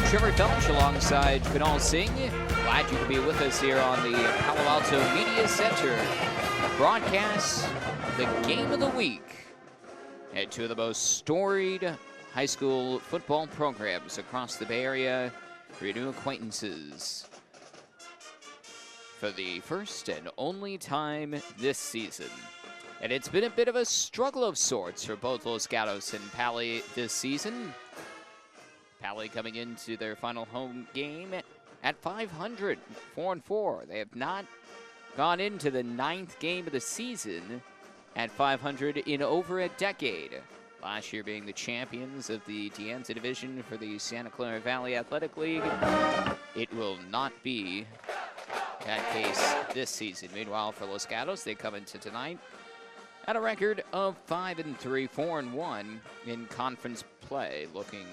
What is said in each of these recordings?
Trevor Felch alongside Kunal Singh. Glad you could be with us here on the Palo Alto Media Center. Broadcast the game of the week at two of the most storied high school football programs across the Bay Area for your new acquaintances. For the first and only time this season. And it's been a bit of a struggle of sorts for both Los Gatos and Paly this season. Paly coming into their final home game at 500, 4-4. They have not gone into the 9th game of the season at 500 in over a decade. Last year being the champions of the De Anza division for the Santa Clara Valley Athletic League. It will not be that case this season. Meanwhile, for Los Gatos, they come into tonight at a record of 5-3, 4-1 in conference play, looking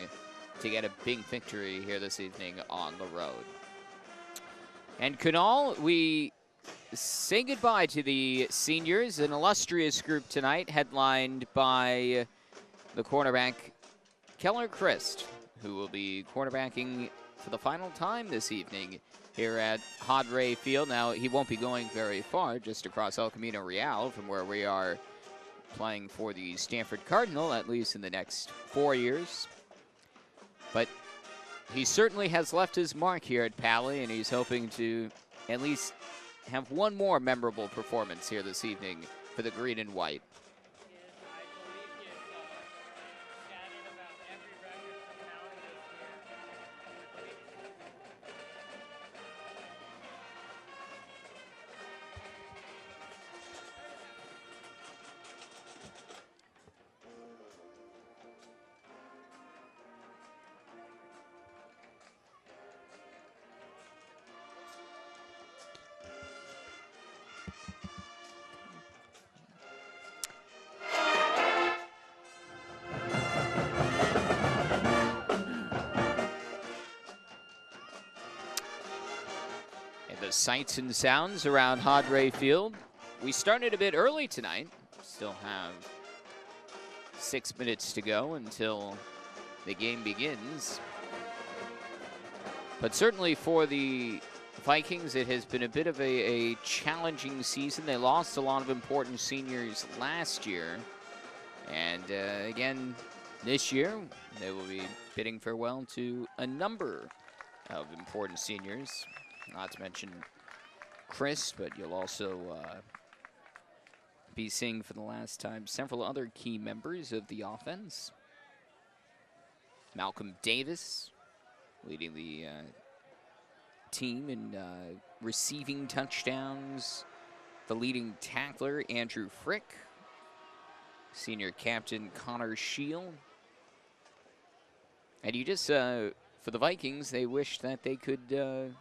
to get a big victory here this evening on the road. And Kunal, we say goodbye to the seniors, an illustrious group tonight, headlined by the quarterback Keller Christ, who will be quarterbacking for the final time this evening here at Hadre Field. Now, he won't be going very far, just across El Camino Real from where we are playing for the Stanford Cardinal, at least in the next 4 years. But he certainly has left his mark here at Paly, and he's hoping to at least have one more memorable performance here this evening for the green and white. Sights and sounds around Hadre Field. We started a bit early tonight. Still have 6 minutes to go until the game begins. But certainly for the Vikings, it has been a bit of a challenging season. They lost a lot of important seniors last year. And again, this year, they will be bidding farewell to a number of important seniors. Not to mention Chris, but you'll also be seeing for the last time several other key members of the offense. Malcolm Davis leading the team in receiving touchdowns. The leading tackler, Andrew Frick. Senior captain, Connor Shield. And you just, for the Vikings, they wish that they could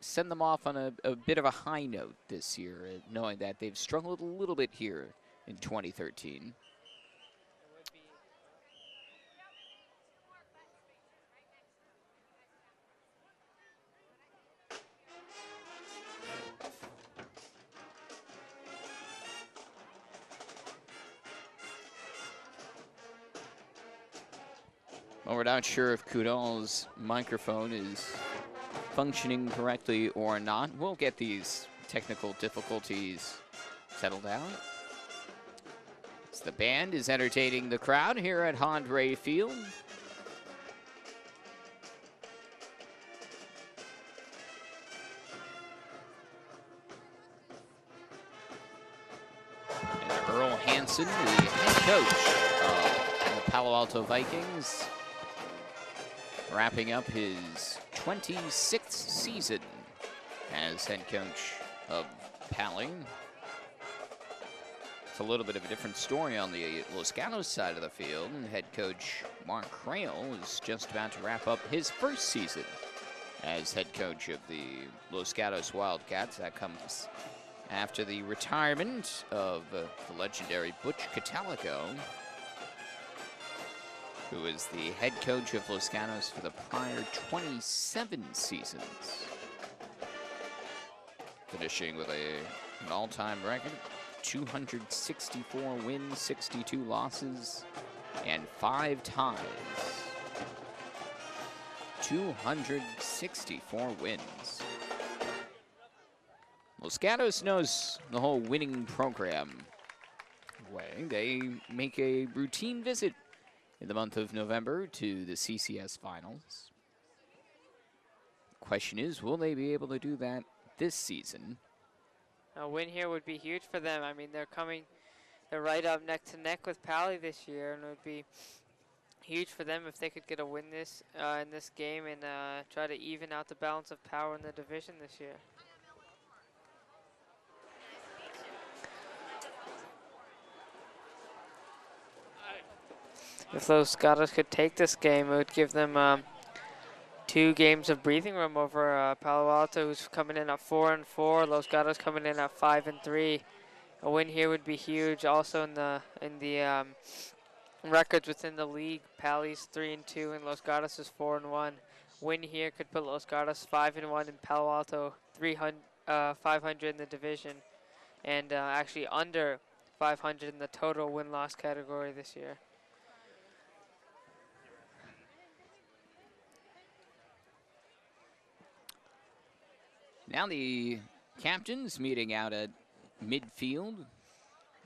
send them off on a bit of a high note this year, knowing that they've struggled a little bit here in 2013. Well, we're not sure if Kudal's microphone is functioning correctly or not. We'll get these technical difficulties settled out. As the band is entertaining the crowd here at Hadre Field. And Earl Hansen, the head coach of the Palo Alto Vikings, wrapping up his 26th season as head coach of Paly. It's a little bit of a different story on the Los Gatos side of the field. Head coach Mark Crail is just about to wrap up his first season as head coach of the Los Gatos Wildcats. That comes after the retirement of the legendary Butch Catalico, who was the head coach of Los Gatos for the prior 27 seasons, finishing with an all-time record, 264 wins, 62 losses, and 5 ties. 264 wins. Los Gatos knows the whole winning program way. They make a routine visit in the month of November to the CCS finals. Question is, will they be able to do that this season? A win here would be huge for them. I mean, they're right up neck to neck with Paly this year, and it would be huge for them if they could get a win in this game and try to even out the balance of power in the division this year. If Los Gatos could take this game, it would give them 2 games of breathing room over Palo Alto, who's coming in at 4-4. Los Gatos coming in at 5-3. A win here would be huge. Also in the records within the league, Paly's 3-2 and Los Gatos is 4-1. Win here could put Los Gatos 5-1 and Palo Alto 500 in the division, and actually under 500 in the total win-loss category this year. Now the captains meeting out at midfield.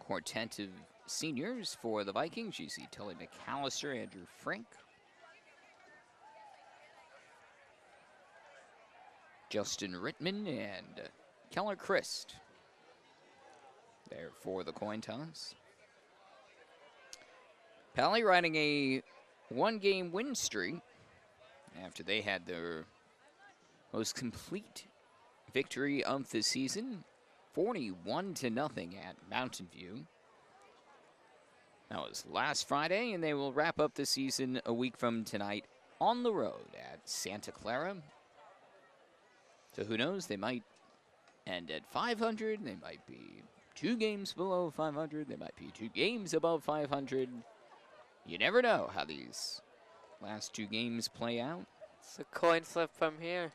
Quartet of seniors for the Vikings. You see Tully McAllister, Andrew Frank, Justin Rittman, and Keller Christ there for the coin toss. Paly riding a 1-game win streak after they had their most complete victory of the season, 41-0 at Mountain View. That was last Friday, and they will wrap up the season a week from tonight on the road at Santa Clara. So who knows, they might end at 500, they might be 2 games below 500, they might be 2 games above 500. You never know how these last 2 games play out. It's a coin flip from here.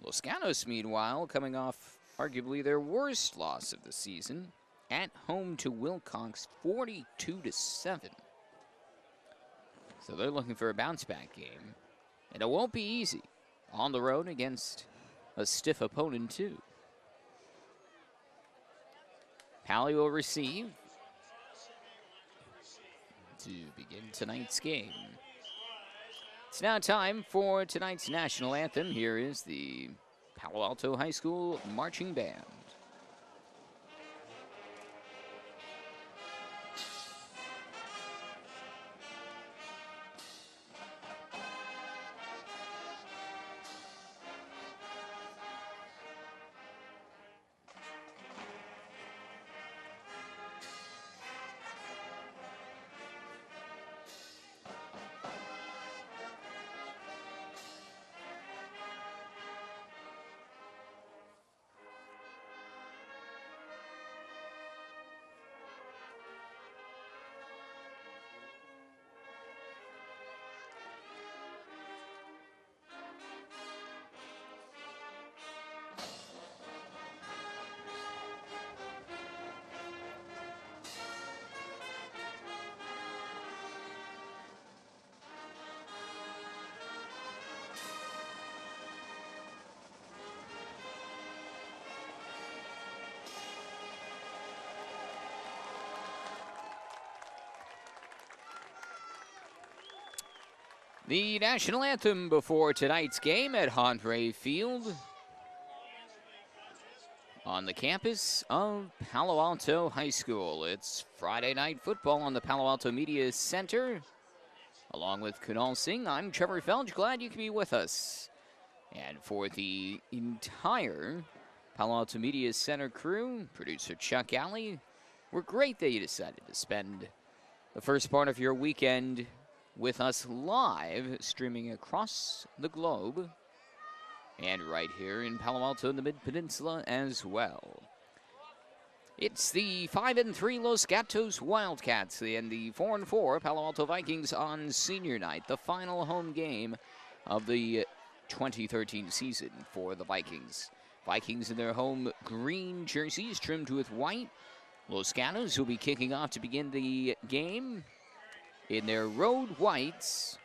Los Gatos, meanwhile, coming off arguably their worst loss of the season, at home to Wilcox, 42-7. So they're looking for a bounce-back game, and it won't be easy on the road against a stiff opponent, too. Paly will receive to begin tonight's game. It's now time for tonight's national anthem. Here is the Palo Alto High School Marching Band. The national anthem before tonight's game at Honore Field on the campus of Palo Alto High School. It's Friday night football on the Palo Alto Media Center. Along with Kunal Singh, I'm Trevor Felge. Glad you can be with us. And for the entire Palo Alto Media Center crew, producer Chuck Alley, we're great that you decided to spend the first part of your weekend with us live, streaming across the globe, and right here in Palo Alto in the Mid-Peninsula as well. It's the 5-3 Los Gatos Wildcats and the 4-4 Palo Alto Vikings on senior night, the final home game of the 2013 season for the Vikings. Vikings in their home green jerseys trimmed with white. Los Gatos will be kicking off to begin the game in their road whites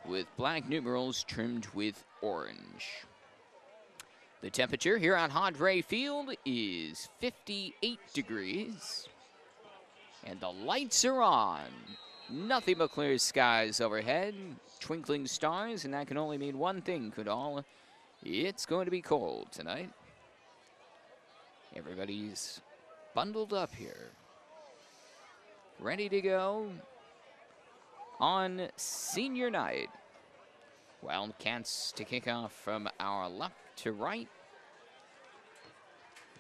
with black numerals trimmed with orange. The temperature here on Hadre Field is 58 degrees. And the lights are on. Nothing but clear skies overhead, twinkling stars, and that can only mean one thing, Kudal. It's going to be cold tonight. Everybody's bundled up here, ready to go on senior night. Wildcats to kick off from our left to right.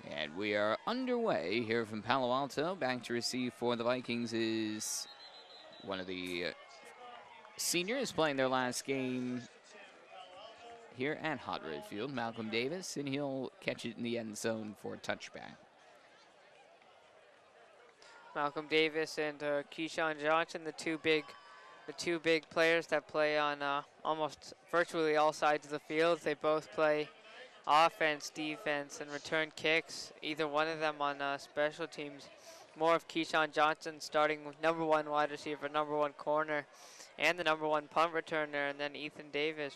And we are underway here from Palo Alto. Back to receive for the Vikings is one of the seniors playing their last game here at Hadre Field, Malcolm Davis, and he'll catch it in the end zone for a touchback. Malcolm Davis and Keyshawn Johnson, the two big players that play on almost virtually all sides of the field. They both play offense, defense, and return kicks. Either one of them on special teams. More of Keyshawn Johnson starting with #1 wide receiver, #1 corner, and the #1 punt returner, and then Ethan Davis.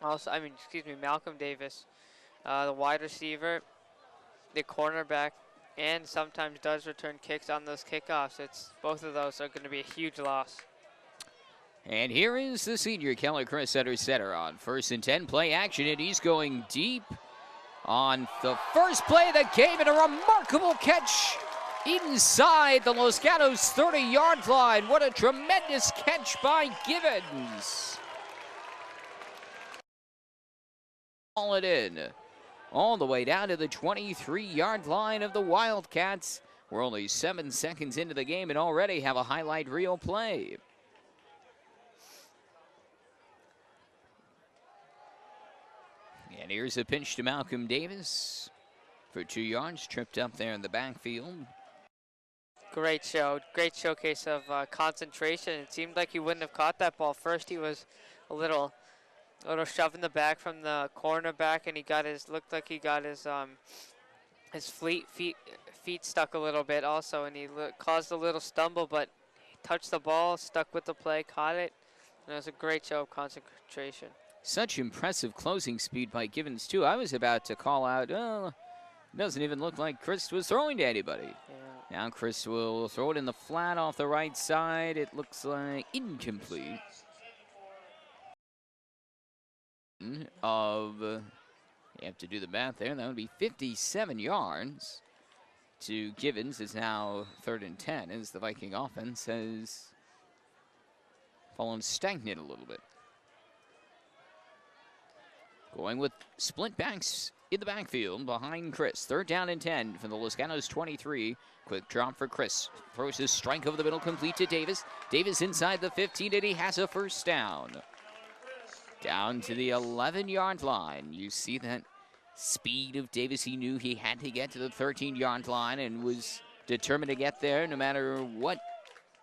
Malcolm Davis, the wide receiver, the cornerback, and sometimes does return kicks on those kickoffs. Both of those are going to be a huge loss. And here is the senior, Keller Chris, under center on 1st and 10, play action, and he's going deep on the first play of the game, and a remarkable catch inside the Los Gatos 30-yard line. What a tremendous catch by Givens. Haul it in all the way down to the 23-yard line of the Wildcats. We're only 7 seconds into the game and already have a highlight reel play. And here's a pinch to Malcolm Davis for 2 yards, tripped up there in the backfield. Great showcase of concentration. It seemed like he wouldn't have caught that ball. First he was a little shove in the back from the cornerback, and looked like he got his feet stuck a little bit also, and he caused a little stumble, but he touched the ball, stuck with the play, caught it, and it was a great show of concentration. Such impressive closing speed by Givens, too. I was about to call out, it doesn't even look like Chris was throwing to anybody. Yeah. Now Chris will throw it in the flat off the right side. It looks like incomplete. You have to do the math there. That would be 57 yards to Givens. It's now 3rd and 10 as the Viking offense has fallen stagnant a little bit. Going with split backs in the backfield behind Chris. 3rd down and 10 from the Los Gatos 23. Quick drop for Chris. Throws his strike over the middle, complete to Davis. Davis inside the 15, and he has a 1st down. Down to the 11-yard line. You see that speed of Davis. He knew he had to get to the 13-yard line and was determined to get there no matter what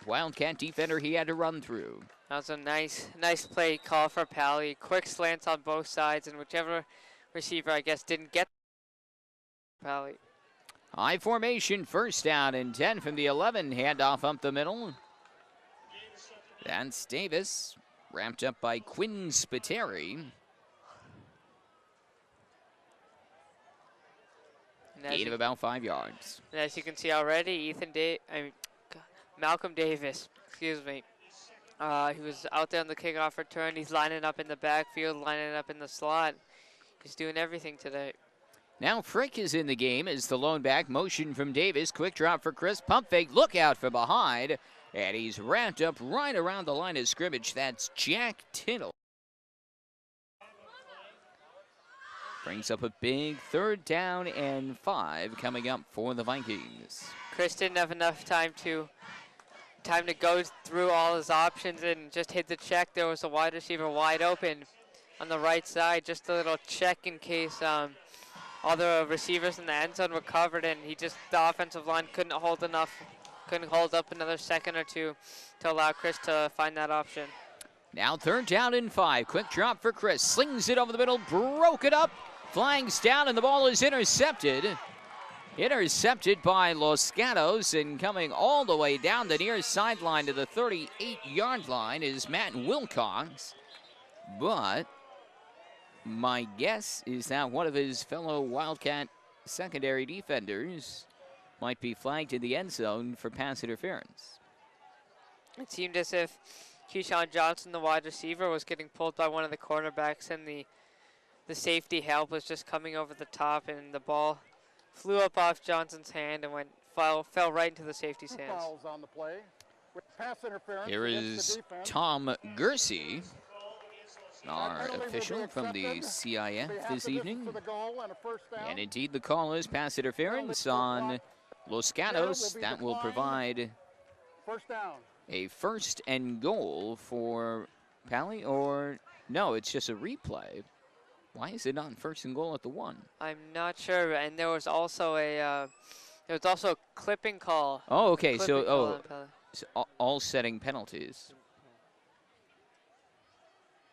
Wildcat defender he had to run through. That was a nice play call for Paly. Quick slants on both sides, and whichever receiver, I guess, didn't get Paly. High formation, 1st down and 10 from the 11. Handoff up the middle. That's Davis, ramped up by Quinn Spiteri. Gain of about 5 yards. And as you can see already, Malcolm Davis, excuse me. He was out there on the kickoff return. He's lining up in the backfield, lining up in the slot. He's doing everything today. Now Frick is in the game as the lone back. Motion from Davis. Quick drop for Chris. Pump fake. Look out from behind. And he's wrapped up right around the line of scrimmage. That's Jack Tittle. Brings up a big 3rd down and 5 coming up for the Vikings. Chris didn't have enough time to go through all his options and just hit the check. There was a wide receiver wide open on the right side. Just a little check in case all the receivers in the end zone were covered, and the offensive line couldn't hold up another second or two to allow Chris to find that option. Now 3rd down and 5. Quick drop for Chris. Slings it over the middle, broke it up, flags down, and the ball is intercepted. Intercepted by Los Gatos, and coming all the way down the near sideline to the 38-yard line is Matt Wilcox. but my guess is that one of his fellow Wildcat secondary defenders might be flagged in the end zone for pass interference. It seemed as if Keyshawn Johnson, the wide receiver, was getting pulled by one of the cornerbacks, and the safety help was just coming over the top, and the ball flew up off Johnson's hand and fell right into the safety's hands. Fouls on the play. With pass interference Here is Tom Gersey, our official from the CIF this evening. And indeed, the call is pass interference on Los Gatos. That will provide a first and goal for Paly, or no, it's just a replay. Why is it not first and goal at the 1? I'm not sure, and there was also a clipping call. Oh, okay. So all setting penalties.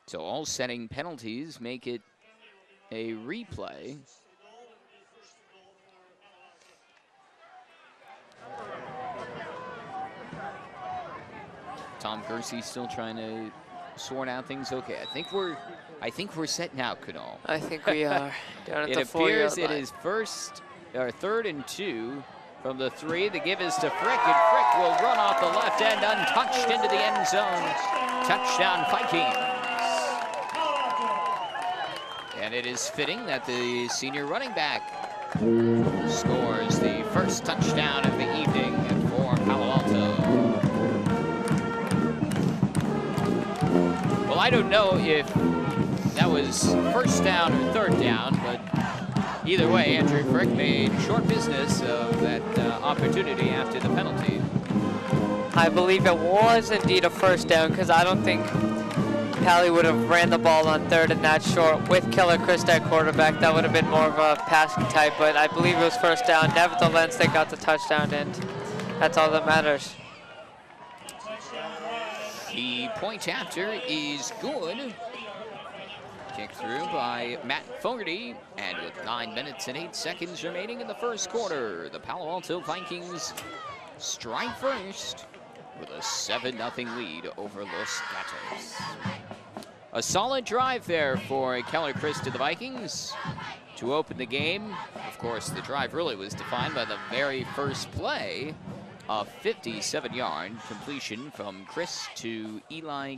So all setting penalties make it a replay. Tom Gersey still trying to sort out things. Okay, I think we're set now, Kunal. I think we are. Down at it the appears 4-yard it line. is 3rd and 2 from the 3. The give is to Frick, and Frick will run off the left end untouched into the end zone. Touchdown, Vikings. And it is fitting that the senior running back scores the first touchdown of the evening for Palo Alto. Well, I don't know if that was first down or third down, but either way, Andrew Frick made short business of that opportunity after the penalty. I believe it was indeed a first down, because I don't think Paly would have ran the ball on 3rd and that short with Keller Christ at quarterback. That would have been more of a passing type, but I believe it was first down. Nevertheless, they got the touchdown, and that's all that matters. The point after is good. Kick through by Matt Fogarty, and with 9 minutes and 8 seconds remaining in the first quarter, the Palo Alto Vikings strike first with a 7-0 lead over Los Gatos. A solid drive there for Keller Christ to the Vikings to open the game. Of course, the drive really was defined by the very first play, a 57-yard completion from Chris to Eli.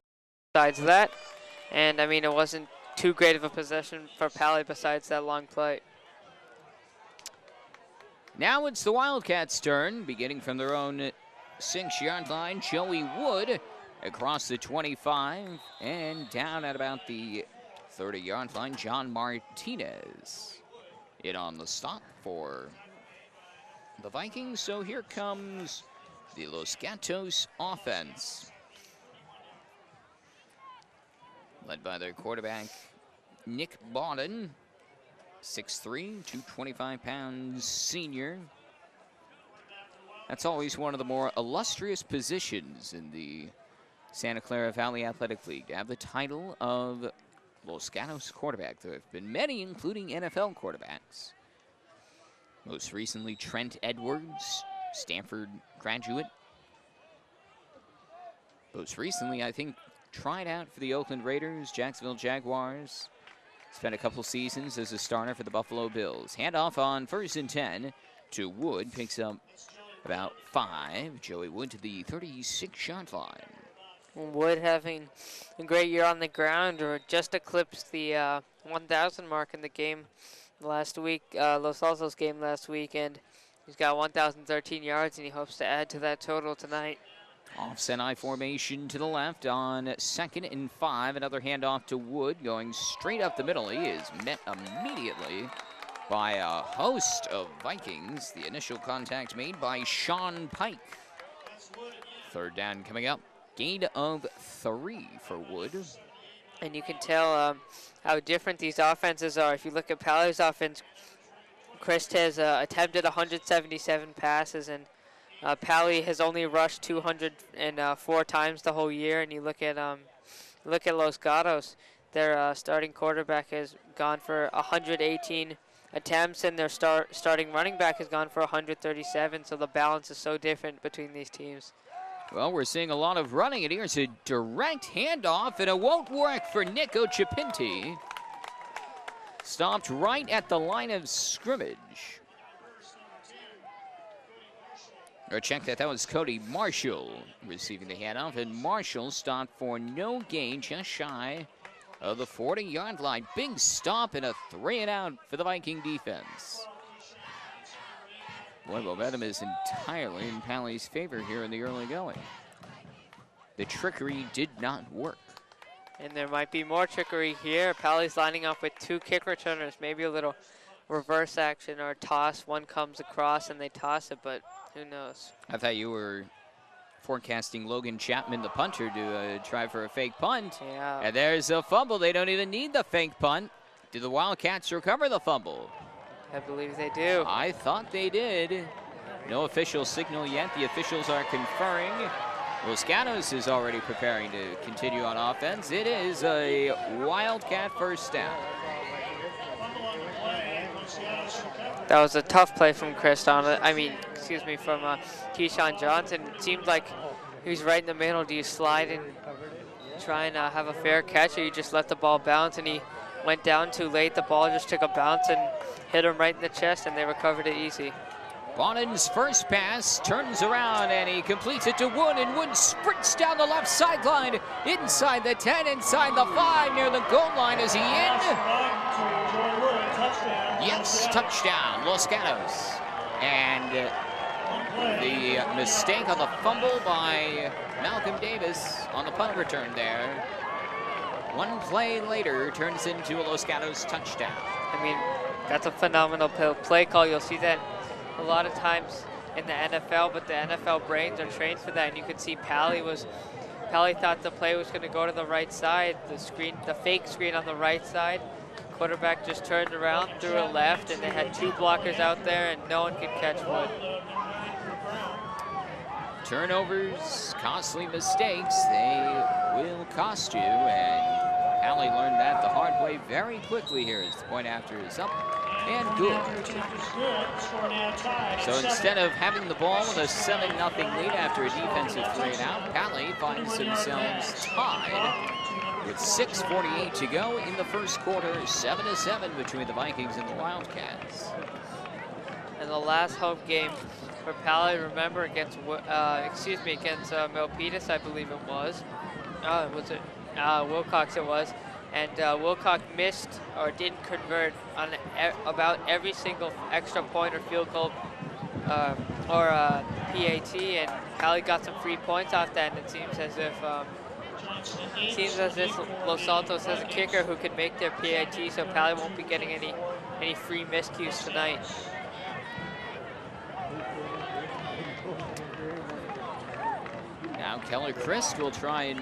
Besides that, and I mean, it wasn't too great of a possession for Paly besides that long play. Now it's the Wildcats' turn, beginning from their own 6-yard line. Joey Wood across the 25 and down at about the 30-yard line. John Martinez in on the stop for the Vikings. So here comes the Los Gatos offense, led by their quarterback, Nick Bawden, 6'3", 225-pound senior. That's always one of the more illustrious positions in the Santa Clara Valley Athletic League, to have the title of Los Gatos quarterback. There have been many, including NFL quarterbacks. Most recently, Trent Edwards, Stanford graduate. Most recently, I think, tried out for the Oakland Raiders, Jacksonville Jaguars. Spent a couple seasons as a starter for the Buffalo Bills. Handoff on 1st and 10 to Wood. Picks up about 5. Joey Wood to the 36-yard line. Wood having a great year on the ground, or just eclipsed the 1,000 mark in the game last week, Los Altos game last week, and he's got 1,013 yards, and he hopes to add to that total tonight. Offset I formation to the left on 2nd and 5. Another handoff to Wood, going straight up the middle. He is met immediately by a host of Vikings. The initial contact made by Sean Pike. 3rd down coming up. Gain of 3 for Wood. And you can tell how different these offenses are. If you look at Paly's offense, Christ has attempted 177 passes, and Paly has only rushed 204 times the whole year. And you look at Los Gatos, their starting quarterback has gone for 118 attempts, and their starting running back has gone for 137. So the balance is so different between these teams. Well, we're seeing a lot of running, and here's a direct handoff, and it won't work for Nico Chipinti. Stopped right at the line of scrimmage. Or check that, that was Cody Marshall receiving the handoff, and Marshall stopped for no gain, just shy of the 40-yard line. Big stop and a 3-and-out for the Viking defense. Boy, momentum is entirely in Paly's favor here in the early going. The trickery did not work. And there might be more trickery here. Paly's lining up with 2 kick returners, maybe a little reverse action or a toss. One comes across and they toss it, but who knows? I thought you were forecasting Logan Chapman, the punter, to try for a fake punt. Yeah. And there's a fumble. They don't even need the fake punt. Do the Wildcats recover the fumble? I believe they do. I thought they did. No official signal yet. The officials are conferring. Los Gatos is already preparing to continue on offense. It is a Wildcat first down. That was a tough play from from Keyshawn Johnson. It seemed like he was right in the middle. Do you slide and try and have a fair catch, or you just let the ball bounce? And he went down too late. The ball just took a bounce and hit him right in the chest, and they recovered it easy. Bonnin's first pass turns around, and he completes it to Wood, and Wood sprints down the left sideline, inside the 10, inside the 5, near the goal line. Is he in? Yes, touchdown, Los Gatos. And the mistake on the fumble by Malcolm Davis on the punt return there. One play later turns into a Los Gatos touchdown. I mean, that's a phenomenal play call. You'll see that a lot of times in the NFL, but the NFL brains are trained for that. And you could see Paly thought the play was going to go to the right side. The fake screen on the right side. Quarterback just turned around, threw it left, and they had 2 blockers out there, and no one could catch Wood. Turnovers, costly mistakes, they will cost you, and Paly learned that the hard way very quickly here as the point after is up and good. So instead of having the ball with a 7-0 lead after a defensive 3-and-out, Paly finds themselves tied with 6:48 to go in the first quarter, 7-7 between the Vikings and the Wildcats. And the last home game for Paly, remember, against Milpitas, I believe it was. Wilcox it was. And Wilcox missed or didn't convert on about every single extra point or field goal or PAT, and Paly got some free points off that, and it seems as if Los Altos has a kicker who can make their PAT, so Paly won't be getting any free miscues tonight. Now Keller Christ will try and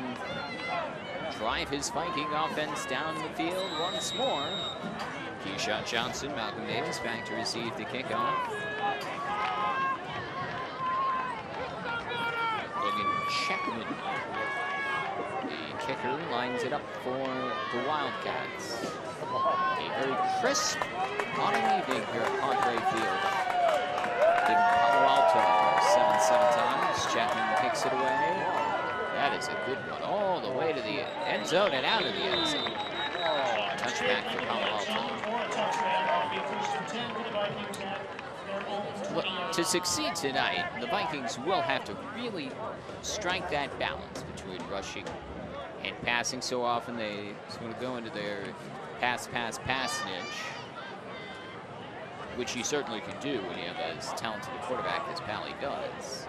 drive his Viking offense down the field once more. Keyshawn Johnson, Malcolm Davis back to receive the kickoff. Logan Chapman, the kicker, lines it up for the Wildcats. A very crisp autumn evening here at Padre Field. In Palo Alto, 7 times. Chapman kicks it away. That is a good one, all the way to the end zone and out of the end zone. Touchback for Palo Alto. To succeed tonight, the Vikings will have to really strike that balance between rushing and passing. So often they sort of go into their pass niche, which you certainly can do when you have as talented a quarterback as Paly does.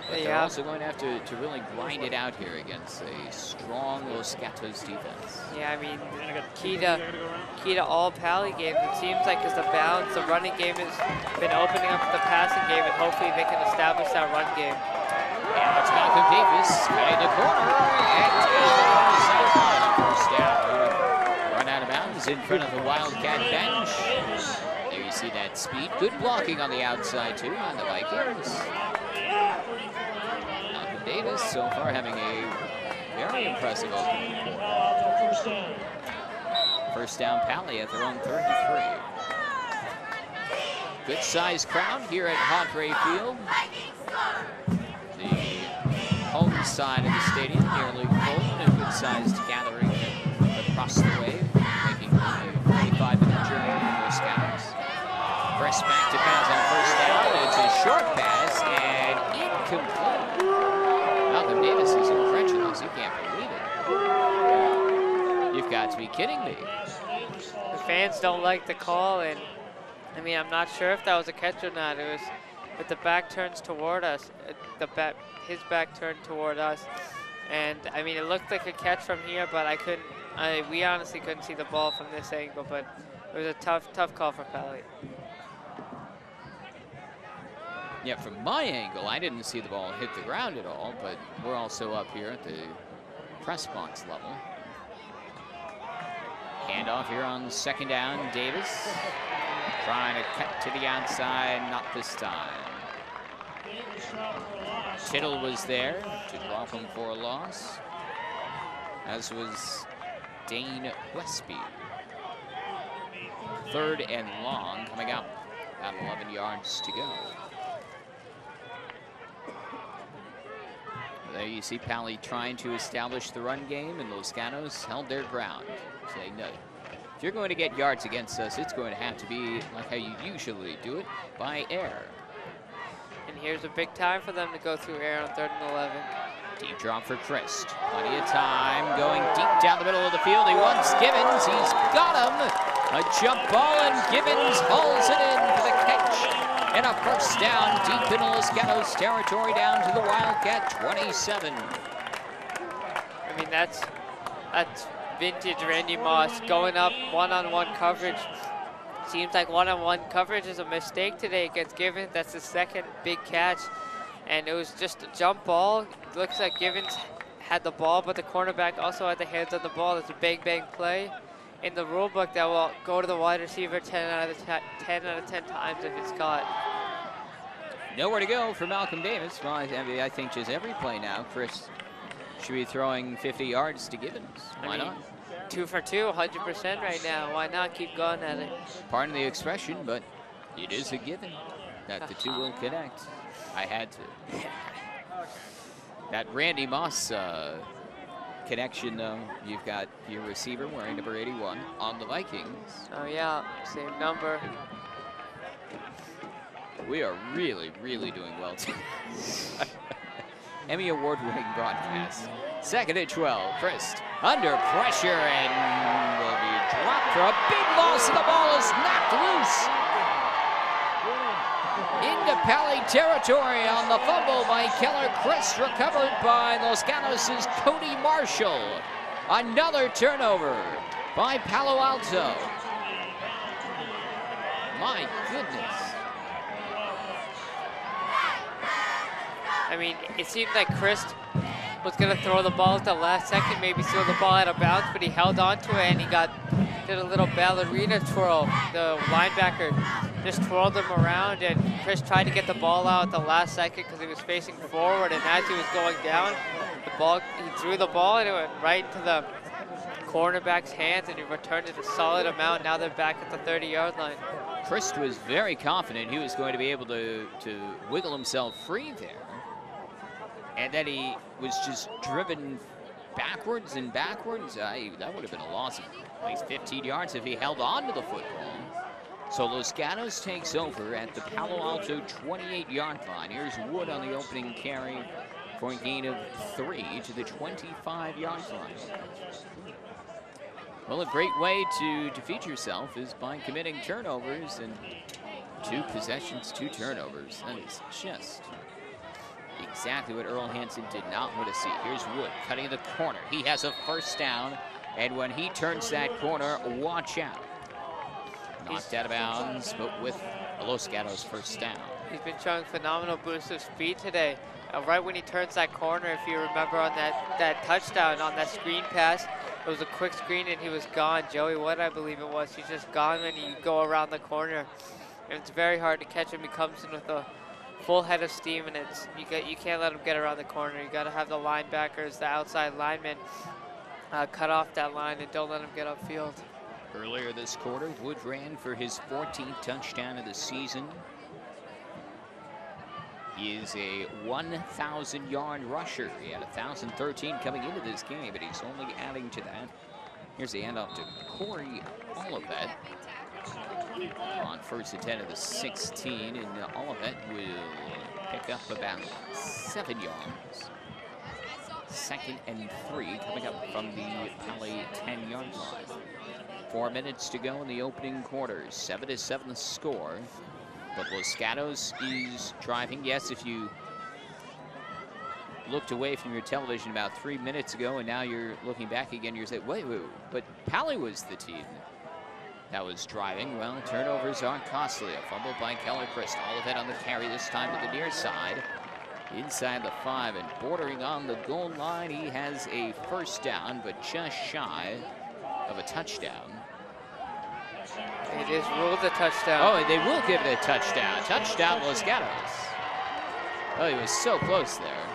But they're also going to have to really grind it out here against a strong Los Gatos defense. Yeah, I mean, key to all Paly games, it seems like, is the balance. The running game has been opening up the passing game, and hopefully they can establish that run game. And it's Malcolm Davis cutting the corner, and first down. Run out of bounds in front of the Wildcat bench. There you see that speed. Good blocking on the outside, too, on the Vikings. Malcolm Davis so far having a very impressive opening quarter. First down, Paly at their own 33. Good sized crowd here at Padre Field. The side of the stadium, nearly full, a good-sized gathering across the way, making a 45-minute journey for the Scouts. Press back to pass on first down. It's a short pass and incomplete. Malcolm Davis is incredulous. He can't believe it. You've got to be kidding me. The fans don't like the call, and I mean, I'm not sure if that was a catch or not. It was, but the back turns toward us. His back turned toward us, and I mean, it looked like a catch from here, but we honestly couldn't see the ball from this angle. But it was a tough call for Paly. Yeah, from my angle, I didn't see the ball hit the ground at all, but we're also up here at the press box level. Handoff here on second down. Davis trying to cut to the outside, not this time. Tittle was there to drop him for a loss, as was Dane Westby. 3rd and long coming up, about 11 yards to go. There you see Paly trying to establish the run game, and Los Gatos held their ground, saying, no, if you're going to get yards against us, it's going to have to be like how you usually do it, by air. And here's a big time for them to go through air on 3rd and 11. Deep drop for Christ. Plenty of time going deep down the middle of the field. He wants Gibbons. He's got him. A jump ball, and Gibbons hauls it in for the catch. And a first down deep in Los Gatos territory down to the Wildcat 27. I mean, that's vintage Randy Moss going up one-on-one coverage. Seems like one-on-one coverage is a mistake today against Gibbons. That's the second big catch. And it was just a jump ball. Looks like Gibbons had the ball, but the cornerback also had the hands on the ball. It's a bang-bang play in the rule book that will go to the wide receiver 10 out of 10 times if it's caught. Nowhere to go for Malcolm Davis. Well, I think just every play now, Chris should be throwing 50 yards to Gibbons. Why not? 2 for 2, 100% right now. Why not keep going at it? Pardon the expression, but it is a given that the two will connect. I had to. That Randy Moss connection, though, you've got your receiver wearing number 81 on the Vikings. Oh, yeah, same number. We are really, really doing well today. Emmy Award-winning broadcast. 2nd and 12. Christ under pressure and will be dropped for a big loss, and the ball is knocked loose. Into Paly territory on the fumble by Keller. Chris recovered by Los Gatos' Cody Marshall. Another turnover by Palo Alto. My goodness. I mean, it seemed like Chris was going to throw the ball at the last second, maybe throw the ball out of bounds, but he held on to it and he did a little ballerina twirl. The linebacker just twirled him around, and Chris tried to get the ball out at the last second because he was facing forward, and as he was going down, he threw the ball and it went right into the cornerback's hands, and he returned it a solid amount. Now they're back at the 30-yard line. Chris was very confident he was going to be able to wiggle himself free there. And then he was just driven backwards and backwards. That would have been a loss of at least 15 yards if he held on to the football. So Los Gatos takes over at the Palo Alto 28-yard line. Here's Wood on the opening carry for a gain of 3 to the 25-yard line. Well, a great way to defeat yourself is by committing turnovers, and 2 possessions, 2 turnovers. That is just exactly what Earl Hansen did not want to see. Here's Wood cutting the corner. He has a first down, and when he turns that corner, watch out. Knocked out of bounds, but with a Los Gatos first down. He's been showing phenomenal boost of speed today. Right when he turns that corner, if you remember on that touchdown, on that screen pass, it was a quick screen and he was gone. Joey Wood, I believe it was. He's just gone when you go around the corner. And it's very hard to catch him. He comes in with a full head of steam, and you can't let him get around the corner. You got to have the linebackers, the outside linemen, cut off that line and don't let him get upfield. Earlier this quarter, Wood ran for his 14th touchdown of the season. He is a 1,000-yard rusher. He had 1,013 coming into this game, but he's only adding to that. Here's the handoff to Corey Olivet on 1st and 10 of the 16, and Olivet will pick up about 7 yards. 2nd and 3 coming up from the Paly 10-yard line. 4 minutes to go in the opening quarter. 7-7 the score. But Los Gatos is driving. Yes, if you looked away from your television about 3 minutes ago and now you're looking back again, you're saying, wait, but Paly was the team that was driving. Well, turnovers aren't costly. A fumble by Keller Christ. Olivet on the carry, this time to the near side. Inside the 5 and bordering on the goal line. He has a 1st down, but just shy of a touchdown. It is ruled a touchdown. Oh, and they will give it a touchdown. Touchdown, Los Gatos. Oh, he was so close there.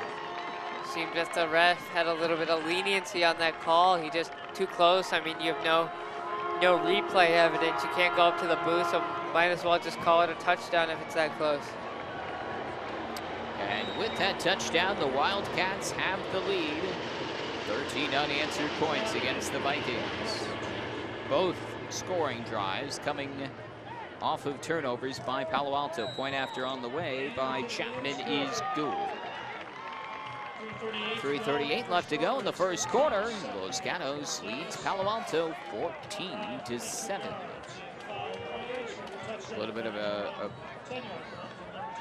Seemed that the ref had a little bit of leniency on that call. He just too close. I mean, you have no replay evidence. You can't go up to the booth, so might as well just call it a touchdown if it's that close. And with that touchdown, the Wildcats have the lead. 13 unanswered points against the Vikings. Both scoring drives coming off of turnovers by Palo Alto. Point after on the way by Chapman is good. 3:38 left to go in the 1st quarter. Los Gatos leads Palo Alto 14-7. A little bit of a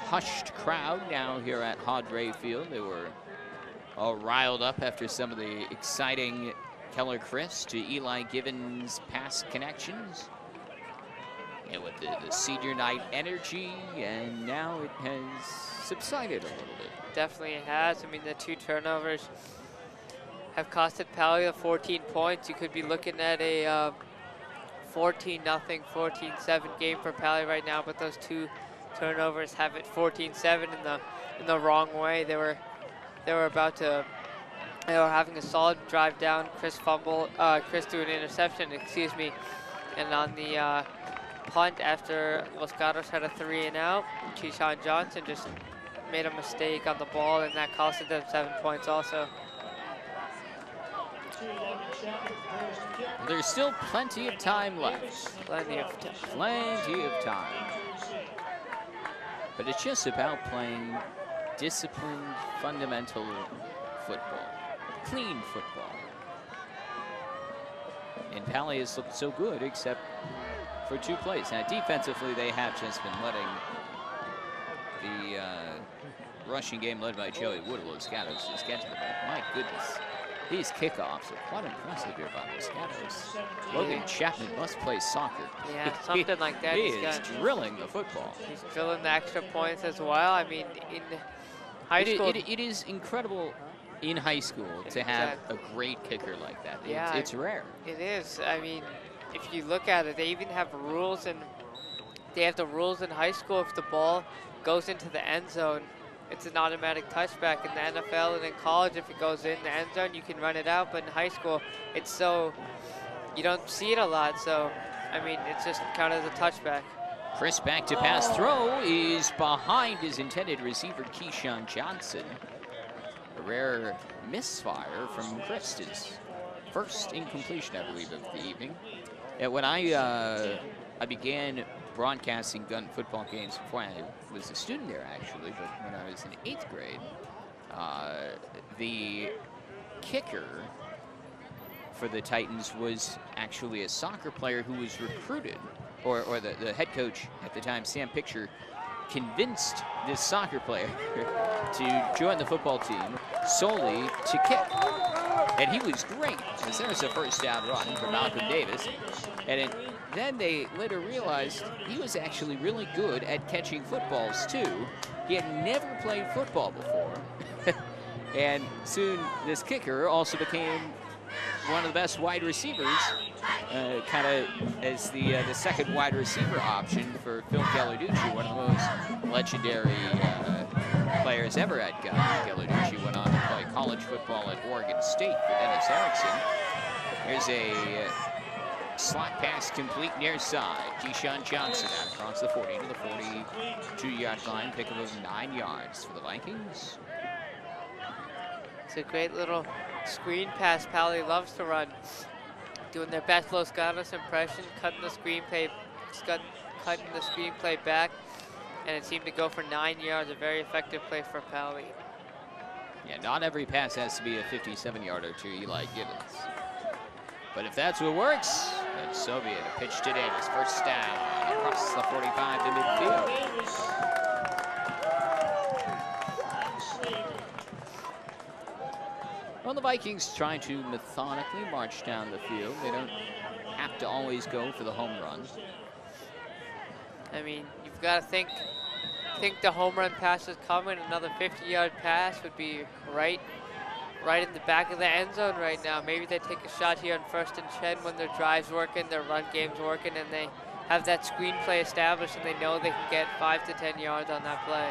hushed crowd now here at Hodre Field. They were all riled up after some of the exciting Keller Chris to Eli Givens pass connections. And with the senior night energy, and now it has subsided a little bit. Definitely it has. I mean, the 2 turnovers have costed Paly 14 points. You could be looking at a 14-0, 14-7 game for Paly right now, but those 2 turnovers have it 14-7 in the wrong way. They were having a solid drive down. Chris threw an interception, excuse me. And on the punt after Los Gatos had a 3-and-out, Keyshawn Johnson just made a mistake on the ball, and that costed them 7 points also. There's still plenty of time left. Plenty of time. Plenty of time. But it's just about playing disciplined, fundamental football. Clean football. And Paly has looked so good, except for 2 plays. Now, defensively, they have just been letting the rushing game led by Joey Wood of Los Gatos just get to the ball. My goodness. These kickoffs are quite impressive here by Los Gatos. Logan Chapman must play soccer. Yeah, something like that. He is drilling the football. He's drilling the extra points as well. I mean, in high school. It is incredible in high school to have a great kicker like that. Yeah, it's rare. It is. I mean, if you look at it, they even have rules, and they have the rules in high school. If the ball goes into the end zone, it's an automatic touchback. In the NFL and in college, if it goes in the end zone, you can run it out. But in high school, it's so, you don't see it a lot. So, I mean, it's just counted as a touchback. Chris back to pass throw is behind his intended receiver, Keyshawn Johnson. A rare misfire from Chris, his 1st incompletion, I believe, of the evening. And when I began broadcasting gun football games before I was a student there, actually, but when I was in 8th grade, the kicker for the Titans was actually a soccer player who was recruited, or the head coach at the time, Sam Picture, convinced this soccer player to join the football team solely to kick. And he was great, as there was a 1st down run for Malcolm Davis. And then they later realized he was actually really good at catching footballs too. He had never played football before. And soon this kicker also became one of the best wide receivers, kind of as the 2nd wide receiver option for Phil Gallarducci, one of the most legendary players ever at gun. Gallarducci went on to play college football at Oregon State for Dennis Erickson. Here's a Slot pass complete near side. Keyshawn Johnson out across the 40 to the 42-yard line. Pickup of 9 yards for the Vikings. It's a great little screen pass Paly loves to run. Doing their best Los Gatos impression, cutting the screenplay back, and it seemed to go for 9 yards. A very effective play for Paly. Yeah, not every pass has to be a 57-yarder to Eli Gibbons. But if that's what works, then so be it. A pitch to Davis, first down, across the 45 to midfield. Well, the Vikings try to methodically march down the field. They don't have to always go for the home run. I mean, you've got to think the home run pass is coming. Another 50-yard pass would be right in the back of the end zone right now. Maybe they take a shot here on 1st and 10 when their drive's working, their run game's working, and they have that screenplay established and they know they can get 5 to 10 yards on that play.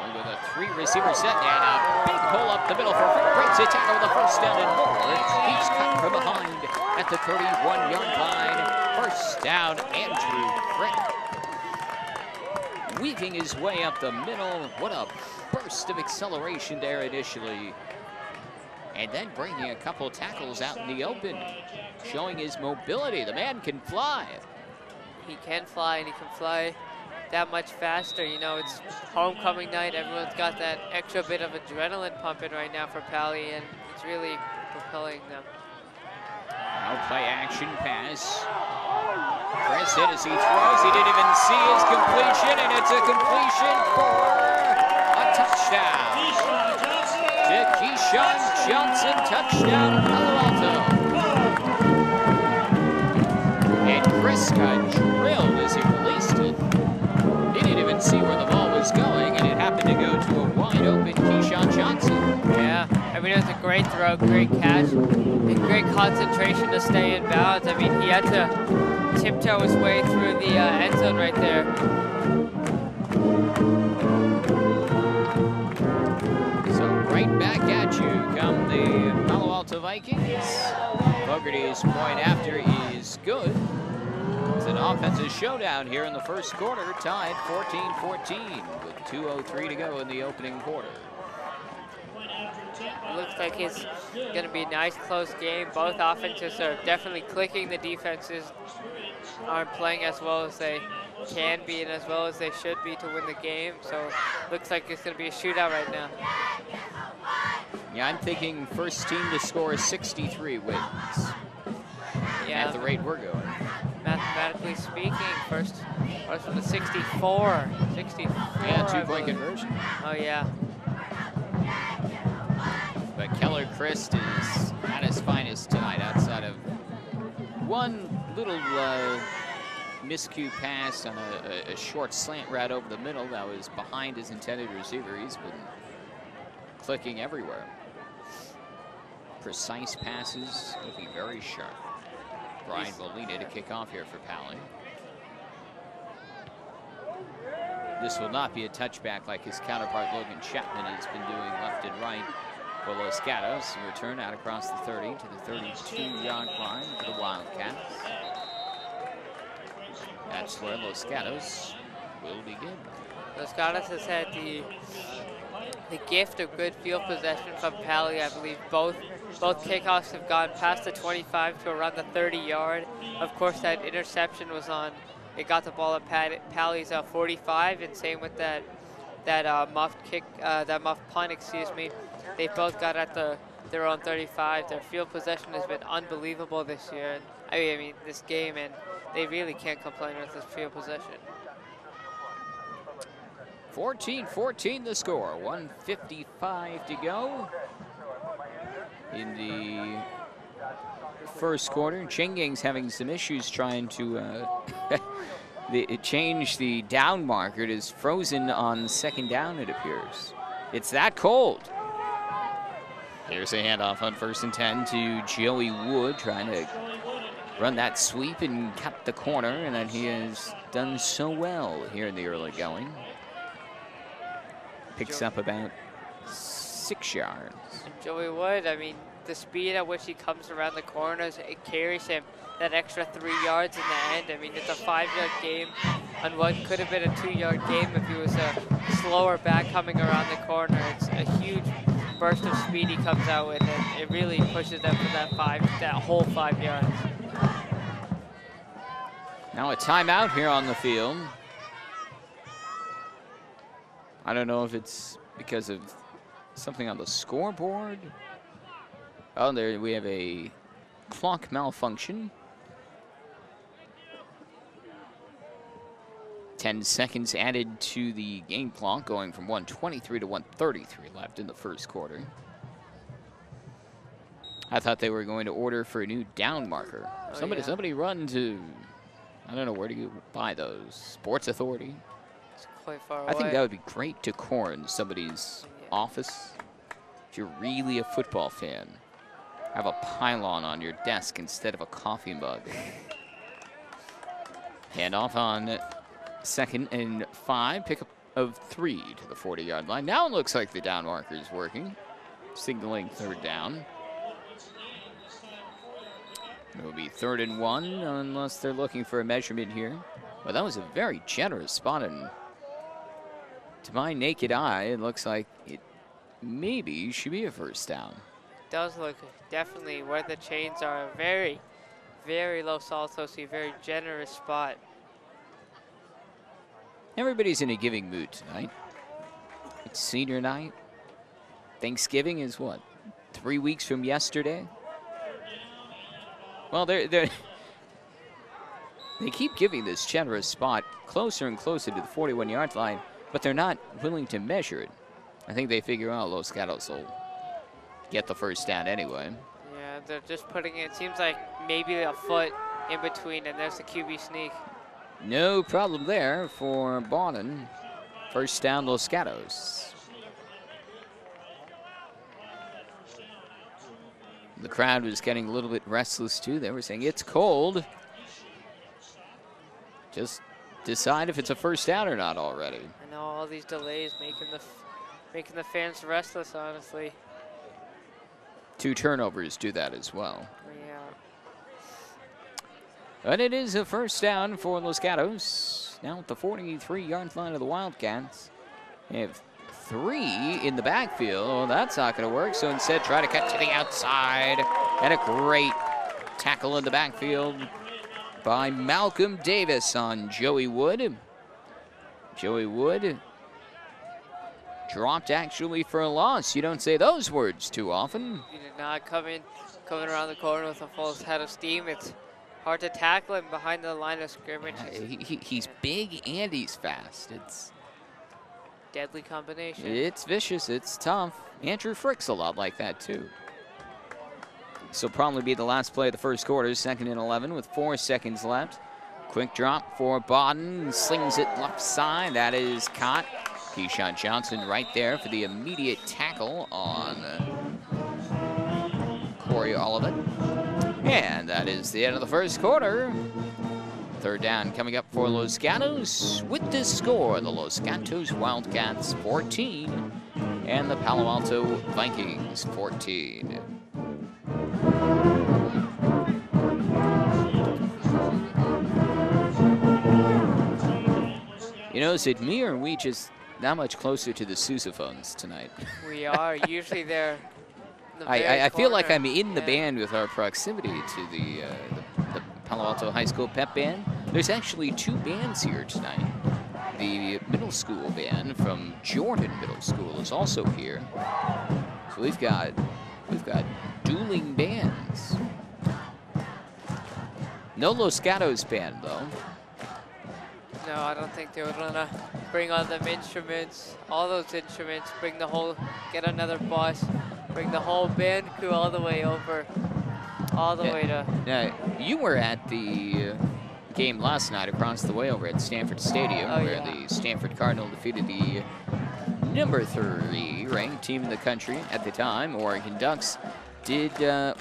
Going with a 3-receiver set and a big pull up the middle for Frick. Breaks a tackle with a first down and more. He's cut from behind at the 31-yard line. First down, Andrew Frick. Weaving his way up the middle. What a burst of acceleration there initially. And then bringing a couple tackles out in the open, showing his mobility. The man can fly. He can fly, and he can fly that much faster. You know, it's homecoming night. Everyone's got that extra bit of adrenaline pumping right now for Paly, and it's really propelling them. Now play action pass. Chris hit as he throws. He didn't even see his completion, and it's a completion for a touchdown. To Keyshawn Johnson, touchdown, Palo Alto. And Chris got drilled as he released it. He didn't even see where the ball was going, and it happened to go to a wide-open Keyshawn Johnson. Yeah, I mean, it was a great throw, great catch, and great concentration to stay in bounds. I mean, he had to tiptoe his way through the end zone right there. Right back at you come the Palo Alto Vikings. Fogarty's point after is good. It's an offensive showdown here in the first quarter, tied 14-14 with 2:03 to go in the opening quarter. It looks like it's going to be a nice close game. Both offenses are definitely clicking. The defenses aren't playing as well as they can be and as well as they should be to win the game. So looks like it's going to be a shootout right now. Yeah, I'm thinking first team to score 63 wins. Yeah. At the rate we're going. Mathematically speaking, first from the 64. 64. Yeah, 2-point conversion. Oh, yeah. But Keller Christ is at his finest tonight outside of one little miscue pass on a short slant route over the middle that was behind his intended receiver. He's been clicking everywhere. Precise passes, looking very sharp. Brian Molina to kick off here for Paly. This will not be a touchback like his counterpart Logan Chapman has been doing left and right for Los Gatos. Return out across the 30 to the 32-yard line for the Wildcats. That's where Los Gatos will begin. Los Gatos has had the gift of good field possession from Paly. I believe both kickoffs have gone past the 25 to around the 30-yard. Of course, that interception was on. It got the ball at Paly's 45, and same with that muffed kick, that muffed punt. Excuse me. They both got at their own 35. Their field possession has been unbelievable this year. I mean this game, and they really can't complain with this field possession. 14-14 the score, 1:55 to go in the first quarter. Chengang's having some issues trying to change the down marker. It is frozen on second down, it appears. It's that cold. Here's a handoff on 1st and 10 to Joey Wood, trying to run that sweep and cut the corner, and then he has done so well here in the early going. Picks up about 6 yards. Joey Wood, I mean, the speed at which he comes around the corners, it carries him. that extra 3 yards in the end. I mean, it's a 5-yard game on what could have been a 2-yard game if he was a slower back coming around the corner. It's a huge burst of speed he comes out with, and it really pushes them for that whole 5 yards. Now a timeout here on the field. I don't know if it's because of something on the scoreboard. Oh, there we have a clock malfunction. 10 seconds added to the game clock, going from 1:23 to 1:33 left in the first quarter. I thought they were going to order for a new down marker. Oh, Somebody run to, I don't know, where do you buy those? Sports Authority? It's quite far away. I think that would be great decor in somebody's office. If you're really a football fan, have a pylon on your desk instead of a coffee mug. Handoff on 2nd and 5, pickup of 3 to the 40-yard line. Now it looks like the down marker is working, signaling 3rd down. It will be 3rd and 1 unless they're looking for a measurement here. But that was a very generous spot, and to my naked eye, it looks like it maybe should be a 1st down. It does look definitely where the chains are. A very, very low salto, so a very generous spot. Everybody's in a giving mood tonight. It's senior night. Thanksgiving is what, 3 weeks from yesterday? Well, they keep giving this generous spot closer and closer to the 41-yard line, but they're not willing to measure it. I think they figure out Los Gatos will get the 1st down anyway. Yeah, they're just putting it seems like maybe a foot in between, and there's the QB sneak. No problem there for Bawden. 1st down, Los Gatos. The crowd was getting a little bit restless too. They were saying, it's cold. Just decide if it's a 1st down or not already. I know all these delays making the fans restless, honestly. 2 turnovers do that as well. Yeah. But it is a 1st down for Los Gatos. Now at the 43-yard line of the Wildcats. They have 3 in the backfield. Well, that's not going to work, so instead try to cut to the outside. And a great tackle in the backfield by Malcolm Davis on Joey Wood. Joey Wood dropped actually for a loss. You don't say those words too often. He did not coming around the corner with a full head of steam. It's hard to tackle him behind the line of scrimmage. He's big and he's fast. It's deadly combination. It's vicious. It's tough. Andrew Frick's a lot like that too. This will probably be the last play of the first quarter. 2nd and 11 with 4 seconds left. Quick drop for Bawden. Slings it left side. That is caught. Keyshawn Johnson right there for the immediate tackle on Corey Olivet. And that is the end of the first quarter. 3rd down coming up for Los Gatos. With this score, the Los Gatos Wildcats 14 and the Palo Alto Vikings 14. You know, is it me or are we just that much closer to the sousaphones tonight? We are. Usually they're in the I feel like corner. I'm in the band with our proximity to the Palo Alto High School pep band. There's actually 2 bands here tonight. The middle school band from Jordan Middle School is also here. So we've got dueling bands. No Los Gatos band though. No, I don't think they would want to bring all them instruments, all those instruments, get another bus, bring the whole band crew all the way over, all the way to. Now, you were at the game last night across the way over at Stanford Stadium, where the Stanford Cardinal defeated the number 3 ranked team in the country at the time, Oregon Ducks. Did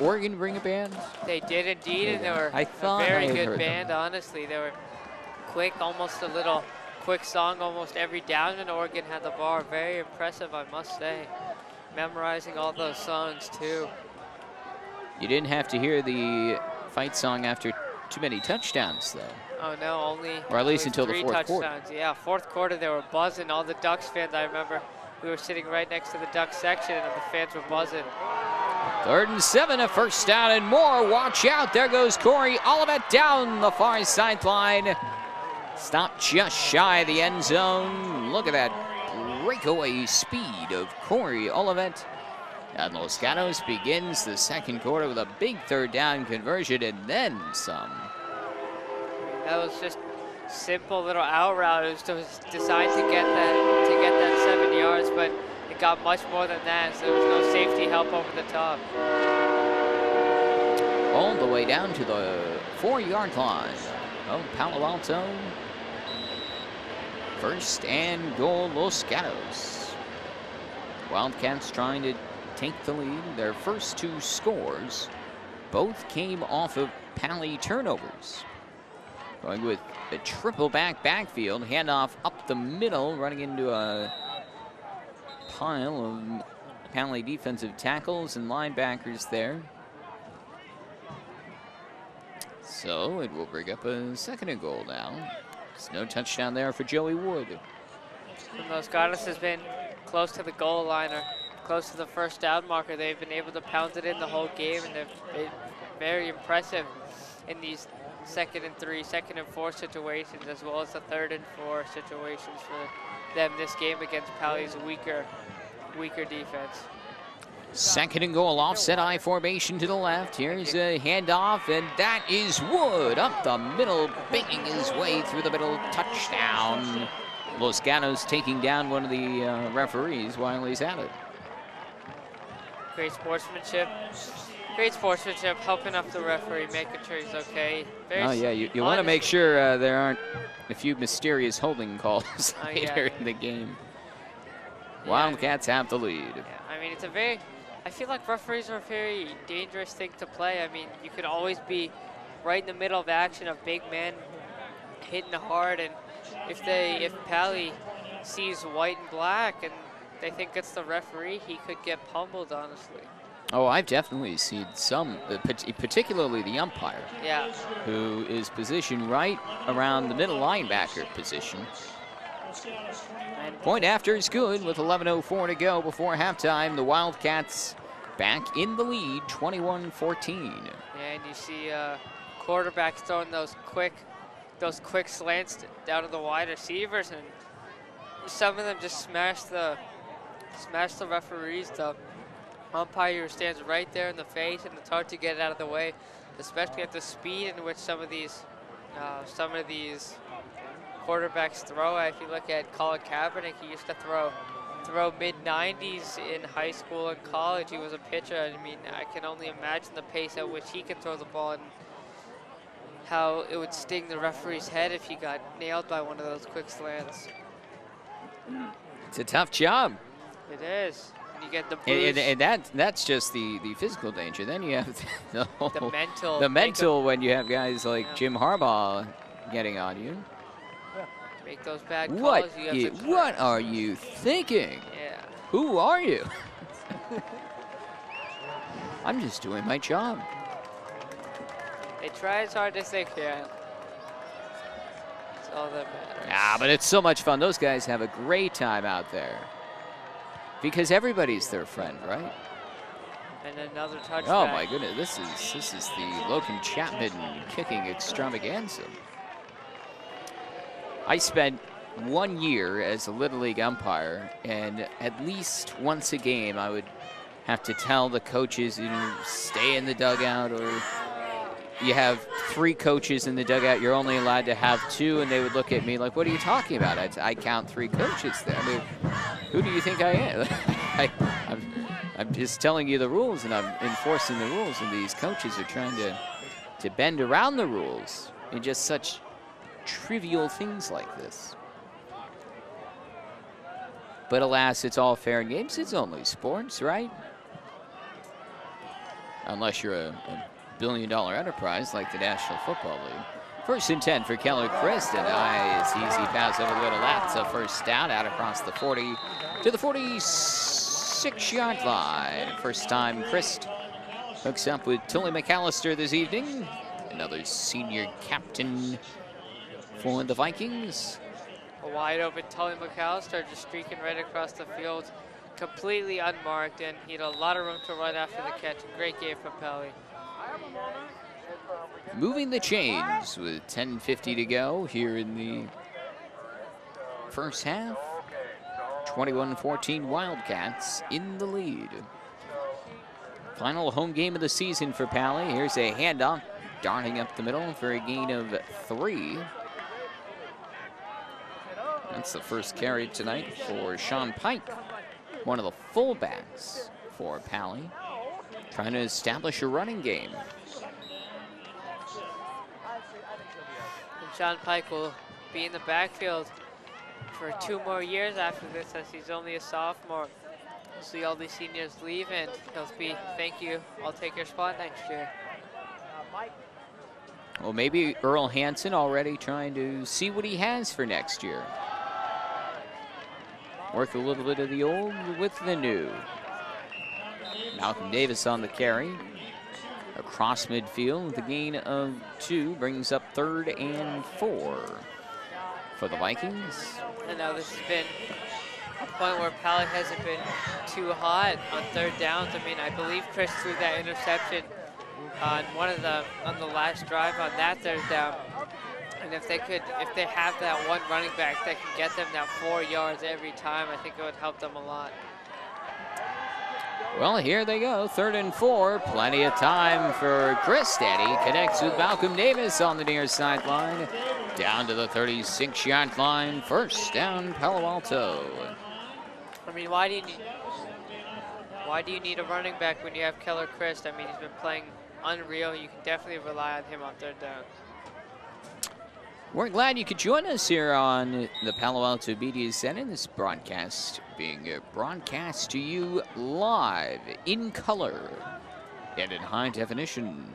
Oregon bring a band? They did indeed, and they were a very good band, honestly. They were quick, almost a little quick song almost every down, and Oregon had the bar. Very impressive, I must say. Memorizing all those songs, too. You didn't have to hear the fight song after too many touchdowns, though. Oh, no, only. Or at least only until the 3 fourth quarter. touchdowns. Yeah, fourth quarter, they were buzzing. All the Ducks fans, I remember, we were sitting right next to the Ducks section, and the fans were buzzing. 3rd and 7, a first down and more. Watch out. There goes Corey Olivet down the far sideline. Stopped just shy of the end zone. Look at that breakaway speed of Corey Olivet. And Los Gatos begins the second quarter with a big 3rd down conversion and then some. That was just simple little out route. It was designed to get that 7 yards, but it got much more than that, so there was no safety help over the top. All the way down to the 4-yard line of Palo Alto. 1st and goal, Los Gatos. Wildcats trying to take the lead. Their first 2 scores both came off of Paly turnovers. Going with a triple backfield, handoff up the middle, running into a pile of Paly defensive tackles and linebackers there. So it will bring up a 2nd and goal now. There's no touchdown there for Joey Wood. And Los Gatos has been close to the goal line or close to the first down marker. They've been able to pound it in the whole game, and they've been very impressive in these 2nd and 3, 2nd and 4 situations, as well as the 3rd and 4 situations for them this game against Paly's weaker defense. 2nd and goal, offset I formation to the left. Here's a handoff, and that is Wood up the middle, banging his way through the middle. Touchdown. Los Gatos taking down one of the referees while he's at it. Great sportsmanship. Great sportsmanship, helping up the referee, making sure he's okay. Oh, yeah, you want to make sure there aren't a few mysterious holding calls later in the game. Wildcats have the lead. Yeah, I mean, it's a very, I feel like referees are a very dangerous thing to play. I mean, you could always be right in the middle of action of big men hitting hard, and if Paly sees white and black and they think it's the referee, he could get pummeled, honestly. Oh, I've definitely seen some, particularly the umpire, who is positioned right around the middle linebacker position. Point after is good with 11:04 to go before halftime. The Wildcats back in the lead, 21-14. Yeah, and you see quarterbacks throwing those quick slants down to the wide receivers, and some of them just smash the referees. The umpire stands right there in the face, and it's hard to get it out of the way, especially at the speed in which some of these quarterbacks throw. If you look at Colin Kaepernick, he used to throw mid-90s in high school and college. He was a pitcher. I mean, I can only imagine the pace at which he could throw the ball and how it would sting the referee's head if he got nailed by one of those quick slants. It's a tough job. It is. And you get the bruise. And that's just the physical danger. Then you have the mental when you have guys like Jim Harbaugh getting on you. Make those bad calls. What are you thinking? Yeah. Who are you? I'm just doing my job. They try as hard as they can. That's all that matters. Ah, but it's so much fun. Those guys have a great time out there. Because everybody's their friend, right? And another touchback. Oh my goodness, this is the Logan Chapman kicking extravaganza. I spent 1 year as a Little League umpire, and at least once a game I would have to tell the coaches, stay in the dugout, or you have 3 coaches in the dugout, you're only allowed to have 2, and they would look at me like, what are you talking about? I count 3 coaches there. I mean, who do you think I am? I'm just telling you the rules, and I'm enforcing the rules, and these coaches are trying to bend around the rules in just such trivial things like this. But alas, it's all fair in games. It's only sports, right? Unless you're a billion-dollar enterprise like the National Football League. 1st and 10 for Keller Christ. A nice easy pass over the middle. That's a first down out across the 40 to the 46-yard line. First time Christ hooks up with Tully McAllister this evening. another senior captain for the Vikings. A wide open Tully McAllister just streaking right across the field, completely unmarked, and he had a lot of room to run after the catch. Great game from Paly. Moving the chains with 10:50 to go here in the first half. 21-14 Wildcats in the lead. Final home game of the season for Paly. Here's a handoff, darting up the middle for a gain of 3. That's the first carry tonight for Sean Pike, one of the fullbacks for Paly, trying to establish a running game. And Sean Pike will be in the backfield for 2 more years after this, as he's only a sophomore. We'll see all these seniors leave, and he'll be, thank you, I'll take your spot next year. Well, maybe Earl Hansen already trying to see what he has for next year. Work a little bit of the old with the new. Malcolm Davis on the carry. Across midfield, the gain of 2 brings up 3rd and 4 for the Vikings. And now this has been a point where Paly hasn't been too hot on 3rd downs. I mean, I believe Chris threw that interception on on the last drive on that 3rd down. And if they have that one running back that can get them that 4 yards every time, I think it would help them a lot. Well, here they go, 3rd and 4. Plenty of time for Chris. He connects with Malcolm Davis on the near sideline. Down to the 36-yard line. First down, Palo Alto. I mean, why do you need a running back when you have Keller Christ? I mean, he's been playing unreal. You can definitely rely on him on 3rd down. We're glad you could join us here on the Palo Alto Media Center. This broadcast being broadcast to you live in color and in high definition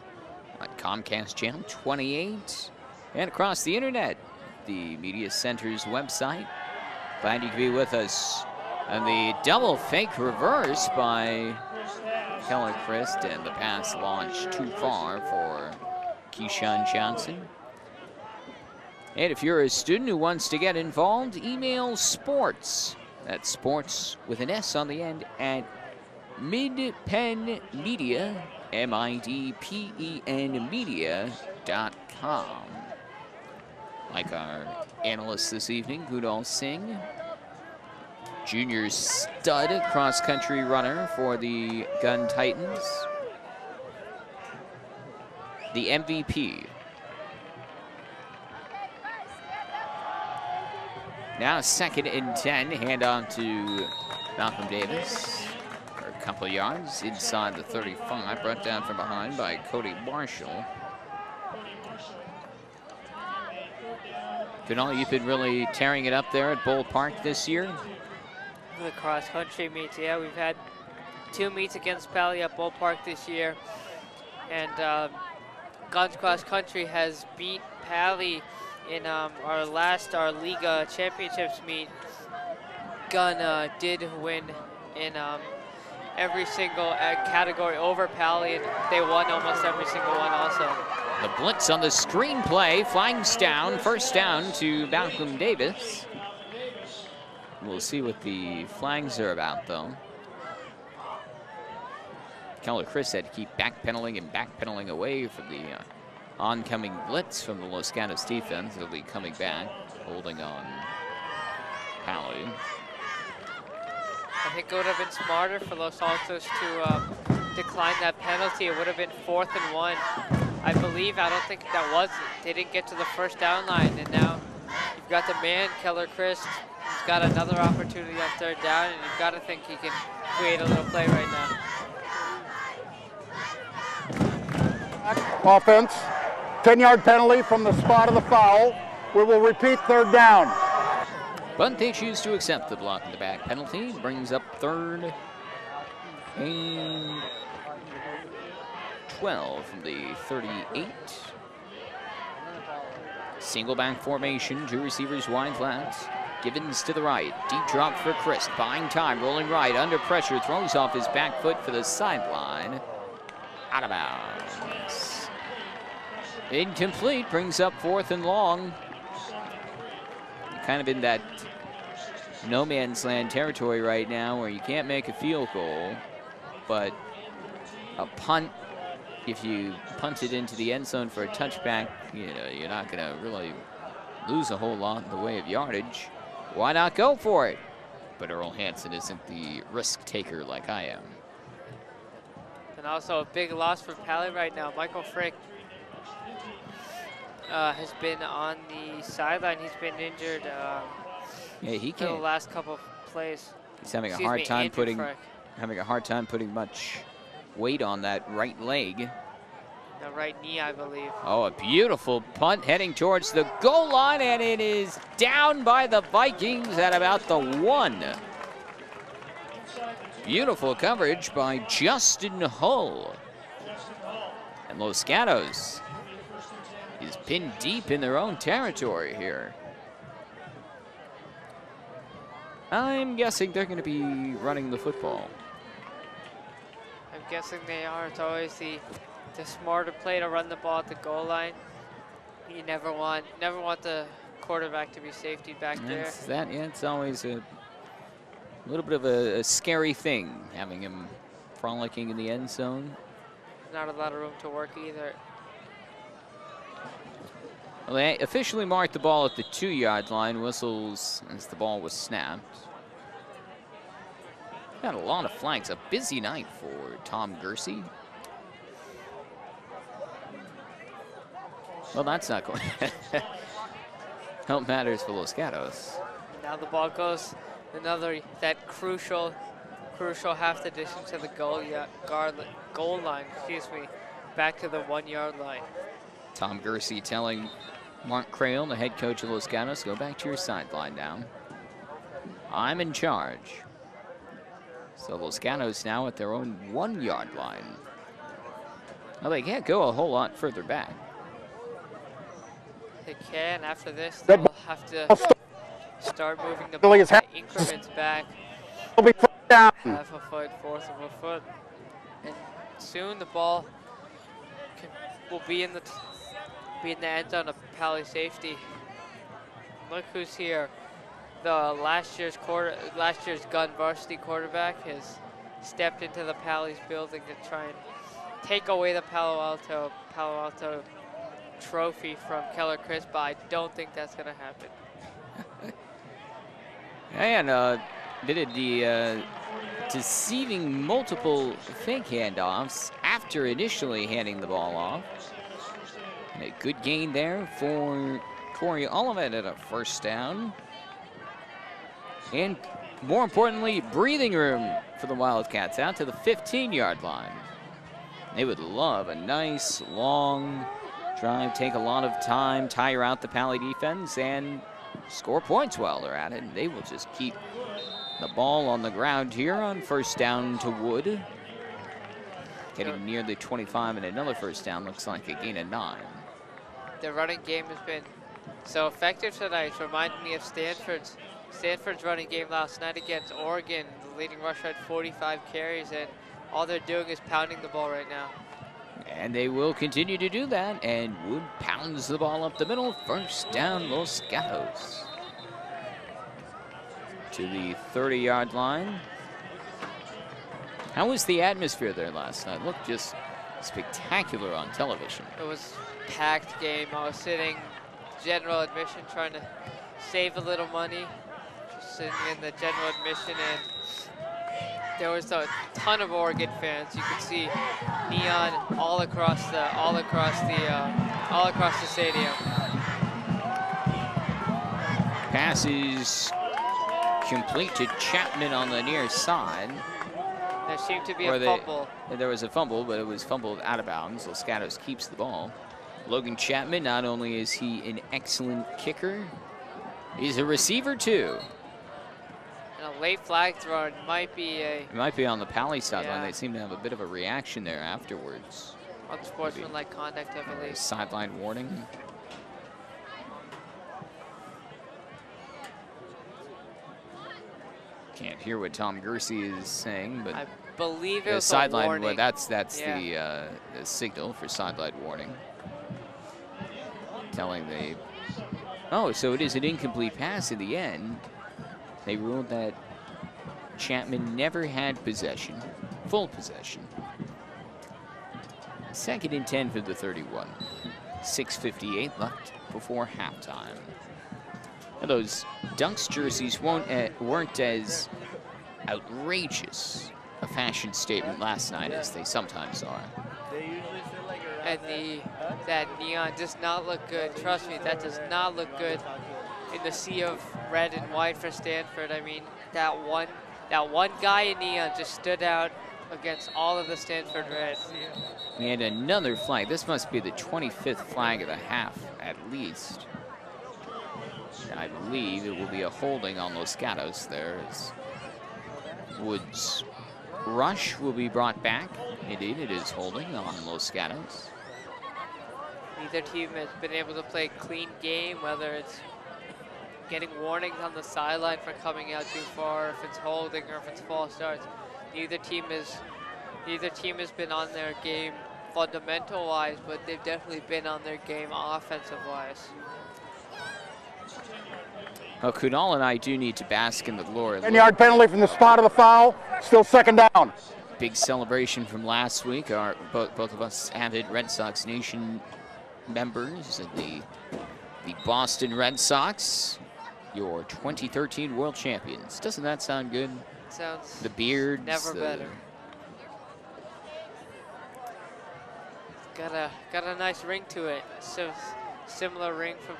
on Comcast Channel 28 and across the internet, the Media Center's website. Glad you could be with us on the double fake reverse by Keller Christ, and the pass launched too far for Keyshawn Johnson. And if you're a student who wants to get involved, email sports, that's sports with an S on the end, at midpenmedia, MIDPEN media.com. Like our analyst this evening, Gudal Singh, junior stud cross-country runner for the Gun Titans, the MVP. Now 2nd and 10, hand on to Malcolm Davis for a couple of yards inside the 35, brought down from behind by Cody Marshall. Kunal, you've been really tearing it up there at Bull Park this year. The cross-country meets, yeah, we've had 2 meets against Paly at Bull Park this year, and Guns Cross Country has beat Paly in our Liga Championships meet. Gun did win in every single category over Paly, and they won almost every single one also. The blitz on the screen play, flags down, first down to Malcolm Davis. We'll see what the flags are about, though. Keller Chris had to keep backpedaling and backpedaling away from the oncoming blitz from the Los Gatos defense. They'll be coming back, holding on Paly. I think it would have been smarter for Los Altos to decline that penalty. It would have been 4th and 1. I believe, I don't think that was, they didn't get to the first down line, and now you've got the man, Keller Christ. He's got another opportunity on 3rd down, and you've got to think he can create a little play right now. Offense, 10-yard penalty from the spot of the foul. We will repeat 3rd down. But they choose to accept the block in the back penalty. Brings up 3rd and 12 from the 38. Single back formation, 2 receivers wide flats. Givens to the right, deep drop for Chris, buying time, rolling right, under pressure, throws off his back foot for the sideline. Out of bounds. Incomplete, brings up 4th and long. Kind of in that no man's land territory right now where you can't make a field goal, but a punt, if you punt it into the end zone for a touchback, you know, you're not going to really lose a whole lot in the way of yardage. Why not go for it? But Earl Hansen isn't the risk taker like I am. And also a big loss for Paly right now. Michael Frick has been on the sideline. He's been injured Yeah, he for the can't. last couple of plays. He's having Excuse a hard me, time Andrew putting much weight on that right leg. The right knee, I believe. Oh, a beautiful punt heading towards the goal line, and it is down by the Vikings at about the 1. Beautiful coverage by Justin Hull. And Los Gatos is pinned deep in their own territory here. I'm guessing they're going to be running the football. I'm guessing they are. It's always the smarter play to run the ball at the goal line. You never want the quarterback to be safety back there. It's always a little bit of a scary thing, having him frolicking in the end zone. Not a lot of room to work either. Well, they officially marked the ball at the 2-yard line, whistles as the ball was snapped. Got a lot of flags, a busy night for Tom Gersey. Well, that's not going to help matters for Los Gatos. Now the ball goes that crucial half the distance to the goal line, back to the 1-yard line. Tom Gersey telling Mark Crail, the head coach of Los Gatos, go back to your sideline now. I'm in charge. So Los Gatos now at their own 1-yard line. Well, they can't go a whole lot further back. They can. After this, they'll have to start moving the ball increments back. Down. Half a foot, 1/4 of a foot. And soon the ball will be in the end zone of Paly safety. Look who's here. The last year's gun varsity quarterback has stepped into the Paly's building to try and take away the Palo Alto trophy from Keller Crisp, but I don't think that's going to happen. And did the deceiving multiple fake handoffs after initially handing the ball off. And a good gain there for Corey Olivet at a 1st down. And more importantly, breathing room for the Wildcats out to the 15-yard line. They would love a nice, long drive, take a lot of time, tire out the Paly defense, and score points while they're at it. And they will just keep the ball on the ground here on 1st down to Wood. Getting near the 25 and another 1st down, looks like a gain of 9. The running game has been so effective tonight. It's reminding me of Stanford's running game last night against Oregon. The leading rusher had 45 carries, and all they're doing is pounding the ball right now. And they will continue to do that, and Wood pounds the ball up the middle. 1st down, Los Gatos. To the 30-yard line. How was the atmosphere there last night? Looked just spectacular on television. It was a packed game. I was sitting general admission trying to save a little money. Just sitting in the general admission, and there was a ton of Oregon fans. You could see neon all across the stadium. Passes complete to Chapman on the near side. There seemed to be a fumble. There was a fumble, but it was fumbled out of bounds. Los Gatos keeps the ball. Logan Chapman, not only is he an excellent kicker, he's a receiver too. And a late flag throw. It might be on the Paly sideline. Yeah. They seem to have a bit of a reaction there afterwards. Unsportsmanlike conduct, I believe. Sideline warning. Can't hear what Tom Gersey is saying, but I believe it the was sideline. a warning. Well, that's Yeah. the signal for sideline warning. telling the... Oh, so it is an incomplete pass in the end. They ruled that Chapman never had possession, full possession. 2nd and 10 for the 31. 6:58 left before halftime. Now those Dunks jerseys weren't as outrageous a fashion statement last night as they sometimes are. And that neon does not look good. Trust me, that does not look good in the sea of red and white for Stanford. I mean, that one guy in neon just stood out against all of the Stanford red. And another flag. This must be the 25th flag of the half, at least. And I believe it will be a holding on Los Gatos there, as Woods' rush will be brought back. Indeed, it is holding on Los Gatos. Neither team has been able to play a clean game, whether it's getting warnings on the sideline for coming out too far, if it's holding or if it's false starts. Neither team has been on their game fundamental-wise, but they've definitely been on their game offensive-wise. Well, Kunal and I do need to bask in the glory. 10-yard penalty from the spot of the foul. Still 2nd down. Big celebration from last week. Both of us avid Red Sox Nation members and the Boston Red Sox, your 2013 world champions. Doesn't that sound good? Sounds the beards. Never better. Got a nice ring to it. So similar ring from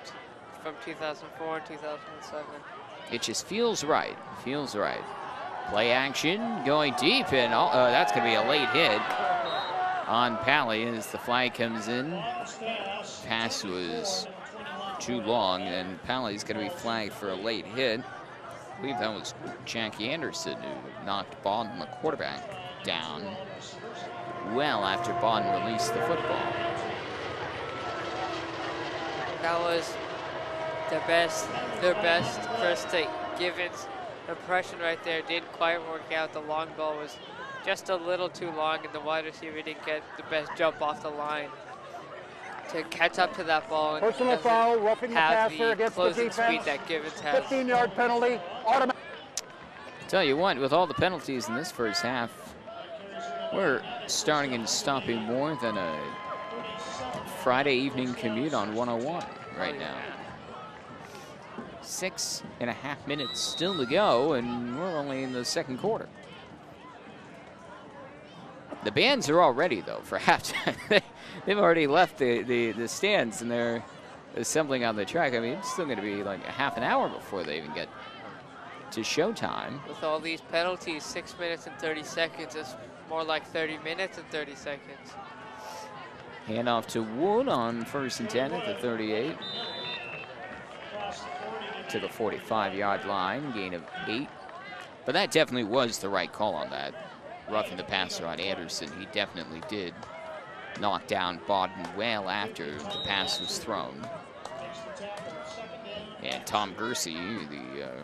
2004 and 2007. It just feels right. Feels right. Play action going deep, and that's going to be a late hit on Paly as the flag comes in. Pass was too long, and Paly's going to be flagged for a late hit. I believe that was Jackie Anderson who knocked Bawden, the quarterback, down well after Bawden released the football. That was their best first take. Givens' impression right there didn't quite work out. The long ball was just a little too long, and the wide receiver didn't get the best jump off the line to catch up to that ball. And personal foul, roughing the passer against the closing defense. speed that Givens has. 15-yard penalty, automatic. Tell you what, with all the penalties in this first half, we're starting and stopping more than a Friday evening commute on 101 right now. 6.5 minutes still to go, and we're only in the 2nd quarter. The bands are all ready, though, for halftime. They've already left the stands, and they're assembling on the track. I mean, it's still going to be like a half an hour before they even get to showtime. With all these penalties, 6 minutes and 30 seconds is more like 30 minutes and 30 seconds. Handoff to Wood on 1st and 10 at the 38. To the 45-yard line, gain of 8. But that definitely was the right call on that. Roughing the passer on Anderson, he definitely did knock down Bawden well after the pass was thrown. And Tom Gersey, the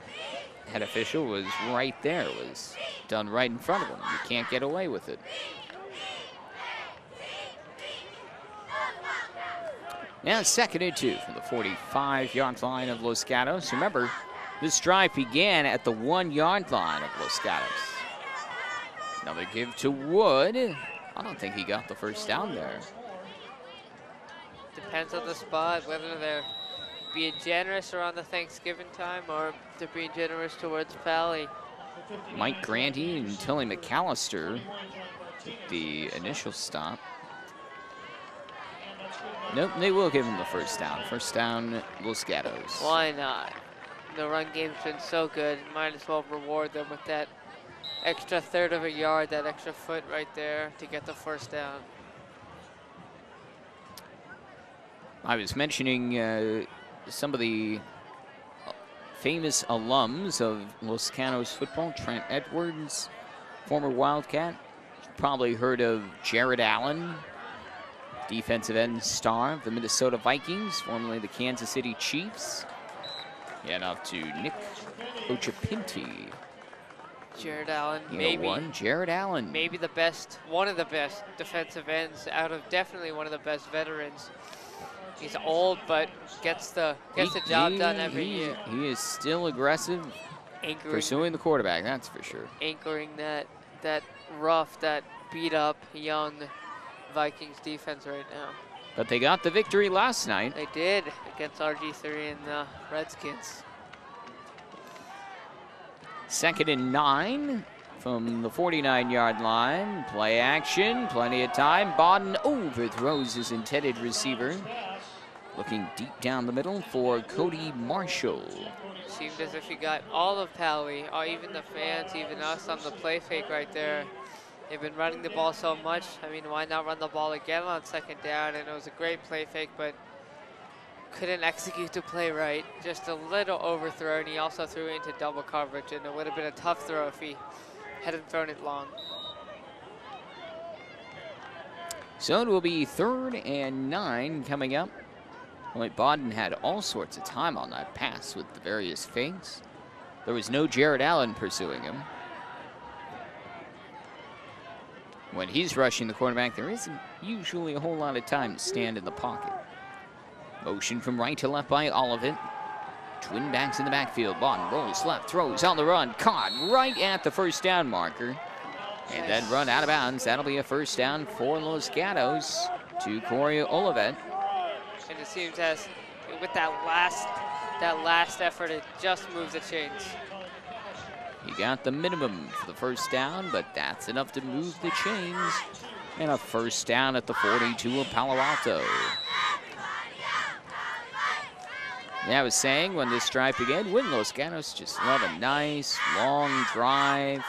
head official, was right there, was done right in front of him. You can't get away with it. Now 2nd and 2 from the 45-yard line of Los Gatos. Remember, this drive began at the 1-yard line of Los Gatos. Another give to Wood. I don't think he got the first down there. Depends on the spot, whether they're being generous around the Thanksgiving time or they're being generous towards Paly. Mike Grandy and Tilly McAllister, the initial stop. Nope, they will give him the first down. First down, Los Gatos. Why not? The run game's been so good. Might as well reward them with that extra 1/3 of a yard, that extra foot right there to get the first down. I was mentioning some of the famous alums of Los Gatos football. Trent Edwards, former Wildcat. You've probably heard of Jared Allen, defensive end star of the Minnesota Vikings, formerly the Kansas City Chiefs. And off to Nick Ochapinti. Jared Allen, Jared Allen. Maybe one of the best defensive ends out of definitely one of the best veterans He's old, but gets the job done every year. He is still aggressive, pursuing the quarterback, that's for sure. Anchoring that rough, that beat up young Vikings defense right now. But they got the victory last night. They did against RG3 and the Redskins. 2nd and 9 from the 49-yard line. Play action, plenty of time. Bodden overthrows his intended receiver. Looking deep down the middle for Cody Marshall. Seemed as if he got all of Paly, or even the fans, even us on the play fake right there. They've been running the ball so much. I mean, why not run the ball again on 2nd down? And it was a great play fake, but couldn't execute the play right. Just a little overthrow, and he also threw it into double coverage, and it would have been a tough throw if he hadn't thrown it long. So it will be 3rd and 9 coming up. Well, Bodden had all sorts of time on that pass with the various fakes. There was no Jared Allen pursuing him. When he's rushing the quarterback, there isn't usually a whole lot of time to stand in the pocket. Motion from right to left by Olivet. Twin backs in the backfield. Bodden rolls left, throws on the run. Caught right at the 1st down marker. And then run out of bounds. That'll be a 1st down for Los Gatos to Corey Olivet. And it seems as with that last effort, it just moves the chains. He got the minimum for the 1st down, but that's enough to move the chains. And a 1st down at the 42 of Palo Alto. Yeah, I was saying when this drive began, Los Gatos just love a nice long drive,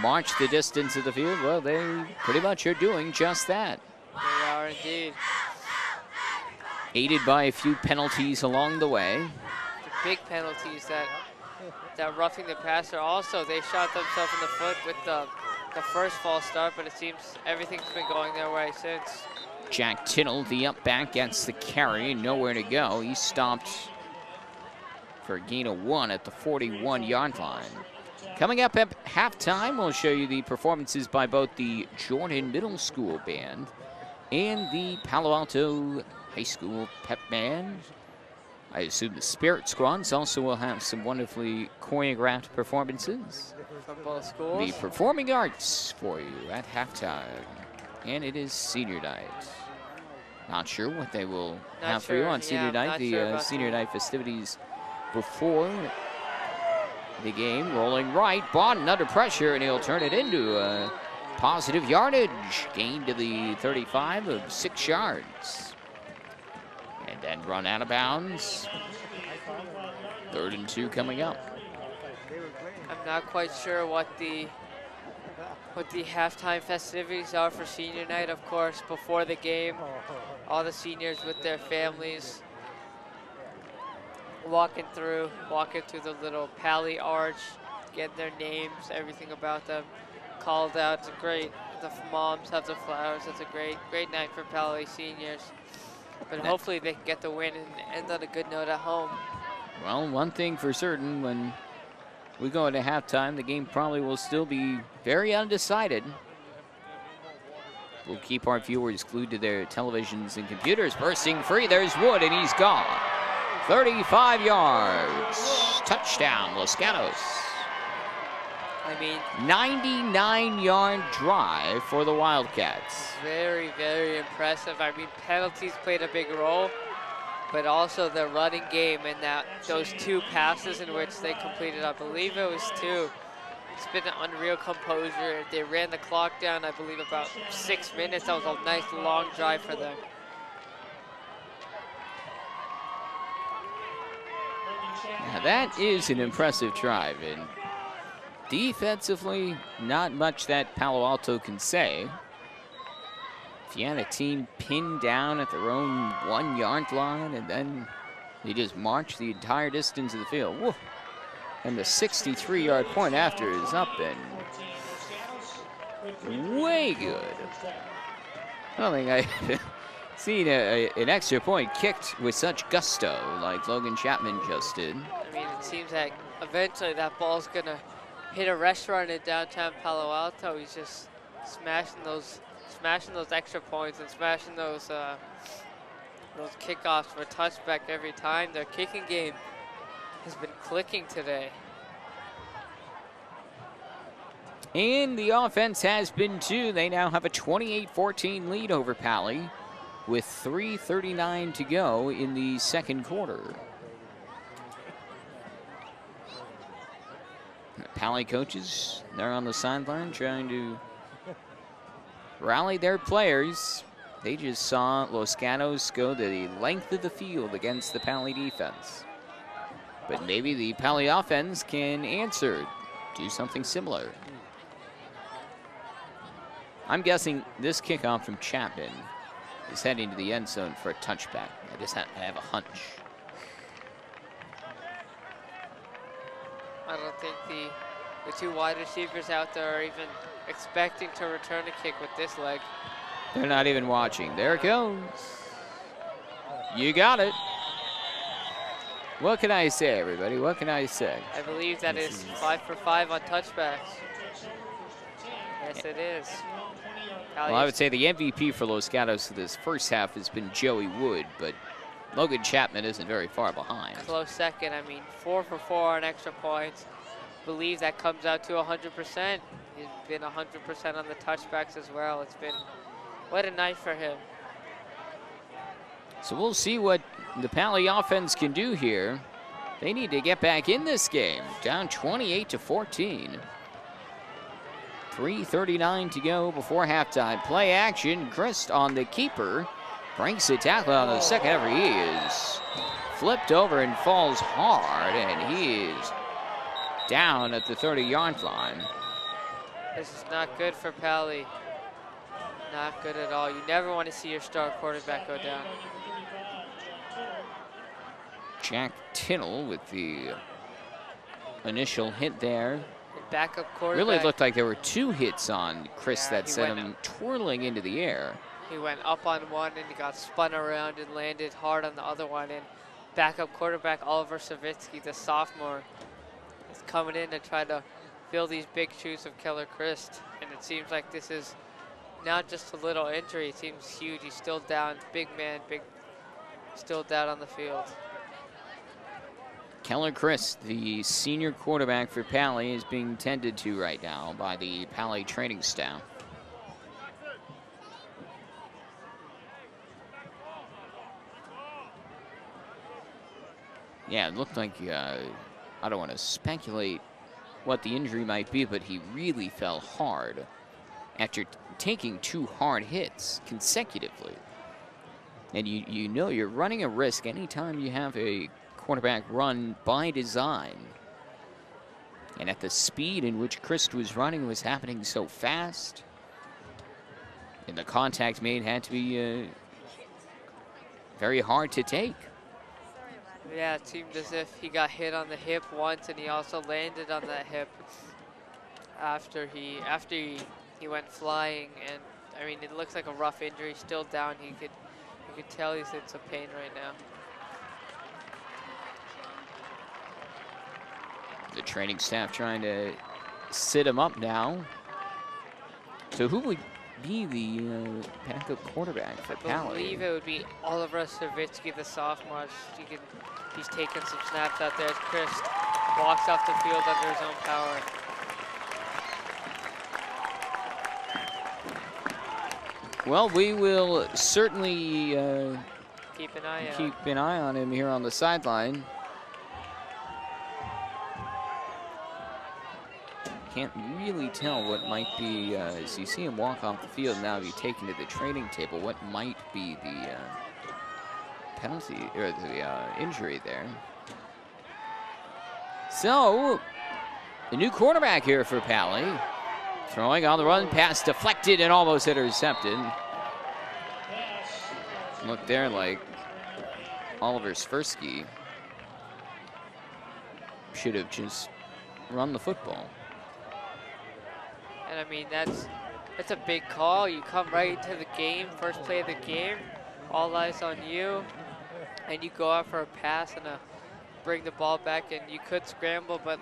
march the distance of the field. Well, they pretty much are doing just that. They are indeed. Aided by a few penalties along the way. The big penalties that roughing the passer. Also, they shot themselves in the foot with the first false start, but it seems everything's been going their way since. Jack Tittle, the up back, gets the carry, nowhere to go. He stopped for a gain of 1 at the 41-yard line. Coming up at halftime, we'll show you the performances by both the Jordan Middle School Band and the Palo Alto High School Pep Band. I assume the Spirit Squads also will have some wonderfully choreographed performances. From both schools. The performing arts for you at halftime. And it is senior night. Not sure what they will have for you on senior night. The senior night festivities before the game. Rolling right, Bodden under pressure, and he'll turn it into positive yardage. Gain to the 35 of 6 yards. And then run out of bounds. 3rd and 2 coming up. I'm not quite sure what the halftime festivities are for senior night. Of course, before the game, all the seniors with their families walking through the little Paly arch, getting their names, everything about them called out. It's great. The moms have the flowers. It's a great night for Paly seniors. But hopefully they can get the win and end on a good note at home. Well, one thing for certain, when we go into halftime, the game probably will still be very undecided. We'll keep our viewers glued to their televisions and computers. Bursting free, there's Wood, and he's gone. 35 yards. Touchdown, Los Gatos. I mean, 99-yard drive for the Wildcats. Very, very impressive. I mean, penalties played a big role, but also the running game and those 2 passes in which they completed, I believe it was 2. It's been an unreal composure. They ran the clock down, I believe, about 6 minutes. That was a nice long drive for them. Now that is an impressive drive, and defensively, not much that Palo Alto can say. If you had a team pinned down at their own 1-yard line and then they just march the entire distance of the field. Whoa. And the 63-yard point after is up and way good. I don't think I've seen an extra point kicked with such gusto like Logan Chapman just did. I mean, it seems like eventually that ball's gonna hit a restaurant in downtown Palo Alto. He's just smashing those extra points and smashing those Those kickoffs for touchback every time. Their kicking game has been clicking today. And the offense has been too. They now have a 28-14 lead over Paly with 3:39 to go in the second quarter. The Paly coaches, they're on the sideline trying to rally their players. They just saw Los Gatos go the length of the field against the Paly defense. But maybe the Paly offense can answer, do something similar. I'm guessing this kickoff from Chapman is heading to the end zone for a touchback. I have a hunch. I don't think the two wide receivers out there are even expecting to return a kick with this leg. They're not even watching. There it goes. You got it. What can I say, everybody? What can I say? I believe that is 5 for 5 on touchbacks. Yes, it is. Well, I would say the MVP for Los Gatos this first half has been Joey Wood, but Logan Chapman isn't very far behind. Close second. I mean, 4 for 4 on extra points. Believe that comes out to 100%. He's been 100% on the touchbacks as well. It's been what a night for him. So we'll see what the Paly offense can do here. They need to get back in this game. Down 28-14. 3:39 to go before halftime. Play action. Christ on the keeper. Breaks a tackle on the second ever. He is flipped over and falls hard, and he is down at the 30-yard line. This is not good for Paly. Not good at all. You never want to see your star quarterback go down. Jack Tinnell with the initial hit there. Backup quarterback. Really looked like there were two hits on Chris that sent him up, twirling into the air. He went up on one and he got spun around and landed hard on the other one. And backup quarterback Oliver Savitsky, the sophomore, is coming in to try to fill these big shoes of Keller Christ. And it seems like this is not just a little injury. It seems huge. He's still down. Big man, still down on the field. Keller Christ, the senior quarterback for Paly, is being tended to right now by the Paly training staff. Yeah, it looked like, I don't want to speculate what the injury might be, but he really fell hard after taking two hard hits consecutively. And you know you're running a risk anytime you have a quarterback run by design. And at the speed in which Christ was running was happening so fast. And the contact made had to be very hard to take. Yeah, it seemed as if he got hit on the hip once, and he also landed on that hip after he went flying. And I mean, it looks like a rough injury. Still down. You could tell he's in some pain right now. The training staff trying to sit him up now. So who would be the backup quarterback for Paly? I believe it would be Oliver Savitsky, the sophomore. He's taking some snaps out there as Chris walks off the field under his own power. Well, we will certainly keep an eye on him here on the sideline. Can't really tell what might be, as you see him walk off the field now, be taken to the training table, what might be the penalty, or the injury there. So, the new quarterback here for Paly. Throwing on the run, pass deflected and almost intercepted. Look there like Oliver Svirsky should have just run the football. And I mean, that's a big call. You come right into the game, first play of the game, all eyes on you, and you go out for a pass and bring the ball back, and you could scramble, but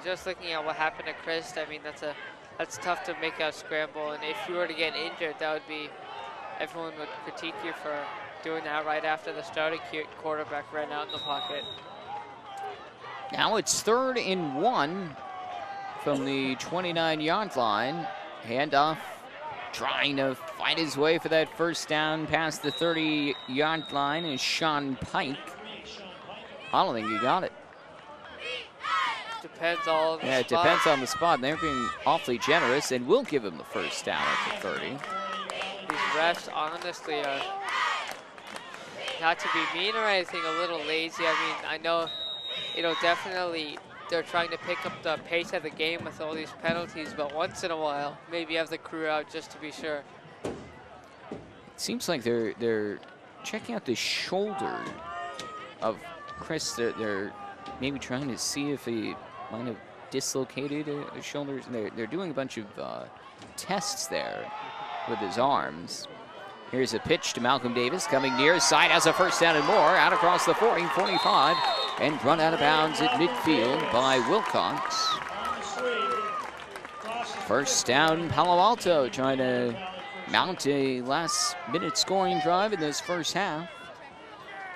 just looking at what happened to Chris, I mean, that's tough to make a scramble. And if you were to get injured, that would be, everyone would critique you for doing that right after the starting quarterback ran out in the pocket. Now it's 3rd and 1 from the 29-yard line. Handoff, trying to fight his way for that first down past the 30-yard line is Sean Pike. I don't think he got it. Depends on the spot. It depends on the spot. They're being awfully generous and will give him the first down at the 30. These refs honestly are, not to be mean or anything, a little lazy. I mean, I know, definitely they're trying to pick up the pace of the game with all these penalties, but once in a while, maybe have the crew out just to be sure. It seems like they're checking out the shoulder of Chris. They're maybe trying to see if he might have dislocated his shoulders. They're doing a bunch of tests there with his arms. Here's a pitch to Malcolm Davis, coming near side, has a first down and more, out across the 40, 45, and run out of bounds at midfield by Wilcox. First down, Palo Alto trying to mount a last-minute scoring drive in this first half.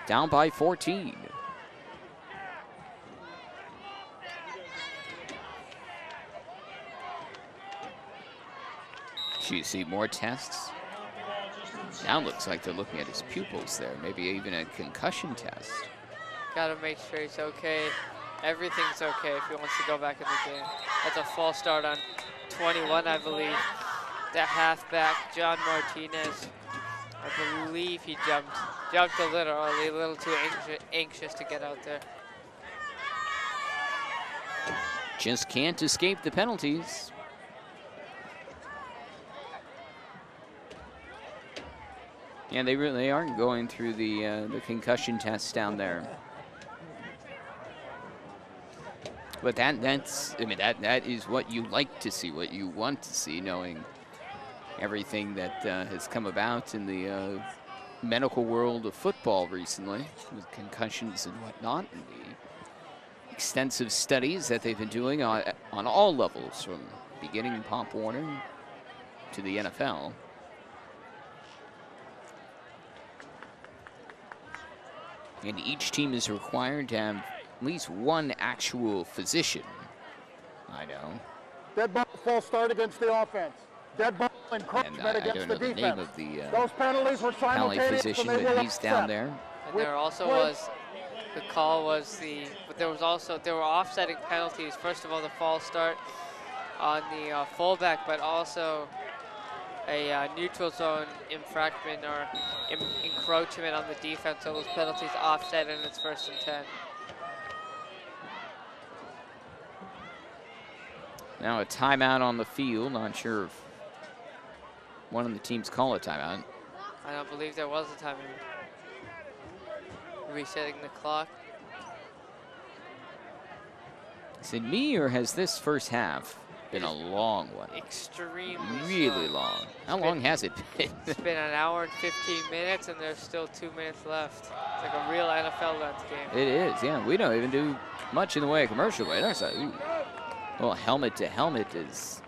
Down by 14. Do you see more tests? Now it looks like they're looking at his pupils there, maybe even a concussion test. Gotta make sure he's okay. Everything's okay if he wants to go back in the game. That's a false start on 21, I believe. The halfback, John Martinez. I believe he jumped a little early, a little too anxious to get out there. Just can't escape the penalties. Yeah, they really aren't going through the concussion tests down there. But that's, I mean, that is what you like to see, what you want to see, knowing everything that has come about in the medical world of football recently, with concussions and whatnot, and the extensive studies that they've been doing on all levels, from beginning Pop Warner to the NFL. And each team is required to have at least one actual physician. I know. Dead ball, false start against the offense. Dead ball encroachment against the defense. The name of the those penalties were Paly simultaneous, physician, and they but will he's down accept. there. And there also was, the call was but there were offsetting penalties. First of all, the false start on the fullback, but also a neutral zone infraction or encroachment on the defense. So those penalties offset, and it's 1st and 10. Now a timeout on the field. Not sure if one of the teams call a timeout. I don't believe there was a timeout. Resetting the clock. Is it me, or has this first half been a long one? Extremely Really slow. long. How long has it been? It's been an hour and 15 minutes, and there's still 2 minutes left. It's like a real NFL length game. It is, yeah. We don't even do much in the way of commercial play. There's a well, helmet to helmet is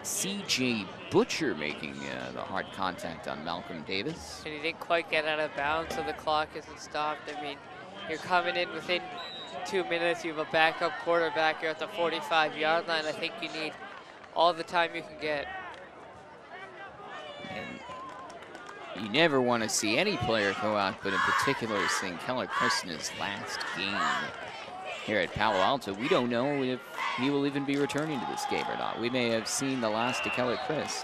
C.J. Butcher making the hard contact on Malcolm Davis. And he didn't quite get out of bounds, so the clock isn't stopped. I mean, you're coming in within 2 minutes. You have a backup quarterback. You're at the 45-yard line. I think you need all the time you can get. And you never want to see any player go out, but in particular, seeing Keller Chris in his last game here at Palo Alto. We don't know if he will even be returning to this game or not. We may have seen the last of Keller Chris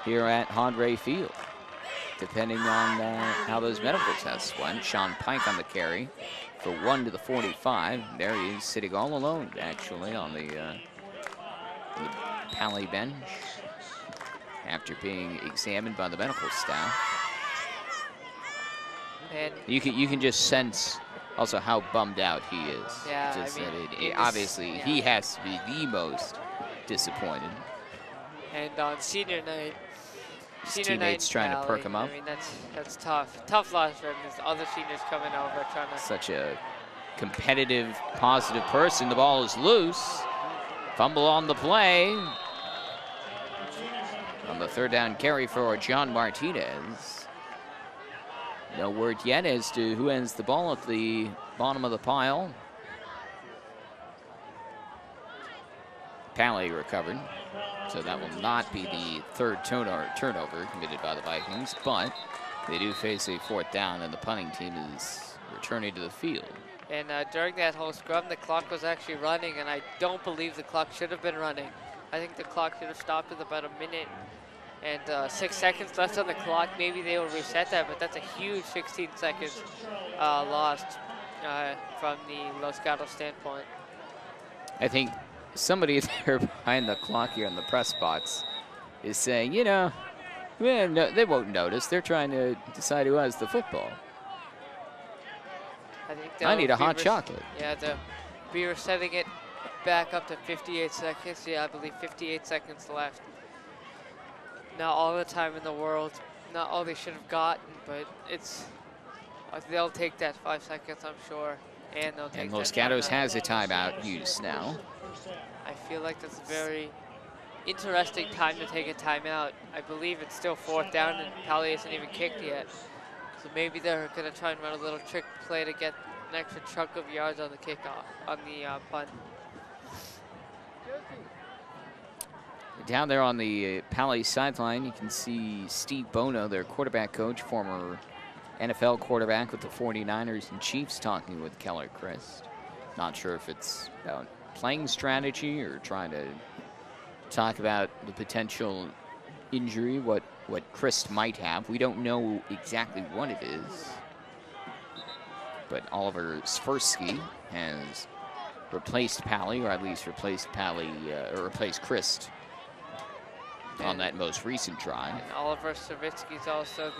here at Hondray Field, depending on how those medical tests went. Sean Pike on the carry for 1 to the 45. There he is, sitting all alone, actually, on the Paly bench after being examined by the medical staff. And you can just sense also how bummed out he is. Yeah, just I mean, obviously yeah. he has to be the most disappointed. And on senior night, His teammates trying to perk him up. I mean, that's tough. Tough loss for him. There's other seniors coming over trying to. Such a competitive, positive person. The ball is loose. Fumble on the play. On the 3rd down carry for John Martinez. No word yet as to who has the ball at the bottom of the pile. Paly recovered, so that will not be the third turnover committed by the Vikings, but they do face a 4th down, and the punting team is returning to the field. And during that whole scrum, the clock was actually running, and I don't believe the clock should have been running. I think the clock should have stopped with about 1 minute and 6 seconds left on the clock. Maybe they will reset that, but that's a huge 16 seconds lost from the Los Gatos standpoint. I think somebody there behind the clock here in the press box is saying, you know, well, no, they won't notice. They're trying to decide who has the football. I need a hot chocolate. Yeah, we were setting it back up to 58 seconds. Yeah, I believe 58 seconds left. Not all the time in the world. Not all they should have gotten, but they'll take that 5 seconds, I'm sure. And they'll take And Los Gatos has a timeout used now. I feel like that's a very interesting time to take a timeout. I believe it's still 4th down and Paly isn't even kicked yet. So maybe they're going to try and run a little trick play to get an extra chunk of yards on the kickoff, on the punt. Down there on the Paly sideline, you can see Steve Bono, their quarterback coach, former NFL quarterback with the 49ers and Chiefs, talking with Keller Christ. Not sure if it's about playing strategy or trying to talk about the potential injury, what Christ might have. We don't know exactly what it is. But Oliver Svirsky has replaced Paly, or at least replaced Paly, or replaced Christ on that most recent drive. And Oliver Svirsky is also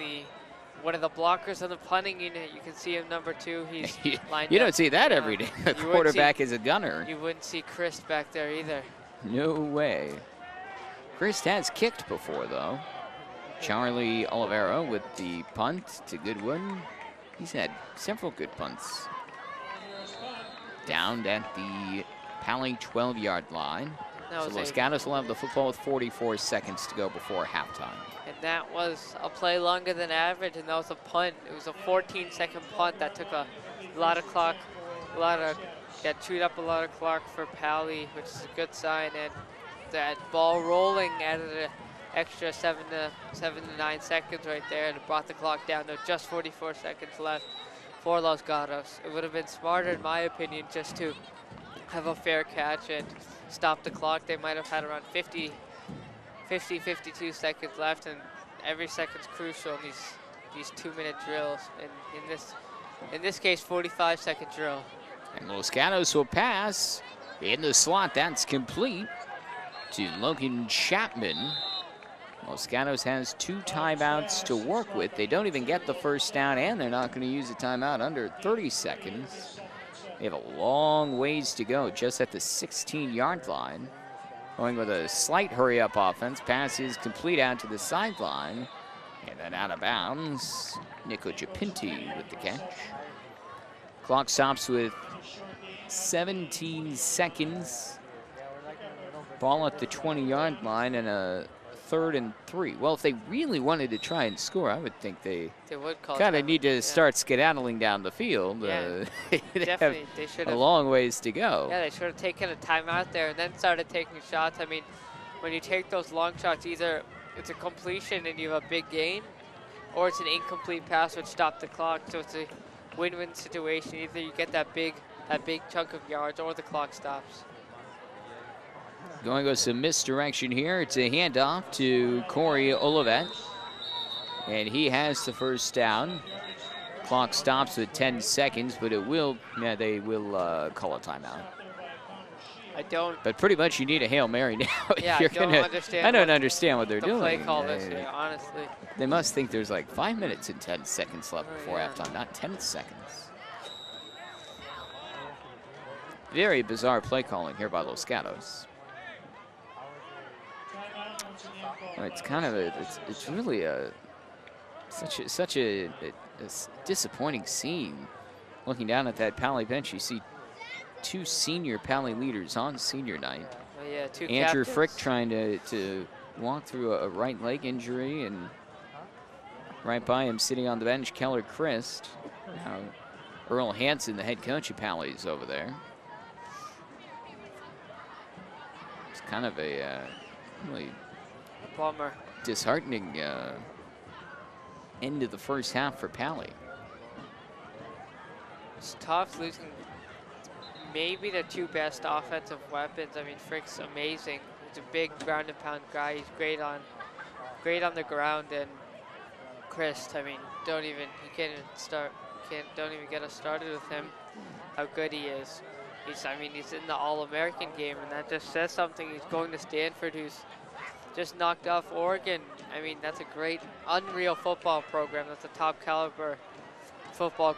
one of the blockers of the punting unit. You can see him number 2. He's lined You up. don't see that every day. The quarterback is a gunner. You wouldn't see Chris back there either. No way. Chris has kicked before, though. Charlie Oliveira with the punt to Goodwin. He's had several good punts. Down at the Paly 12-yard line. So Los Gatos will have the football with 44 seconds to go before halftime. And that was a play longer than average, and that was a punt. It was a 14-second punt that took a lot of clock, that chewed up a lot of clock for Paly, which is a good sign. And that ball rolling added an extra 7 to 9 seconds right there, and it brought the clock down to just 44 seconds left for Los Gatos. It would have been smarter, in my opinion, just to have a fair catch and stop the clock. They might have had around 52 seconds left, and every second's crucial in these 2-minute drills. And in this case, 45-second drill. And Los Gatos will pass in the slot. That's complete to Logan Chapman. Los Gatos has 2 timeouts to work with. They don't even get the first down, and they're not going to use a timeout under 30 seconds. They have a long ways to go, just at the 16-yard line. Going with a slight hurry-up offense. Pass is complete out to the sideline. And then out of bounds, Nico Japinti with the catch. Clock stops with 17 seconds. Ball at the 20-yard line and a 3rd and 3. Well, if they really wanted to try and score, I would think they would kind of need to start skedaddling down the field. Yeah, they definitely. They should have a long ways to go. Yeah, they should have taken a timeout there and then started taking shots. I mean, when you take those long shots, either it's a completion and you have a big gain, or it's an incomplete pass which stopped the clock. So it's a win-win situation. Either you get that big chunk of yards, or the clock stops. Going with some misdirection here. It's a handoff to Corey Olivet. And he has the first down. Clock stops with 10 seconds, but they will call a timeout. But pretty much you need a Hail Mary now. Yeah, I don't understand what they're doing. The play call is here, honestly. They must think there's like 5 minutes and 10 seconds left before halftime, not 10 seconds. Very bizarre play calling here by Los Gatos. It's kind of it's really such a disappointing scene. Looking down at that Paly bench, you see 2 senior Paly leaders on senior night. Oh, yeah, 2 Andrew captains. Frick trying to walk through a right leg injury, and Right by him, sitting on the bench, Keller Christ. Now, Earl Hansen, the head coach of Paly, is over there. It's kind of a really Bummer. disheartening end of the first half for Paly. It's tough losing maybe the 2 best offensive weapons. I mean, Frick's amazing. He's a big ground and pound guy. He's great on the ground, and Christ, I mean, don't even get us started with him. How good he is. He's in the All-American game, and that just says something. He's going to Stanford, who's just knocked off Oregon. I mean, that's a great, unreal football program. That's a top caliber football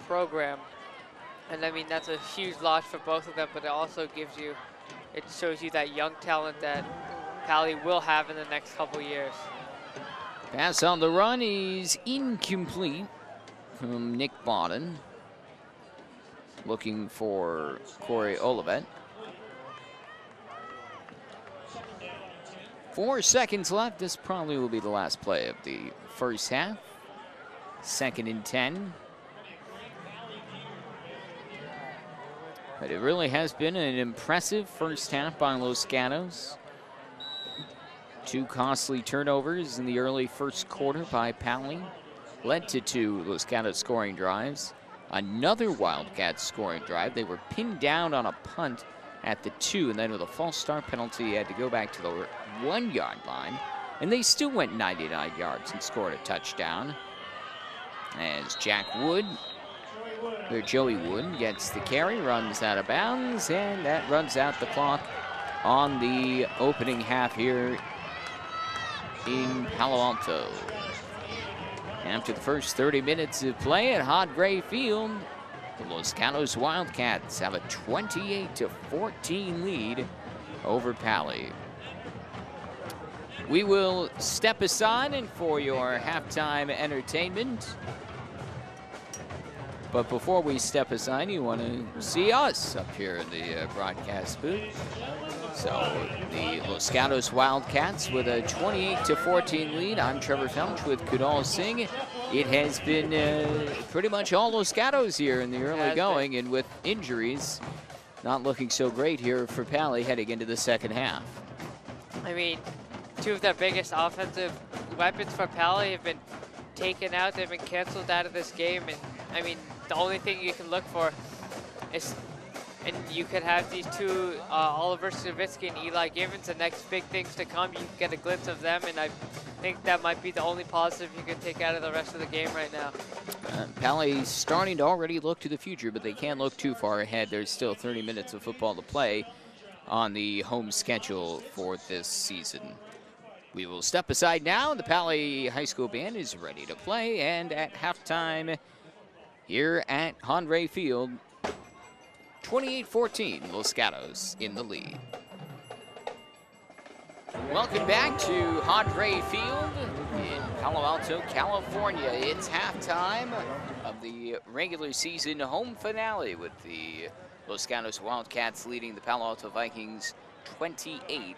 program. And I mean, that's a huge loss for both of them, but it shows you that young talent that Paly will have in the next couple years. Pass on the run is incomplete from Nick Bodden. Looking for Corey Olivet. 4 seconds left. This probably will be the last play of the first half. 2nd and 10. But it really has been an impressive first half by Los Gatos. 2 costly turnovers in the early first quarter by Paly led to 2 Los Gatos scoring drives. Another Wildcats scoring drive. They were pinned down on a punt at the 2, and then with a false start penalty, had to go back to the 1-yard line, and they still went 99 yards and scored a touchdown. As Joey Wood gets the carry, runs out of bounds, and that runs out the clock on the opening half here in Palo Alto. After the first 30 minutes of play at Hod Gray Field, the Los Gatos Wildcats have a 28-14 lead over Paly. We will step aside and for your halftime entertainment. But before we step aside, you want to see us up here in the broadcast booth. So the Los Gatos Wildcats with a 28-14 lead. I'm Trevor Felch with Kudal Singh. It has been pretty much all Los Gatos here in the early going, and with injuries, not looking so great here for Paly heading into the second half. I mean, 2 of their biggest offensive weapons for Paly have been taken out. They've been canceled out of this game, and I mean, the only thing you can look for is, and you could have these 2, Oliver Savitsky and Eli Givens, the next big things to come. You can get a glimpse of them, and I think that might be the only positive you can take out of the rest of the game right now. Paly's starting to already look to the future, but they can't look too far ahead. There's still 30 minutes of football to play on the home schedule for this season. We will step aside now. The Paly High School Band is ready to play, and at halftime here at Hondray Field, 28-14, Los Gatos in the lead. Welcome back to Hondray Field in Palo Alto, California. It's halftime of the regular season home finale with the Los Gatos Wildcats leading the Palo Alto Vikings 28-14.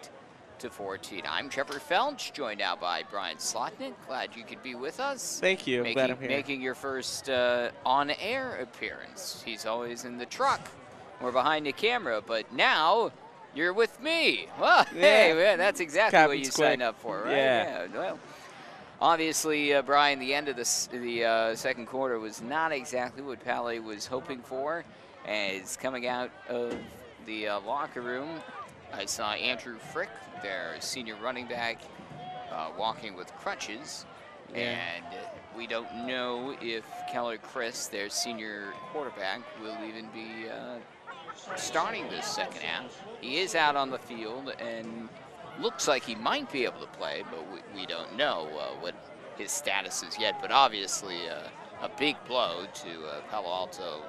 I'm Trevor Felch, joined now by Brian Slotnick. Glad you could be with us. Thank you. Glad I'm here. Making your first on-air appearance. He's always in the truck or behind the camera, but now you're with me. Well, yeah. Hey, man, that's exactly what you quick. signed up for, right? Yeah. Well, obviously, Brian, the end of the second quarter was not exactly what Paly was hoping for. As coming out of the locker room, I saw Andrew Frick, their senior running back, walking with crutches. Yeah. And we don't know if Keller Chris, their senior quarterback, will even be starting this second half. He is out on the field and looks like he might be able to play, but we don't know what his status is yet. But obviously a big blow to Palo Alto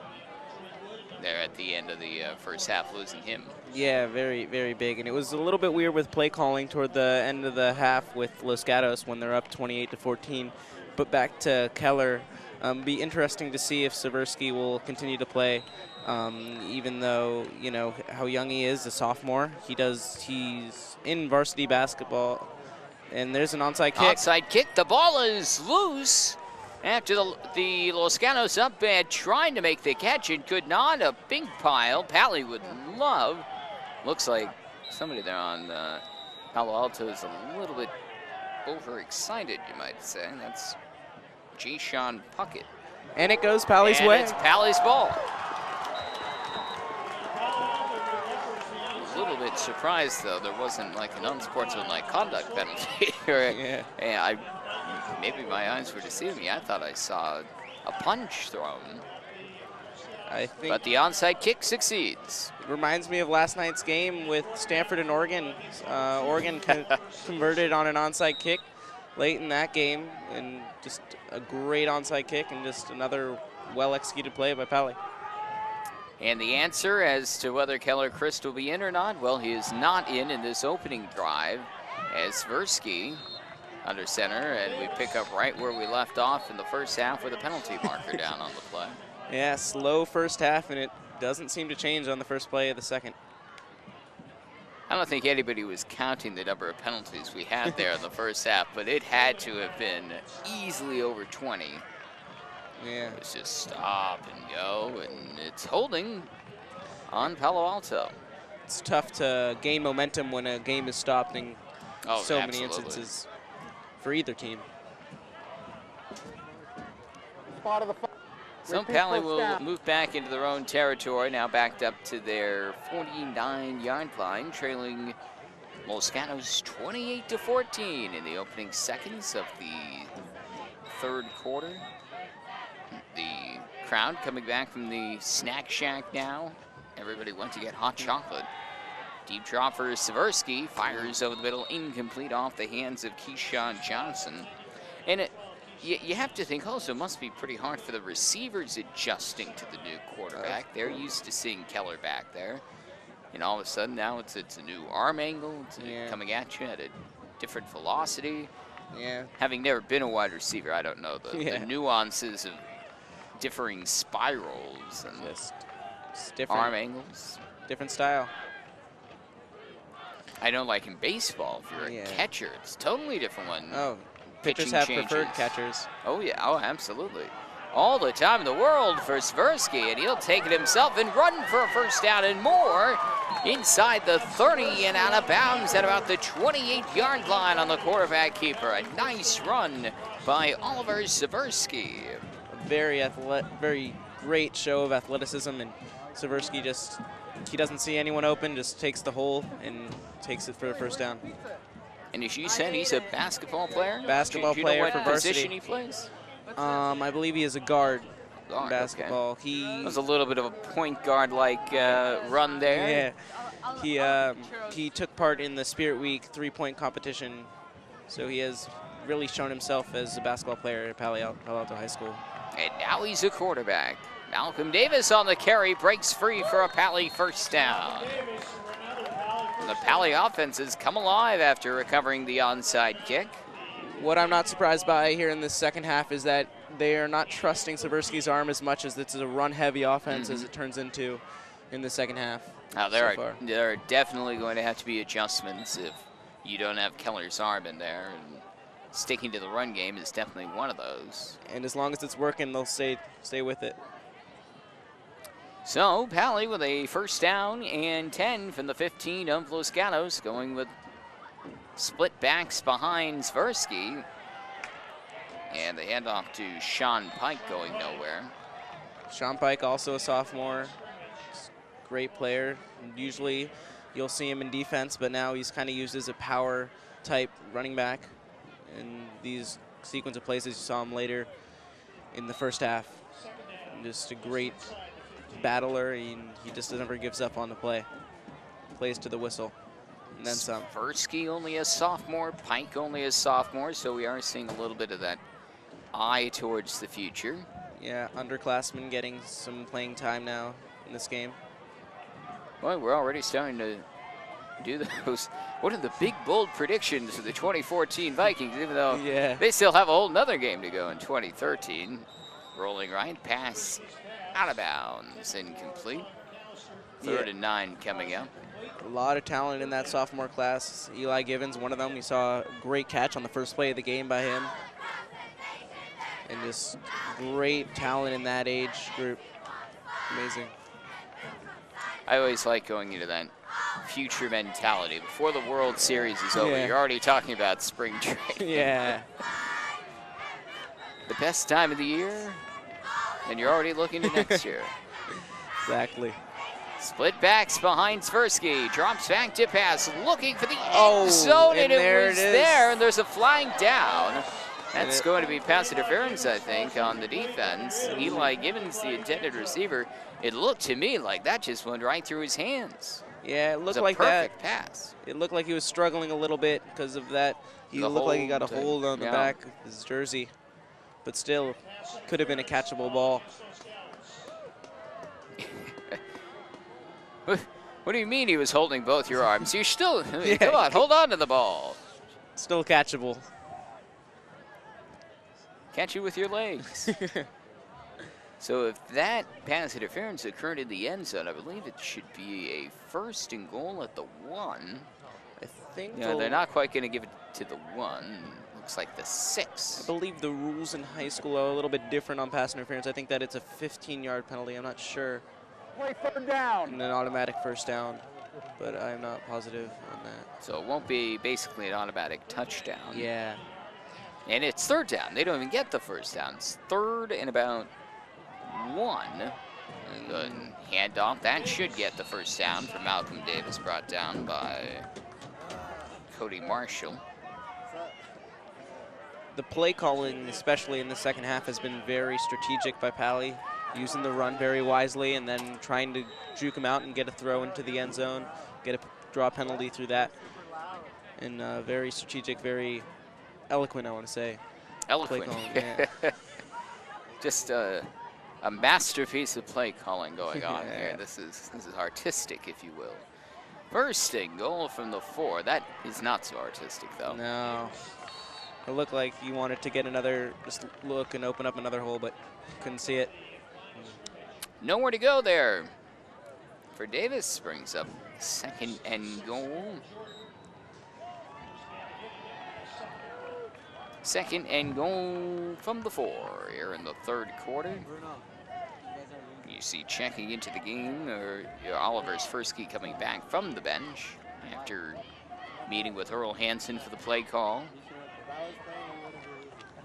there at the end of the first half, losing him. Yeah, very, very big. And it was a little bit weird with play calling toward the end of the half with Los Gatos when they're up 28-14. But back to Keller, be interesting to see if Seversky will continue to play. Even though, you know, how young he is, a sophomore. He's in varsity basketball And there's an onside kick. Onside kick. The ball is loose after the Los Gatos up bad trying to make the catch and could not. A big pile. Paly would love. Looks like somebody there on Palo Alto is a little bit overexcited, you might say. That's G-Sean Puckett. And it goes Paly's And way. it's Paly's ball. A little bit surprised, though, there wasn't like an unsportsmanlike conduct penalty. Yeah. And maybe my eyes were deceiving me. I thought I saw a punch thrown. I think But the onside kick succeeds. it reminds me of last night's game with Stanford and Oregon. Oregon converted on an onside kick late in that game, and just a great onside kick and just another well-executed play by Paly. And the answer as to whether Keller Christ will be in or not, well, he is not in this opening drive as Swirsky under center, and we pick up right where we left off in the first half with a penalty marker down on the play. Yeah, slow first half, and it doesn't seem to change on the first play of the second. I don't think anybody was counting the number of penalties we had there in the first half, but it had to have been easily over 20. Yeah. It was just stop and go, and it's holding on Palo Alto. It's tough to gain momentum when a game is stopped in so many instances for either team. Spot of the So Repeat Paly first will down. move back into their own territory, now backed up to their 49-yard line, trailing Los Gatos 28-14 in the opening seconds of the third quarter. The crowd coming back from the snack shack now. Everybody went to get hot chocolate. Deep drop for Swirsky, fires over the middle, incomplete off the hands of Keyshawn Johnson. And you have to think also it must be pretty hard for the receivers adjusting to the new quarterback. They're used to seeing Keller back there. And all of a sudden now it's a new arm angle. It's coming at you at a different velocity. Yeah. Having never been a wide receiver, I don't know the nuances of differing spirals and Just different arm angles. different style. I know, like in baseball, if you're a catcher, it's a totally different one. Oh, pitchers Pitching have changes. preferred catchers. Oh, yeah. Oh, absolutely. All the time in the world for Swirsky, and he'll take it himself and run for a first down and more inside the 30 and out of bounds at about the 28-yard line on the quarterback keeper. A nice run by Oliver Swirsky. A very great show of athleticism, and Swirsky he doesn't see anyone open, just takes the hole and takes it for the first down. And as you said, he's a basketball player? Basketball Do you know player what for varsity. position he plays? I believe he is a guard in Guard, basketball. Okay. That was a little bit of a point guard-like run there. Yeah, he took part in the Spirit Week 3-point competition, so he has really shown himself as a basketball player at Palo Alto High School. And now he's a quarterback. Malcolm Davis on the carry, breaks free for a Paly first down. And the Paly offense has come alive after recovering the onside kick. What I'm not surprised by here in the second half is that they are not trusting Swirsky's arm as much as it's a run-heavy offense as it turns into in the second half. Now, there are definitely going to have to be adjustments if you don't have Keller's arm in there. And sticking to the run game is definitely one of those. And as long as it's working, they'll stay with it. So, Paly with a first down and 10 from the 15 of Los Gatos, going with split backs behind Swirsky. And the handoff to Sean Pike going nowhere. Sean Pike, also a sophomore, great player. Usually you'll see him in defense, but now he's kind of used as a power type running back in these sequence of plays as you saw him later in the first half. And just a great battler, and he just never gives up on the play. Plays to the whistle, and then some. Swirsky only a sophomore, Pike only a sophomore, so we are seeing a little bit of that eye towards the future. Yeah, underclassmen getting some playing time now in this game. Well, we're already starting to do those. What are the big, bold predictions of the 2014 Vikings, even though they still have a whole nother game to go in 2013. Rolling right, pass out of bounds, incomplete. Third and 9 coming up. A lot of talent in that sophomore class. Eli Givens, one of them. We saw a great catch on the first play of the game by him. And just great talent in that age group. Amazing. I always like going into that future mentality. Before the World Series is over, Yeah. you're already talking about spring training. Yeah. The best time of the year, and you're already looking to next year. Exactly. Split backs behind Swirsky, drops back to pass, looking for the Oh, end zone, and and there it was it is. there, and there's a flying down. And That's going to be pass interference, I think, on the defense. Eli Givens, the intended receiver. It looked to me like that just went right through his hands. Yeah, it It was looked a like that. perfect pass. It looked like he was struggling a little bit because of that. He The looked like he got a hold, hold on the yeah. back of his jersey. But still, could have been a catchable ball. What do you mean he was holding both your arms? You're still, Yeah. come on, hold on to the ball. Still catchable. Catch it with your legs. So if that pass interference occurred in the end zone, I believe it should be a 1st and goal at the 1. I think Yeah, they're not quite going to give it to the 1. Looks like the I 6. believe the rules in high school are a little bit different on pass interference. I think that it's a 15-yard penalty. I'm not sure. Play third down. And an automatic first down, but I'm not positive on that. So it won't be basically an automatic touchdown. Yeah. And it's 3rd down. They don't even get the 1st down. It's 3rd and about 1. And the handoff, that should get the 1st down for Malcolm Davis, brought down by Cody Marshall. The play calling, especially in the second half, has been very strategic by Paly, using the run very wisely and then trying to juke him out and get a throw into the end zone, get a draw penalty through that. And very strategic, very eloquent, I want to say. Eloquent. Play calling, yeah. Just a masterpiece of play calling going on Yeah. here. This is artistic, if you will. 1st and goal from the 4. That is not so artistic, though. No. It looked like you wanted to get another, just look and open up another hole, but couldn't see it. Nowhere to go there. For Davis, brings up 2nd and goal. 2nd and goal from the 4 here in the 3rd quarter. You see checking into the game, or Oliver Swirsky coming back from the bench after meeting with Earl Hansen for the play call.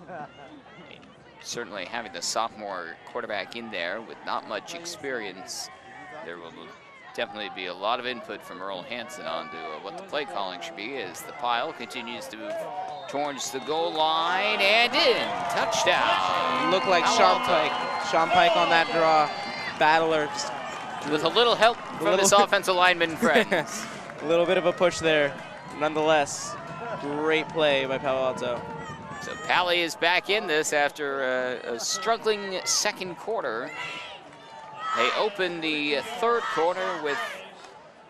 And certainly having the sophomore quarterback in there with not much experience, there will definitely be a lot of input from Earl Hansen on to what the play calling should be as the pile continues to move towards the goal line and in. Touchdown. Looked like Palo Sean Alto. Pike. Sean Pike on that draw. Battler. Just With a little help from his offensive lineman friends. a little bit of a push there. Nonetheless, great play by Palo Alto. So Paly is back in this after a struggling 2nd quarter. They open the 3rd quarter with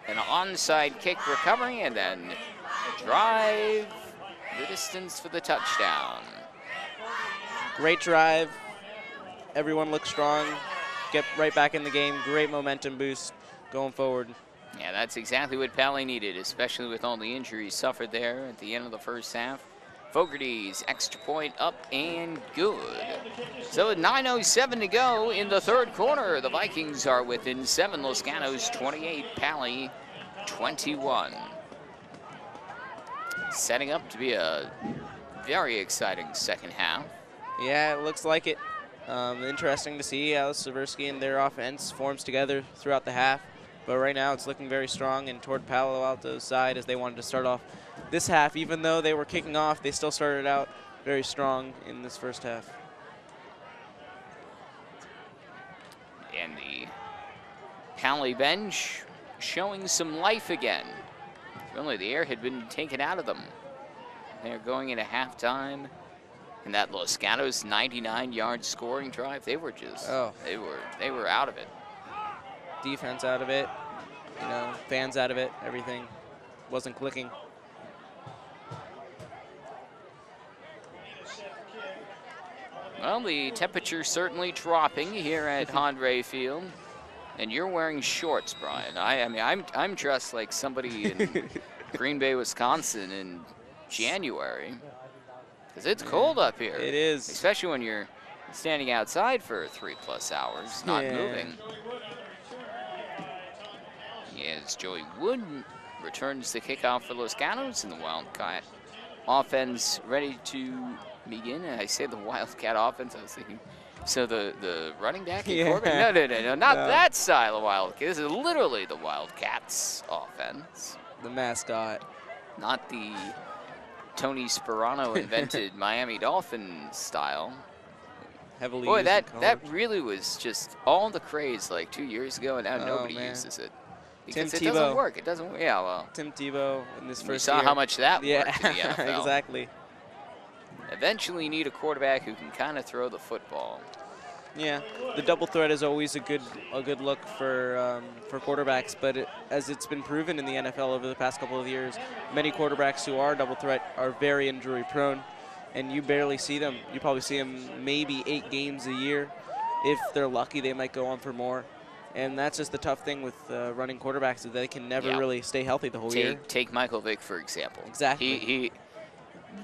an onside kick recovery and then drive the distance for the touchdown. Great drive. Everyone looks strong. Get right back in the game. Great momentum boost going forward. Yeah, that's exactly what Paly needed, especially with all the injuries suffered there at the end of the 1st half. Fogarty's extra point up and good. So with 9:07 to go in the 3rd quarter, the Vikings are within 7. Los Gatos 28, Paly 21. Setting up to be a very exciting 2nd half. Yeah, it looks like it. Interesting to see how Swirsky and their offense forms together throughout the half. But right now it's looking very strong and toward Palo Alto's side as they wanted to start off this half. Even though they were kicking off, they still started out very strong in this 1st half. And the Paly bench showing some life again. Really, the air had been taken out of them. They're going into halftime. And that Los Gatos 99-yard scoring drive, they were just, they were out of it. Defense out of it, you know, fans out of it, everything wasn't clicking. Well, the temperature certainly dropping here at Honore Field And you're wearing shorts, Brian. I mean, I'm dressed like somebody in Green Bay, Wisconsin in January. Because it's cold up here. It is. Especially when you're standing outside for 3+ hours, not moving. Yes, Joey Wood returns the kickoff for Los Gatos, and the Wildcat offense ready to begin. And I say the Wildcat offense, I was thinking, so the running back and quarterback? No, not that style of Wildcat. This is literally the Wildcats offense. The mascot. Not the Tony Sperano invented Miami Dolphins style. Heavily Boy, used that in college. really was just all the craze like 2 years ago, and now nobody man. uses it. Because it Tim doesn't Tebow. work. It doesn't work. Yeah, well. Tim Tebow in this We first saw year. how much that worked in the Yeah, NFL. exactly. Eventually you need a quarterback who can kind of throw the football. Yeah, the double threat is always a good look for quarterbacks, but as it's been proven in the NFL over the past couple of years, many quarterbacks who are double threat are very injury prone, and you barely see them. You probably see them maybe 8 games a year. If they're lucky, they might go on for more. And that's just the tough thing with running quarterbacks, is they can never really stay healthy the whole year. Take Michael Vick, for example. Exactly. He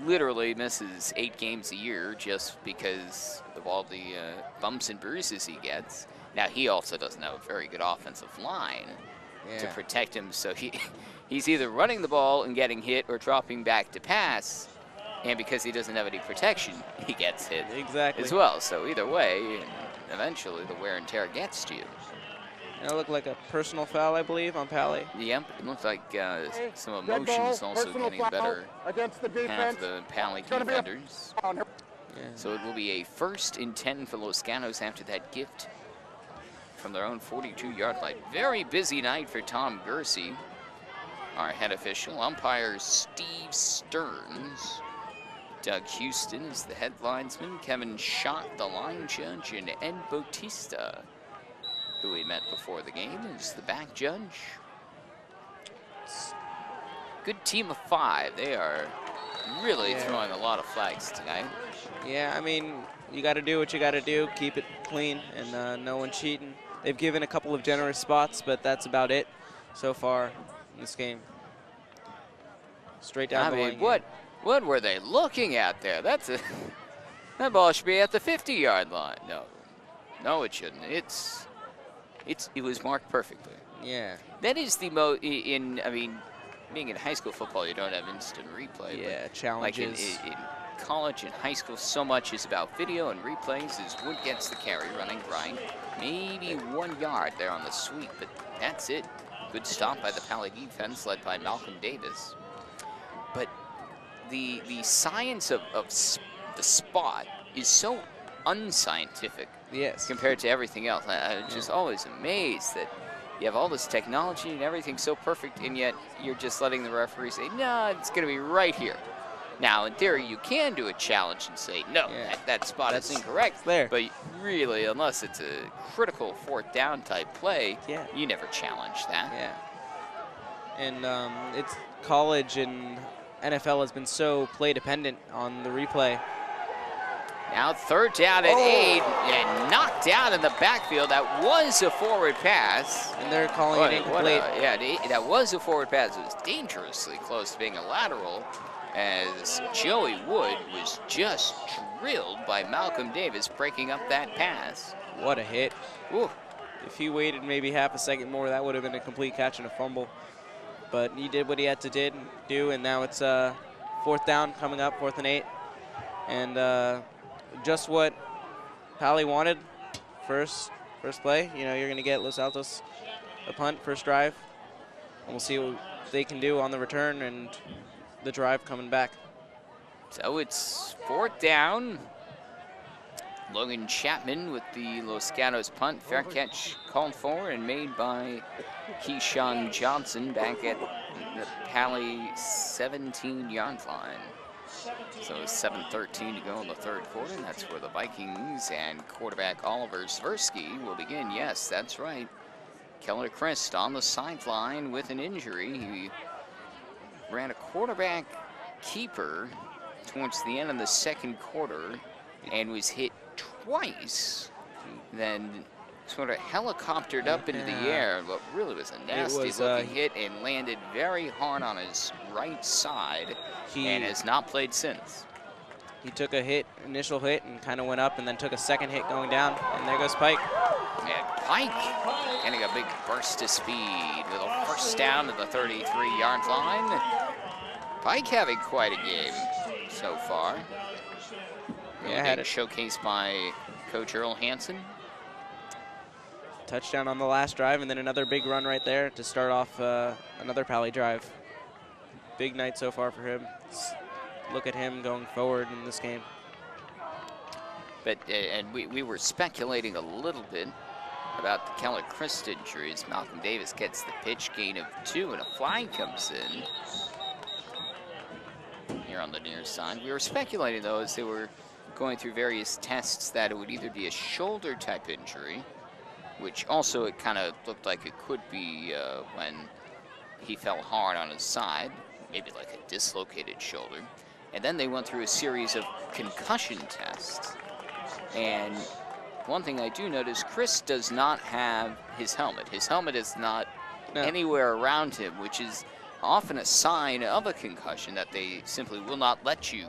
literally misses 8 games a year just because of all the bumps and bruises he gets. Now, he also doesn't have a very good offensive line to protect him, so he's either running the ball and getting hit or dropping back to pass, and because he doesn't have any protection, he gets hit as well. So either way, eventually the wear and tear gets to you. And it looked like a personal foul, I believe, on Paly. Yep, it looked like some emotions also getting the better against the half defense. of the Paly defenders. So it will be a 1st and 10 for Los Gatos after that gift from their own 42-yard line. Very busy night for Tom Gersey, our head official. Umpire Steve Stearns. Doug Houston is the head linesman. Kevin Schott, the line judge, and Ed Bautista, who we met before the game, is the back judge. Good team of 5. They are really throwing a lot of flags tonight. Yeah, I mean, you got to do what you got to do, keep it clean, and no one cheating. They've given a couple of generous spots, but that's about it so far in this game. Straight down the line. What were they looking at there? That ball should be at the 50-yard line. No, it shouldn't. It was marked perfectly. Yeah. That is the I mean, being in high school football, you don't have instant replay. Yeah, but challenges. Like in college and high school, so much is about video and replays. As Wood gets the carry, running grind, maybe 1 yard there on the sweep, but that's it. Good stop by the Paly defense, led by Malcolm Davis. But the science of the spot is so unscientific. Yes. Compared to everything else. I'm just always amazed that you have all this technology and everything so perfect, and yet you're just letting the referee say, no, it's going to be right here. Now, in theory, you can do a challenge and say, no, that spot is incorrect. There. But really, unless it's a critical 4th down type play, you never challenge that. Yeah. And it's college and NFL has been so play dependent on the replay. Now 3rd down and 8, and knocked down in the backfield. That was a forward pass. And they're calling it incomplete. That was a forward pass. It was dangerously close to being a lateral, as Joey Wood was just drilled by Malcolm Davis breaking up that pass. What a hit. Ooh. If he waited maybe half a second more, that would have been a complete catch and a fumble. But he did what he had to do, and now it's 4th down coming up, 4th and 8. And just what Paly wanted, first play. You know, you're going to get Los Altos a punt, first drive. And we'll see what they can do on the return and the drive coming back. So it's 4th down. Logan Chapman with the Los Gatos punt. Fair catch called for and made by Keyshawn Johnson back at the Paly 17-yard line. So 7:13 to go in the 3rd quarter, and that's where the Vikings and quarterback Oliver Swirsky will begin. Yes, that's right. Keller Christ on the sideline with an injury. He ran a quarterback keeper towards the end of the 2nd quarter and was hit twice. Then sort of helicoptered up into the air. What really was a nasty-looking hit and landed very hard on his right side and has not played since. He took a hit, initial hit, and kind of went up, and then took a second hit going down. And there goes Pike. And Pike getting a big burst of speed with a first down to the 33-yard line. Pike having quite a game so far. Really being showcased by Coach Earl Hansen. Touchdown on the last drive, and then another big run right there to start off another Paly drive. Big night so far for him. Look at him going forward in this game. But and we were speculating a little bit about the Keller Christ injuries. Malcolm Davis gets the pitch, gain of 2, and a flag comes in here on the near side. We were speculating, though, as they were going through various tests, that it would either be a shoulder type injury, which also it kind of looked like it could be when he fell hard on his side, maybe like a dislocated shoulder. And then they went through a series of concussion tests. And one thing I do notice, Chris does not have his helmet. His helmet is not anywhere around him, which is often a sign of a concussion, that they simply will not let you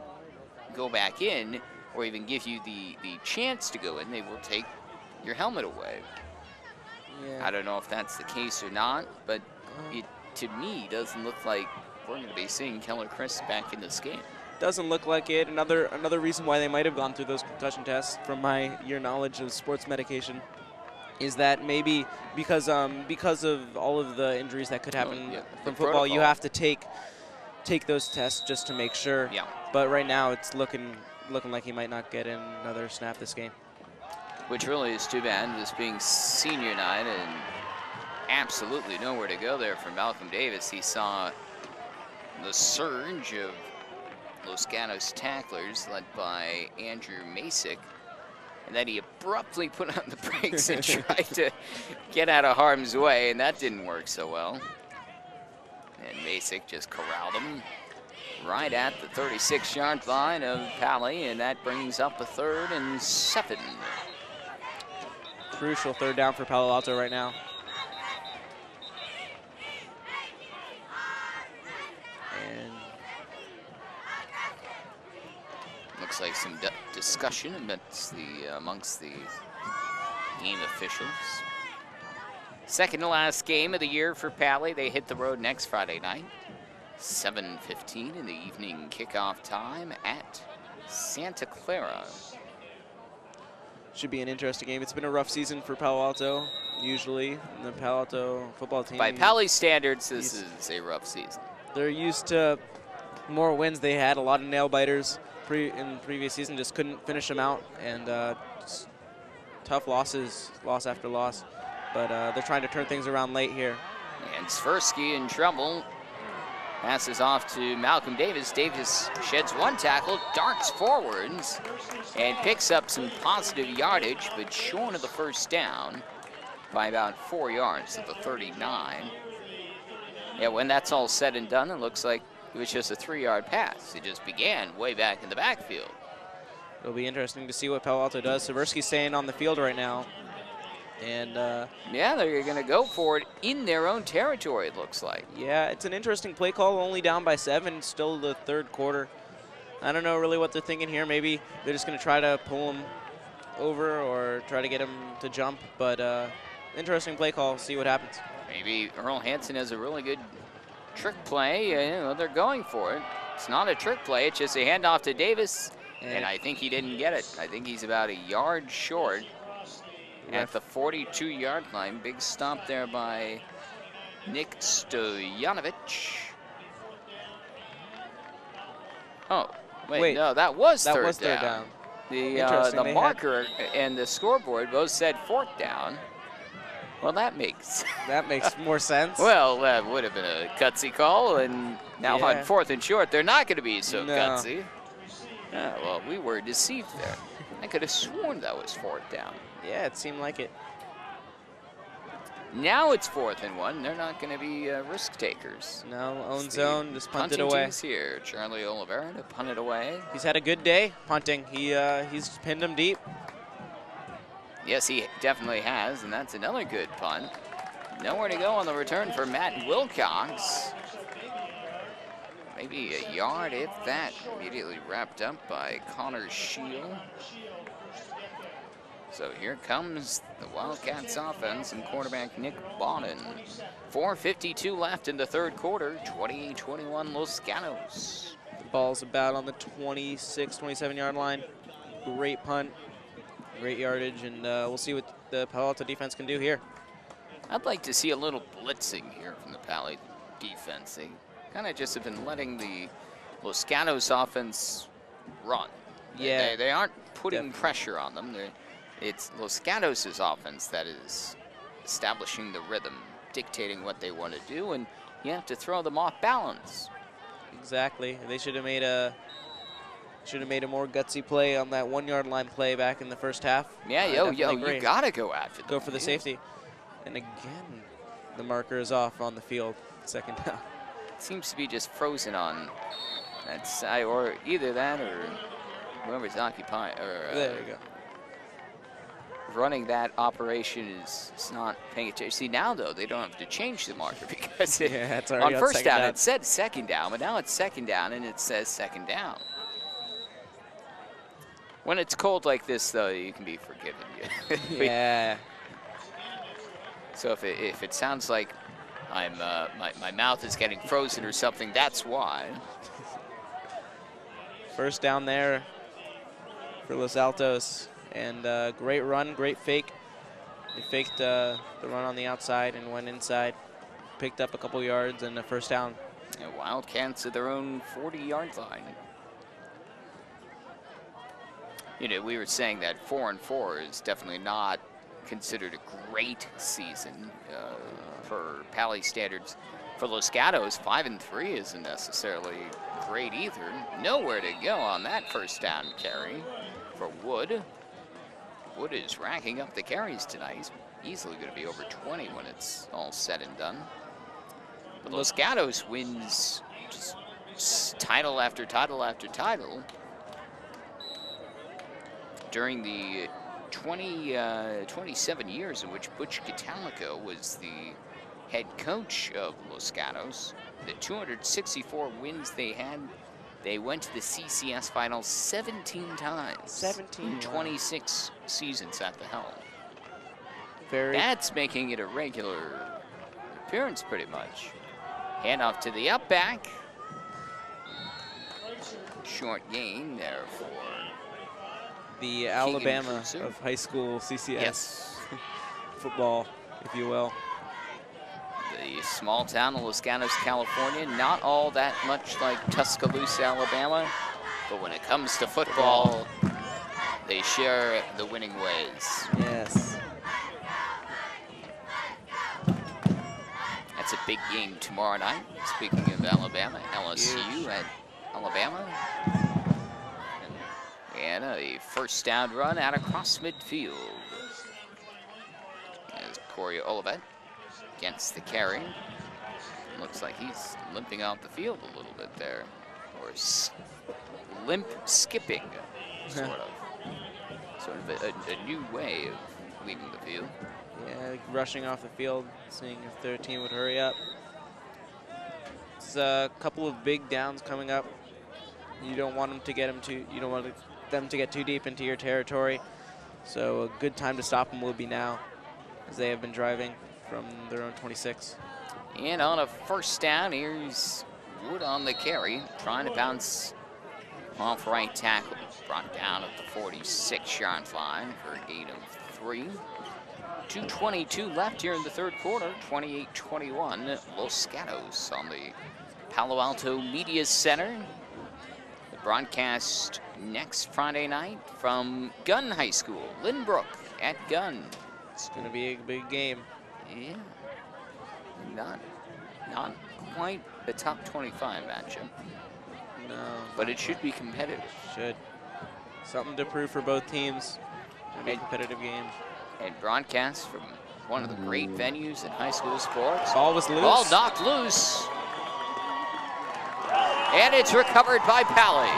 go back in or even give you the chance to go in. They will take your helmet away. I don't know if that's the case or not, but it, to me, doesn't look like we're going to be seeing Keller Chris back in this game. Doesn't look like it. Another reason why they might have gone through those concussion tests, from your knowledge of sports medication, is that maybe because of all of the injuries that could happen from football, you have to take those tests just to make sure. Yeah. But right now, it's looking like he might not get in another snap this game. Which really is too bad, this being senior night, and absolutely nowhere to go there for Malcolm Davis. He saw the surge of Los Gatos tacklers led by Andrew Masick, and then he abruptly put on the brakes and tried to get out of harm's way, and that didn't work so well. And Masick just corralled him right at the 36-yard line of Paly, and that brings up a 3rd and 7. Crucial 3rd down for Palo Alto right now. And looks like some discussion amongst the game officials. Second to last game of the year for Paly. They hit the road next Friday night. 7:15 in the evening kickoff time at Santa Clara. Should be an interesting game. It's been a rough season for Palo Alto, usually. And the Palo Alto football team, by Paly standards, this is a rough season. They're used to more wins. They had a lot of nail biters in the previous season, just couldn't finish them out, and tough losses, loss after loss. But they're trying to turn things around late here. And Svirsky in trouble. Passes off to Malcolm Davis. Davis sheds 1 tackle, darts forwards, and picks up some positive yardage, but short of the first down by about 4 yards at the 39. Yeah, when that's all said and done, it looks like it was just a 3-yard pass. It just began way back in the backfield. It'll be interesting to see what Palo Alto does. Svirsky's staying on the field right now. And yeah, they're going to go for it in their own territory, it looks like. Yeah, it's an interesting play call, only down by 7, still the 3rd quarter. I don't know really what they're thinking here. Maybe they're just going to try to pull him over or try to get him to jump. But interesting play call, see what happens. Maybe Earl Hansen has a really good trick play. You know, they're going for it. It's not a trick play, it's just a handoff to Davis. And I think he didn't get it. I think he's about a yard short. At the 42-yard line. Big stop there by Nick Stojanovic. Oh, wait, no, that was third down. The marker and the scoreboard both said 4th down. Well, that makes more sense. Well, that would have been a gutsy call, and now on 4th and short, they're not going to be so gutsy. Yeah, well, we were deceived there. I could have sworn that was 4th down. Yeah, it seemed like it. Now it's 4th and 1. They're not going to be risk takers. No, own zone, just punt it away. Here, Charlie Oliveira to punt it away. He's had a good day punting. He's pinned him deep. Yes, he definitely has, and that's another good punt. Nowhere to go on the return for Matt Wilcox. Maybe a yard, if that. Immediately wrapped up by Connor Shield. So here comes the Wildcats offense and quarterback Nick Bonin. 4:52 left in the third quarter, 28-21 Los Gatos. The ball's about on the 26, 27-yard line. Great punt, great yardage, and we'll see what the Palo Alto defense can do here. I'd like to see a little blitzing here from the Paly defense. They kind of just have been letting the Los Gatos offense run. Yeah, They aren't putting pressure on them. It's Los Gatos' offense that is establishing the rhythm, dictating what they want to do, and you have to throw them off balance. Exactly. They should have made a more gutsy play on that 1-yard line play back in the first half. Yeah, you gotta go after them. Go for the safety. And again, the marker is off on the field. Second down. Seems to be just frozen on that side, or either that or whoever's occupying or there you go. running that operation is not paying attention. See, now though they don't have to change the marker because it's on first down it said second down, but now it's second down and it says second down. When it's cold like this, though, you can be forgiven. Yeah. So if it sounds like I'm my mouth is getting frozen or something, that's why. First down there for Los Altos, and great run, great fake. They faked the run on the outside and went inside, picked up a couple yards and a first down. And Wildcats at their own 40-yard line. You know, we were saying that 4-4 is definitely not considered a great season for Paly standards. For Los Gatos, 5-3 isn't necessarily great either. Nowhere to go on that first down carry for Wood. Wood is racking up the carries tonight. He's easily going to be over 20 when it's all said and done. But Los Gatos wins just title after title after title. During the 27 years in which Butch Catalico was the head coach of Los Gatos, the 264 wins they had, they went to the CCS finals 17 times. 17 in 26 seasons at the helm. That's making it a regular appearance pretty much. Handoff to the up back. Short gain there for the Alabama of high school CCS football, if you will. The small town of Los Gatos, California, not all that much like Tuscaloosa, Alabama, but when it comes to football, they share the winning ways. Yes. That's a big game tomorrow night. Speaking of Alabama, LSU at Alabama. And a first down run out across midfield. As Corey Olivet against the carry. Looks like he's limping off the field a little bit there. Or limp skipping, sort of. Sort of a new way of leaving the field. Yeah, rushing off the field, seeing if their team would hurry up. It's a couple of big downs coming up. You don't want them to get them to get too deep into your territory. So a good time to stop them will be now, as they have been driving from their own 26. And on a first down, here's Wood on the carry, trying to bounce off right tackle. Brought down at the 46-yard line for a gain of 3. 2:22 left here in the third quarter, 28-21. Los Gatos on the Palo Alto Media Center. The broadcast next Friday night from Gunn High School, Lynbrook at Gunn. It's going to be a big game. Yeah, not quite the top 25 matchup. No. But it should be competitive. Should. Something to prove for both teams. It'll be a competitive game. And broadcast from one of the great venues in high school sports. Ball was loose. Ball knocked loose. And it's recovered by Paly.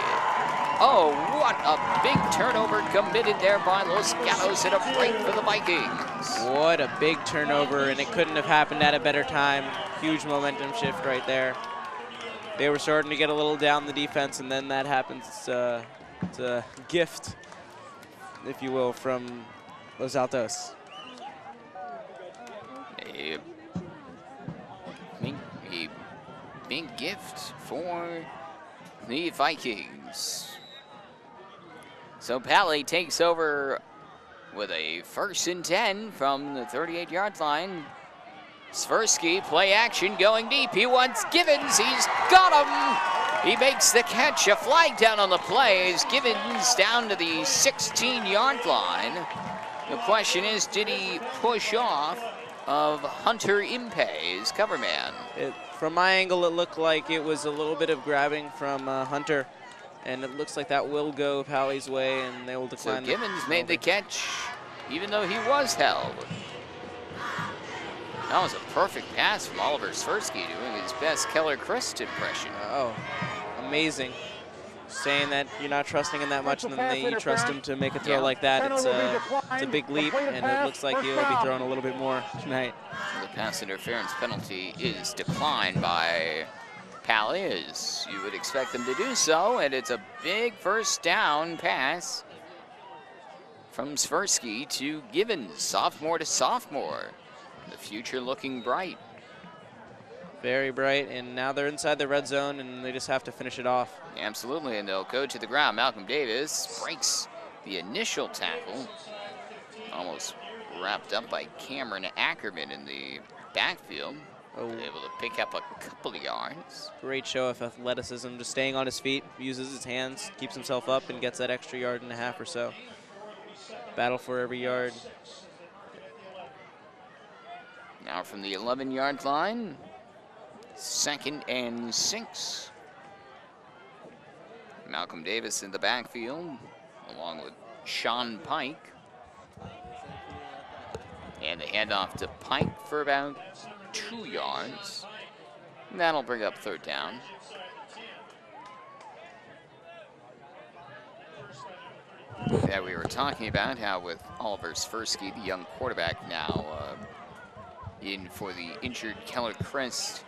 Oh, what a big turnover committed there by Los Gatos and a break for the Vikings. What a big turnover, and it couldn't have happened at a better time. Huge momentum shift right there. They were starting to get a little down the defense, and then that happens. It's a gift, if you will, from Los Altos. A big gift for the Vikings. So Paly takes over with a 1st and 10 from the 38-yard line. Swirsky, play action, going deep. He wants Givens. He's got him. He makes the catch. A flag down on the play as Givens down to the 16-yard line. The question is, did he push off of Hunter Impey, his cover man? From my angle, it looked like it was a little bit of grabbing from Hunter, and it looks like that will go Paly's way, and they will decline. So Givens made the catch, even though he was held. That was a perfect pass from Oliver Swirsky, doing his best Keller Christ impression. Oh, amazing. Saying that you're not trusting him that much, and then you trust him to make a throw like that. It's a big leap, and it looks like he'll be throwing a little bit more tonight. The pass interference penalty is declined by Paly, as you would expect them to do so, and it's a big 1st down pass from Swirsky to Givens, sophomore to sophomore. The future looking bright. Very bright, and now they're inside the red zone, and they just have to finish it off. Absolutely, and they'll go to the ground. Malcolm Davis breaks the initial tackle. Almost wrapped up by Cameron Ackerman in the backfield. Oh. Able to pick up a couple of yards. Great show of athleticism, just staying on his feet, uses his hands, keeps himself up, and gets that extra 1.5 yards or so. Battle for every yard. Now from the 11-yard line, 2nd and 6. Malcolm Davis in the backfield, along with Sean Pike. And the handoff to Pike for about 2 yards. And that'll bring up 3rd down. That we were talking about how with Oliver Swirsky, the young quarterback now in for the injured Keller Christ,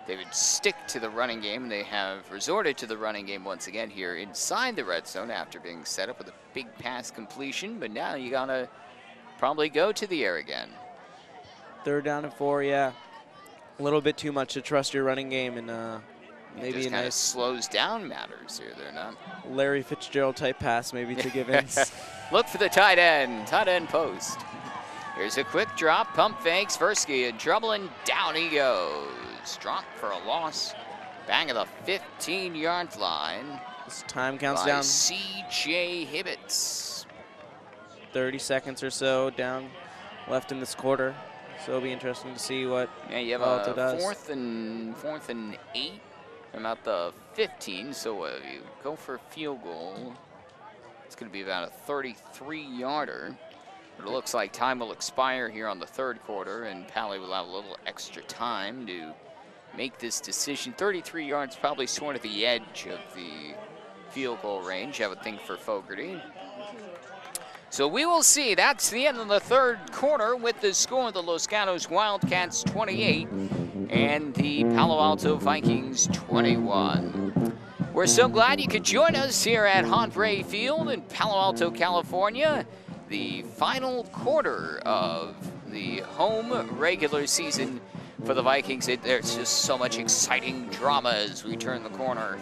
they would stick to the running game. They have resorted to the running game once again here inside the red zone after being set up with a big pass completion, but now you gotta probably go to the air again. 3rd down and 4, yeah. A little bit too much to trust your running game, and maybe just a kind of nice slows down matters here. They're not. Larry Fitzgerald type pass maybe to Givens. Look for the tight end post. Here's a quick drop, pump fake, Swirsky in trouble, and down he goes. Dropped for a loss. Back at the 15-yard line. This time counts by down. C.J. Hibbets. 30 30 seconds or so down left in this quarter. So it'll be interesting to see what you have Alto a does. fourth and 8 from about the 15. So you go for a field goal. It's going to be about a 33-yarder. But it looks like time will expire here on the 3rd quarter, and Paly will have a little extra time to make this decision. 33 yards, probably sort of the edge of the field goal range, I would think, for Fogarty. So we will see. That's the end of the 3rd quarter with the score of the Los Gatos Wildcats 28 and the Palo Alto Vikings 21. We're so glad you could join us here at Honore Field in Palo Alto, California. The final quarter of the home regular season for the Vikings. There's just so much exciting drama as we turn the corner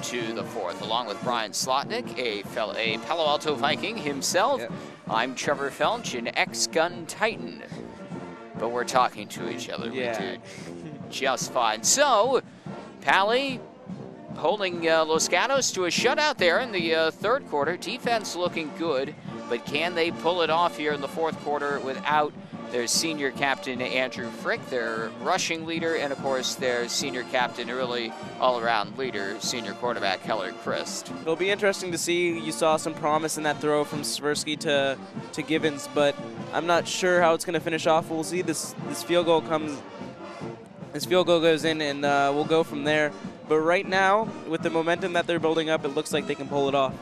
to the 4th. Along with Brian Slotnick, a Palo Alto Viking himself, yep. I'm Trevor Felch, an ex-gun titan. But we're talking to each other. Yeah. We did just fine. So, Paly holding Los Gatos to a shutout there in the 3rd quarter. Defense looking good, but can they pull it off here in the 4th quarter without their senior captain, Andrew Frick, their rushing leader, and, of course, their senior captain, really all-around leader, senior quarterback, Keller Christ. It'll be interesting to see. You saw some promise in that throw from Swirsky to Givens, but I'm not sure how it's going to finish off. We'll see. This field goal comes. This field goal goes in, and we'll go from there. But right now, with the momentum that they're building up, it looks like they can pull it off.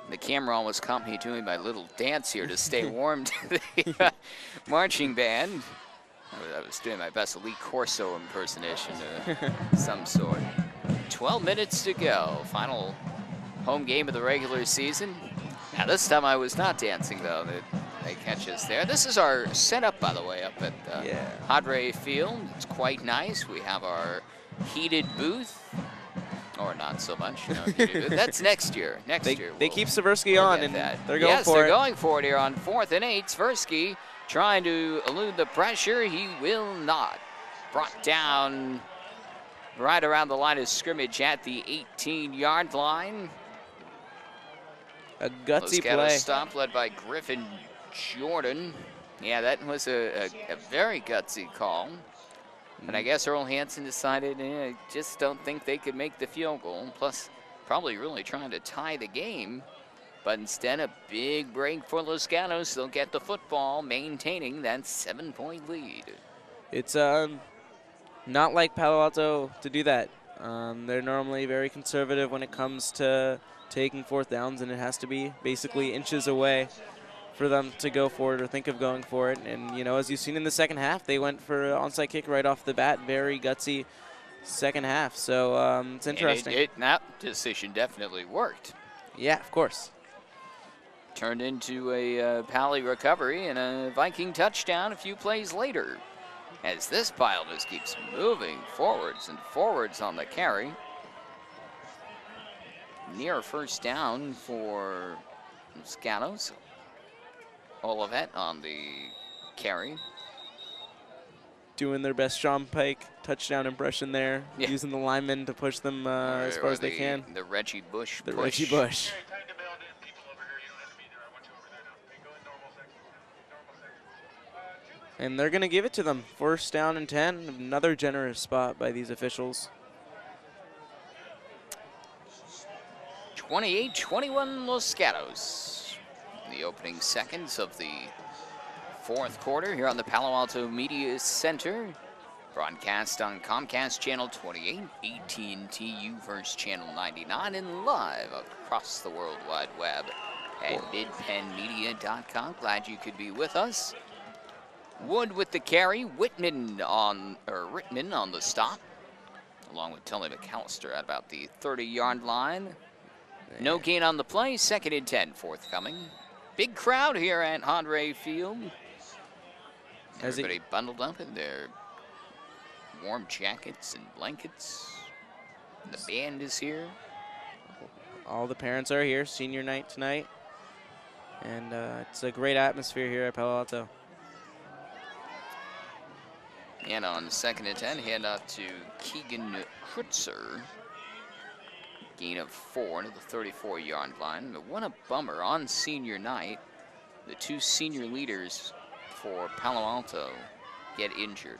The camera almost caught me doing my little dance here to stay warm to the marching band. I was doing my best Elite Corso impersonation of some sort. 12 minutes to go. Final home game of the regular season. Now this time I was not dancing though. They catch us there. This is our setup, by the way, up at Hadre Field. It's quite nice. We have our heated booth. Or not so much. You know, that's next year. Next year. They keep Seversky on, and they're going for it. Yes, they're going for it here on 4th and 8. Seversky trying to elude the pressure. He will not. Brought down right around the line of scrimmage at the 18-yard line. A gutsy play. Stop led by Griffin Jordan. Yeah, that was a very gutsy call. And I guess Earl Hansen decided, just don't think they could make the field goal. Plus, probably really trying to tie the game. But instead, a big break for Los Gatos. They'll get the football, maintaining that 7-point lead. It's not like Palo Alto to do that. They're normally very conservative when it comes to taking 4th downs, and it has to be basically inches away for them to go for it or think of going for it. And, you know, as you've seen in the second half, they went for an onside kick right off the bat. Very gutsy second half. So it's interesting. That decision definitely worked. Yeah, of course. Turned into a Paly recovery and a Viking touchdown a few plays later. As this pile just keeps moving forwards and forwards on the carry. Near first down for Gatos. Olivet on the carry. Doing their best Sean Pike touchdown impression there. Yeah. Using the linemen to push them as far as they can. The Reggie Bush push. Reggie Bush. And they're going to give it to them. 1st down and 10. Another generous spot by these officials. 28-21 Los Gatos. The opening seconds of the 4th quarter here on the Palo Alto Media Center. Broadcast on Comcast Channel 28, AT&T U-verse Channel 99, and live across the World Wide Web at midpenmedia.com. Glad you could be with us. Wood with the carry, Rittman on the stop, along with Tully McAllister at about the 30-yard line. No gain on the play, 2nd and 10 forthcoming. Big crowd here at Hadre Field. Everybody bundled up in their warm jackets and blankets. The band is here. All the parents are here, senior night tonight. And it's a great atmosphere here at Palo Alto. And on 2nd and 10, hand off to Keegan Krutzer. Gain of 4 to the 34-yard line. But what a bummer on senior night. The 2 senior leaders for Palo Alto get injured.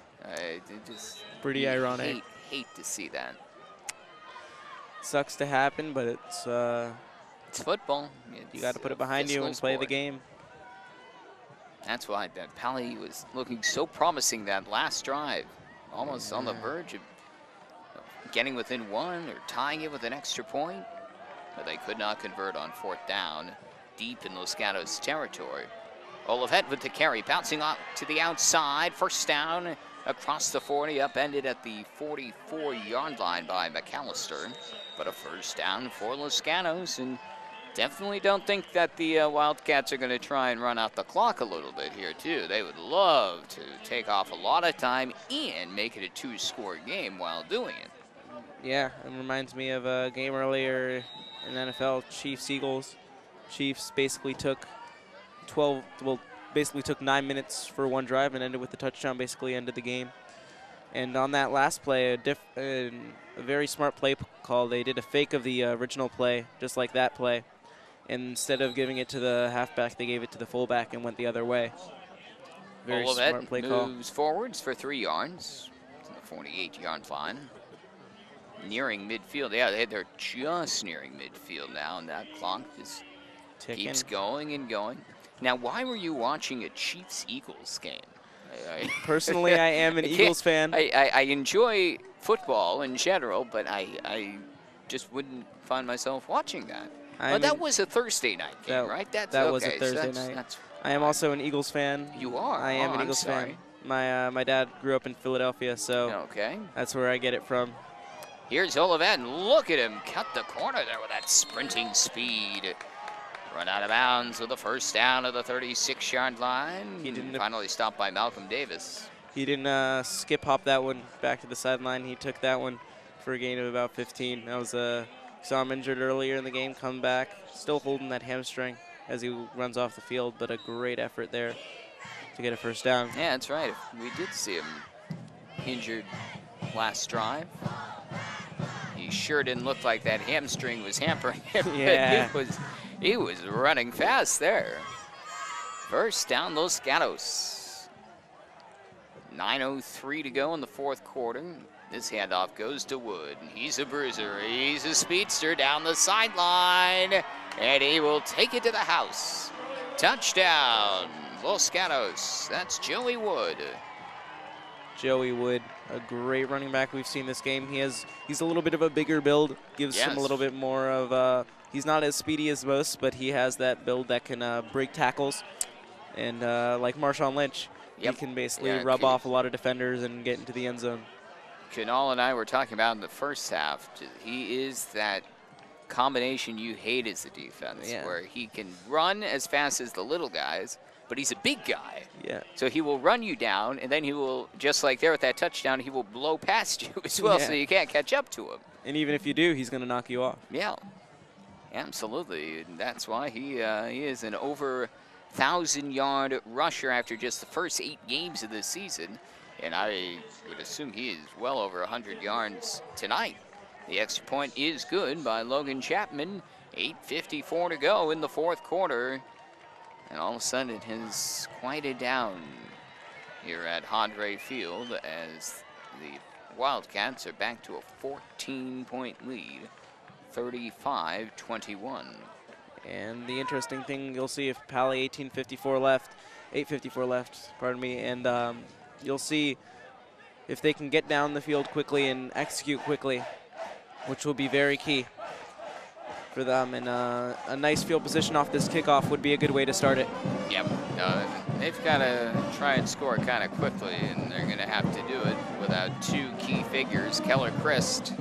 Just pretty ironic. Hate to see that. Sucks to happen, but it's football. You got to put it behind you and play the game. That's why Paly was looking so promising that last drive. Almost on the verge of getting within 1 or tying it with an extra point, but they could not convert on 4th down, deep in Los Gatos territory. Olivet with the carry, bouncing off to the outside, 1st down across the 40, upended at the 44-yard line by McAllister, but a 1st down for Los Gatos, and definitely don't think that the Wildcats are going to try and run out the clock a little bit here too. They would love to take off a lot of time and make it a 2-score game while doing it. Yeah, it reminds me of a game earlier in NFL, Chiefs-Eagles. Chiefs basically took 9 minutes for one drive and ended with the touchdown, basically ended the game. And on that last play, a very smart play call. They did a fake of the original play, just like that play. And instead of giving it to the halfback, they gave it to the fullback and went the other way. Very smart play call. Moves forwards for 3 yards to the 48-yard line. Nearing midfield. Yeah, they're just nearing midfield now, and that clock just keeps going and going. Now, why were you watching a Chiefs-Eagles game? Personally, I am an Eagles fan. I enjoy football in general, but I just wouldn't find myself watching that. But that was a Thursday night game, right? That was a Thursday night. I am also an Eagles fan. You are? I am an Eagles fan. My dad grew up in Philadelphia, so that's where I get it from. Here's Olivet. Look at him cut the corner there with that sprinting speed. Run out of bounds with the first down of the 36-yard line. He didn't finally stopped by Malcolm Davis. He didn't skip hop that one back to the sideline. He took that one for a gain of about 15. That was saw him injured earlier in the game, come back, still holding that hamstring as he runs off the field, but a great effort there to get a first down. Yeah, that's right. We did see him injured last drive. He sure didn't look like that hamstring was hampering him. Yeah. He was running fast there. First down, Los Gatos. 9:03 to go in the fourth quarter. This handoff goes to Wood. He's a bruiser. He's a speedster down the sideline. And he will take it to the house. Touchdown, Los Gatos. That's Joey Wood. Joey Wood, a great running back we've seen this game. He's a little bit of a bigger build, gives him a little bit more of he's not as speedy as most, but he has that build that can break tackles. And like Marshawn Lynch, he can basically rub off a lot of defenders and get into the end zone. Kunal and I were talking about in the first half, he is that combination you hate as a defense, where he can run as fast as the little guys, but he's a big guy. Yeah. So he will run you down, and then he will, just like there with that touchdown, he will blow past you as well, so you can't catch up to him. And even if you do, he's going to knock you off. Yeah, absolutely. And that's why he is an over 1,000-yard rusher after just the first 8 games of the season. And I would assume he is well over 100 yards tonight. The extra point is good by Logan Chapman. 8:54 to go in the fourth quarter. And all of a sudden it has quieted down here at Hadre Field as the Wildcats are back to a 14-point lead, 35-21. And the interesting thing you'll see if Paly 8:54 left, pardon me, and you'll see if they can get down the field quickly and execute quickly, which will be very key for them. And a nice field position off this kickoff would be a good way to start it. Yep. They've got to try and score kind of quickly, and they're going to have to do it without 2 key figures. Keller Christ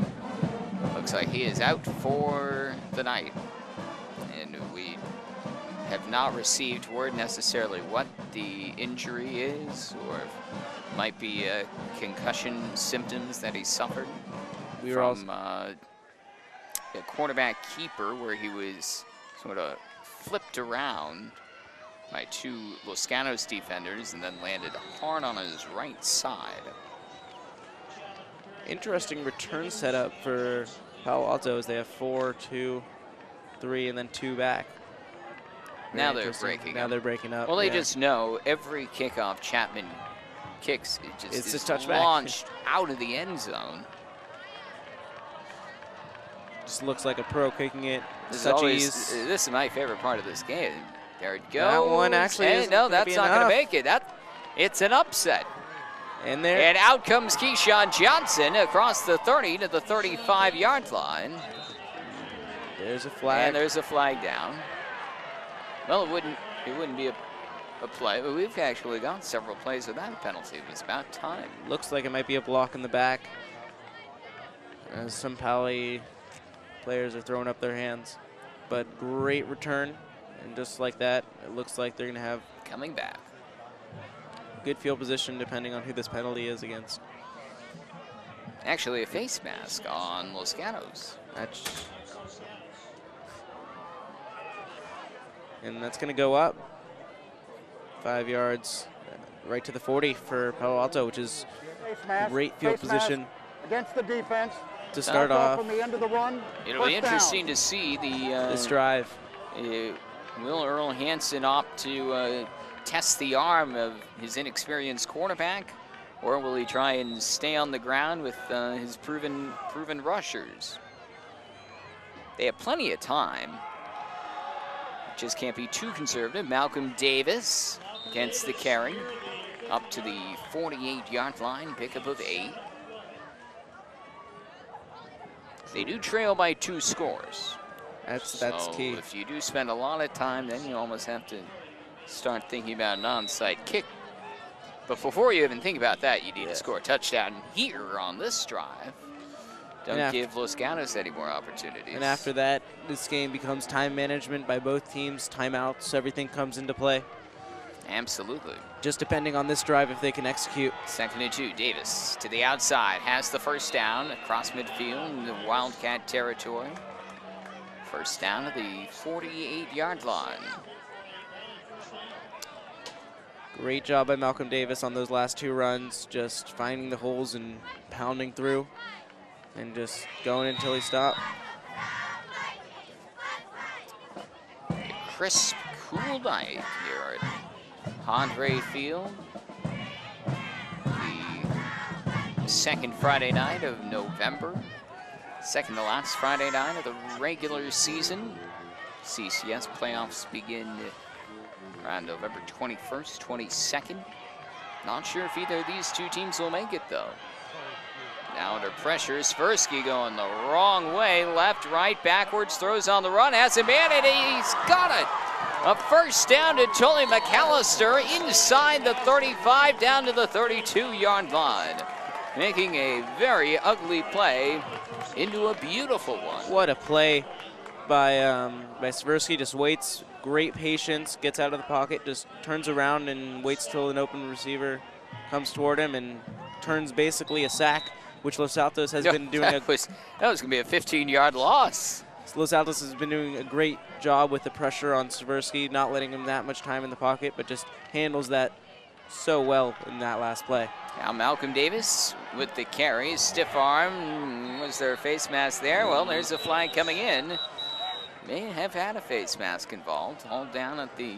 looks like he is out for the night. And we have not received word necessarily what the injury is, or might be concussion symptoms that he suffered from a quarterback keeper, where he was sort of flipped around by 2 Los Gatos defenders and then landed hard on his right side. Interesting return setup for Palo Alto as they have 4, 2, 3, and then 2 back. Now they're breaking up. Now they're breaking up. Well, they just know every kickoff Chapman kicks, it just is launched out of the end zone. Just looks like a pro kicking it. This is my favorite part of this game. There it goes. That one actually is no, that's not going to make it. It's an upset. And there. And out comes Keyshawn Johnson across the 30 to the 35-yard line. There's a flag. And there's a flag down. Well, it wouldn't be a play, but we've actually got several plays without a penalty. It was about time. Looks like it might be a block in the back, as some Paly players are throwing up their hands. But great return, and just like that, it looks like they're going to have coming back good field position depending on who this penalty is against. Actually, a face mask on Los Gatos. And that's going to go up 5 yards right to the 40 for Palo Alto, which is great field position against the defense to start off. From the end of the run. It'll be interesting to see this drive. Will Earl Hansen opt to test the arm of his inexperienced quarterback, or will he try and stay on the ground with his proven rushers? They have plenty of time. Just can't be too conservative. Malcolm Davis against the carry. up to the 48-yard line, pickup of 8. They do trail by 2 scores. That's So key. if you do spend a lot of time, then you almost have to start thinking about an onside kick. But before you even think about that, you need to score a touchdown here on this drive. Don't give Los Gatos any more opportunities. And after that, this game becomes time management by both teams, timeouts, everything comes into play. Absolutely. Just depending on this drive if they can execute. 2nd and 2, Davis to the outside, has the first down across midfield in the Wildcat territory. First down at the 48-yard line. Great job by Malcolm Davis on those last 2 runs, just finding the holes and pounding through and just going until he stopped. A crisp, cool night here at Andre Field. The second Friday night of November. Second to last Friday night of the regular season. CCS playoffs begin around November 21st, 22nd. Not sure if either of these 2 teams will make it, though. Now under pressure, Svirsky going the wrong way. Left, right, backwards, throws on the run, has a man, and he's got it. A first down to Tully McAllister inside the 35, down to the 32-yard line. Making a very ugly play into a beautiful one. What a play by Svirsky. Just waits, great patience, gets out of the pocket, just turns around and waits till an open receiver comes toward him and turns basically a sack, which Los Altos has been doing. That was going to be a 15-yard loss. Los Altos has been doing a great job with the pressure on Svirsky, not letting him that much time in the pocket, but just handles that so well in that last play. Now Malcolm Davis with the carry, stiff arm. Was there a face mask there? Well, there's a flag coming in. May have had a face mask involved, hauled down at the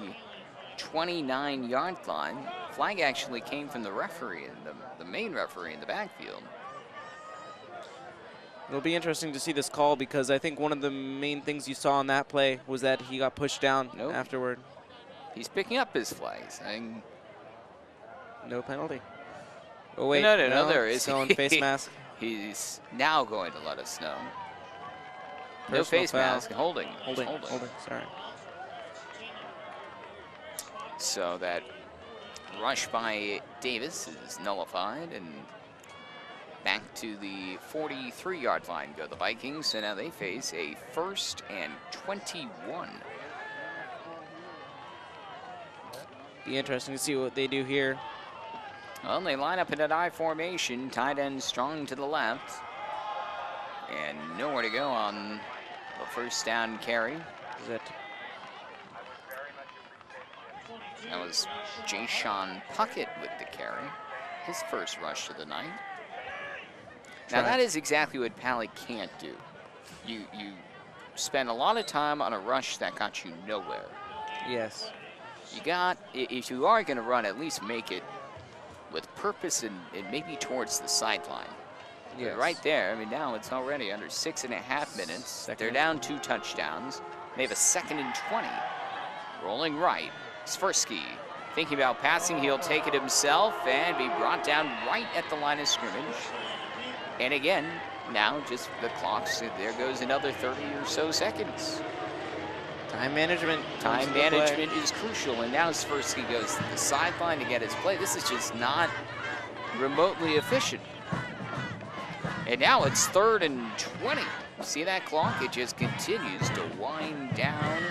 29-yard line. Flag actually came from the referee, the main referee in the backfield. It'll be interesting to see this call because I think one of the main things you saw on that play was that he got pushed down afterward. He's picking up his flag, saying no penalty. Oh wait, no, there is. Still in face mask. He's now going to let us know. Personal no face foul. mask, holding. Sorry. So that rush by Davis is nullified, and back to the 43-yard line go the Vikings, and now they face a 1st and 21. Be interesting to see what they do here. Well, they line up in an I formation, tight end strong to the left, and nowhere to go on the first down carry. That was Jay-Sean Puckett with the carry, his first rush of the night. Now that is exactly what Paly can't do. You spend a lot of time on a rush that got you nowhere. Yes. If you are going to run, at least make it with purpose and maybe towards the sideline. Yes. Right there, I mean, now it's already under 6.5 minutes. They're down 2 touchdowns. They have a 2nd and 20. Rolling right, Svirsky thinking about passing. He'll take it himself and be brought down right at the line of scrimmage. And again, now just the clocks, there goes another 30 or so seconds. Time management. Time management is crucial, and now Svirsky goes to the sideline to get his play. This is just not remotely efficient. And now it's 3rd and 20. See that clock? It just continues to wind down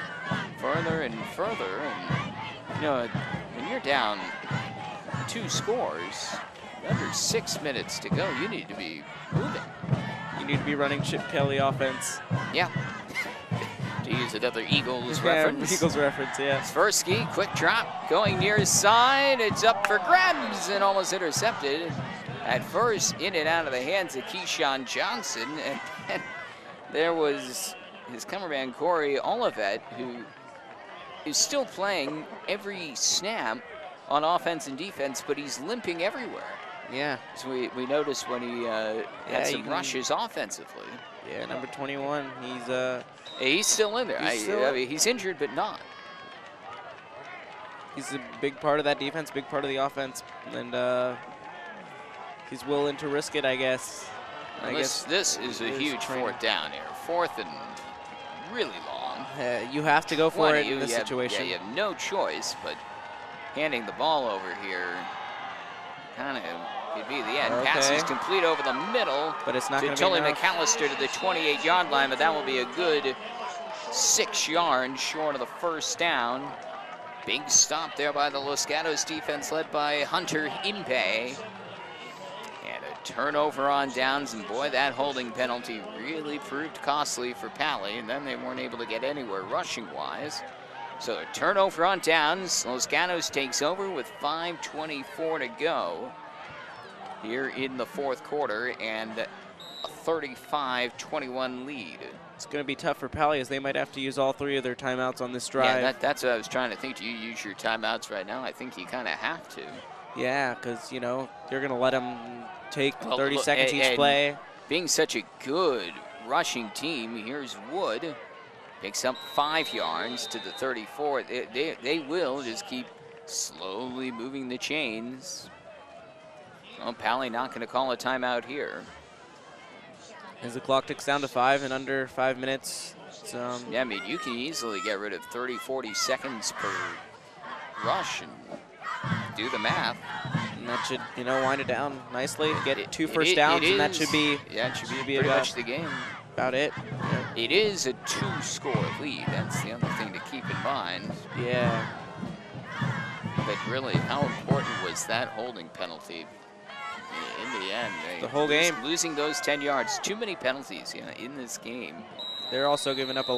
further and further. And, you know, when you're down 2 scores, under 6 minutes to go, you need to be moving. You need to be running Chip Kelly offense. Yeah. To use another Eagles reference. Eagles reference, yeah. Svirsky, quick drop, going near his side. It's up for grabs and almost intercepted. At first, in and out of the hands of Keyshawn Johnson. And then there was his cameraman, Corey Olivet, who is still playing every snap on offense and defense, but he's limping everywhere. Yeah. So we noticed when he had some rushes offensively. Yeah, number 21, he's still in there. I mean, he's injured, but not. he's a big part of that defense, big part of the offense, and he's willing to risk it, I guess. This is a huge fourth down here. Fourth and really long. You have to go for it in this situation. Yeah, you have no choice, but handing the ball over here kind of could be the end. Okay. Pass is complete over the middle, but it's not to going to Tully be enough. McAllister to the 28-yard line, but that will be a good 6 yards short of the first down. Big stop there by the Los Gatos defense led by Hunter Impe. And a turnover on downs, and boy, that holding penalty really proved costly for Paly, and then they weren't able to get anywhere rushing-wise. So a turnover on downs. Los Gatos takes over with 5:24 to go here in the fourth quarter, and a 35-21 lead. It's going to be tough for Paly, as they might have to use all 3 of their timeouts on this drive. Yeah, that's what I was trying to think. Do you use your timeouts right now? I think you kind of have to. Yeah, because, you know, you're going to let them take 30 look, seconds each play. Being such a good rushing team, here's Wood. Picks up 5 yards to the 34. They will just keep slowly moving the chains. Well, Paly not going to call a timeout here. As the clock ticks down to 5 in under 5 minutes. Yeah, I mean, you can easily get rid of 30, 40 seconds per rush and do the math. And that should, you know, wind it down nicely. Get 2 first it downs, is, and that should be, yeah, it should be pretty much the game. About it. Yeah. It is a 2-score lead. That's the other thing to keep in mind. Yeah. But really, how important was that holding penalty in the end? The whole game. Losing those 10 yards. Too many penalties in this game. They're also giving up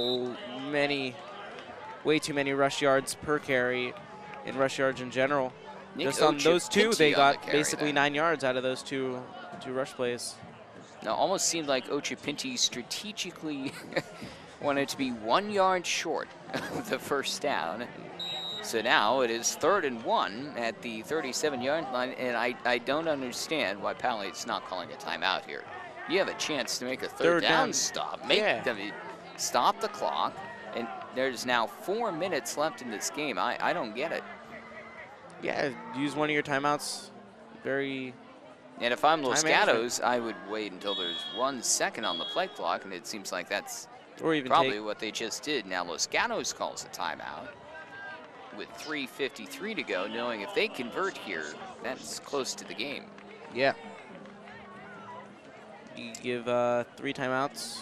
way too many rush yards per carry in rush yards in general. Just on those 2, they got basically 9 yards out of those two rush plays. Now, almost seemed like Ochapinti strategically wanted to be 1 yard short of the first down. So now it is 3rd and 1 at the 37-yard line, and I don't understand why Paly is not calling a timeout here. You have a chance to make a third down stop. Stop the clock, and there's now 4 minutes left in this game. I don't get it. Yeah, use one of your timeouts. And if I'm Los Gatos, I would wait until there's 1 second on the play clock, and it seems like that's probably what they just did. Now Los Gatos calls a timeout with 3:53 to go, knowing if they convert here, that's close to the game. Yeah. You give 3 timeouts.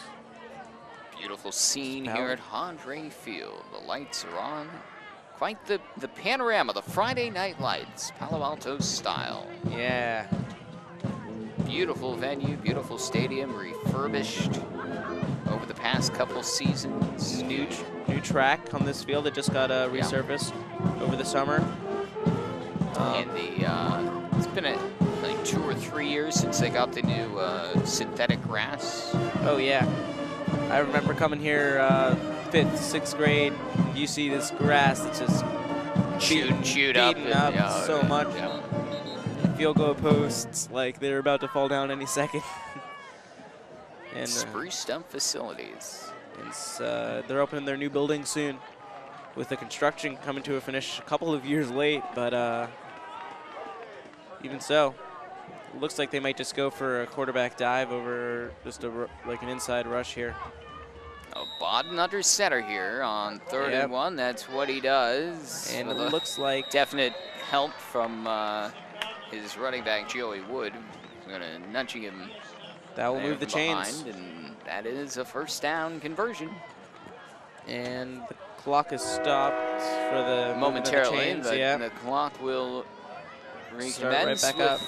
Beautiful scene here at Andre Field. The lights are on. Quite the panorama, the Friday night lights, Palo Alto style. Yeah. Beautiful venue, beautiful stadium, refurbished over the past couple seasons. New track on this field that just got resurfaced over the summer. And it's been like 2 or 3 years since they got the new synthetic grass. Oh yeah, I remember coming here 5th, 6th grade. You see this grass that's just chewed up so much. Yeah. Field goal posts like they're about to fall down any second. And spruced up facilities. They're opening their new building soon, with the construction coming to a finish a couple of years late, but even so, it looks like they might just go for a quarterback dive over just like an inside rush here. Bodden under center here on 3rd and 1. That's what he does. And it looks like definite help from his running back Joey Wood. Going to nudging him. That will move the chains. And that is a first down conversion. And the clock is stopped for the momentarily. Of the chains, the clock will recommence right back with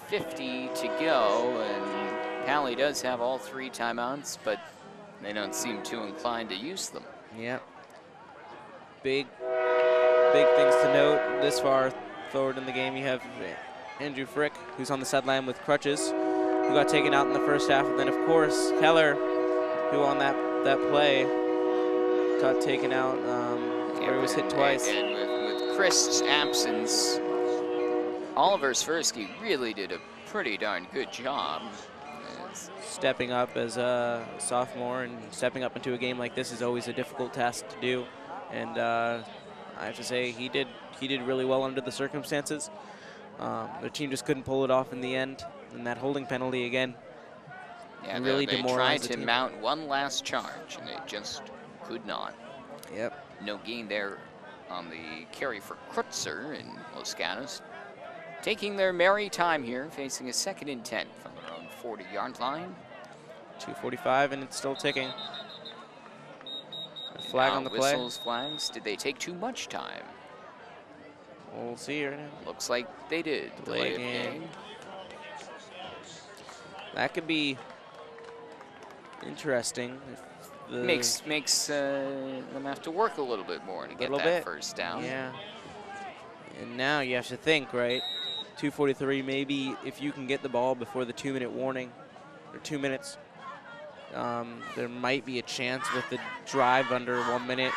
3:50 to go. And Paly does have all 3 timeouts, but they don't seem too inclined to use them. Yeah. Big things to note this far forward in the game. You have Andrew Frick, who's on the sideline with crutches, who got taken out in the first half. And then, of course, Keller, who on that play got taken out where he was hit twice. And with Chris's absence, Oliver Swirsky really did a pretty darn good job. Stepping up as a sophomore and stepping up into a game like this is always a difficult task to do. And I have to say he did really well under the circumstances. Their team just couldn't pull it off in the end, and that holding penalty again. Yeah, really they tried demoralized the to team. mount one last charge, and they just could not. Yep. No gain there on the carry for Krutzer, and Los Gatos taking their merry time here, facing a 2nd and 10 from their own 40-yard line. 2:45, and it's still ticking. A flag on the play. Whistles, flags. Did they take too much time? We'll see right now. Looks like they did. Delay of game. That could be interesting. If the Makes them have to work a little bit more to get Little that bit. first down. Yeah. And now you have to think, right? 2:43, maybe if you can get the ball before the 2-minute warning, or 2 minutes, there might be a chance with the drive under 1 minute,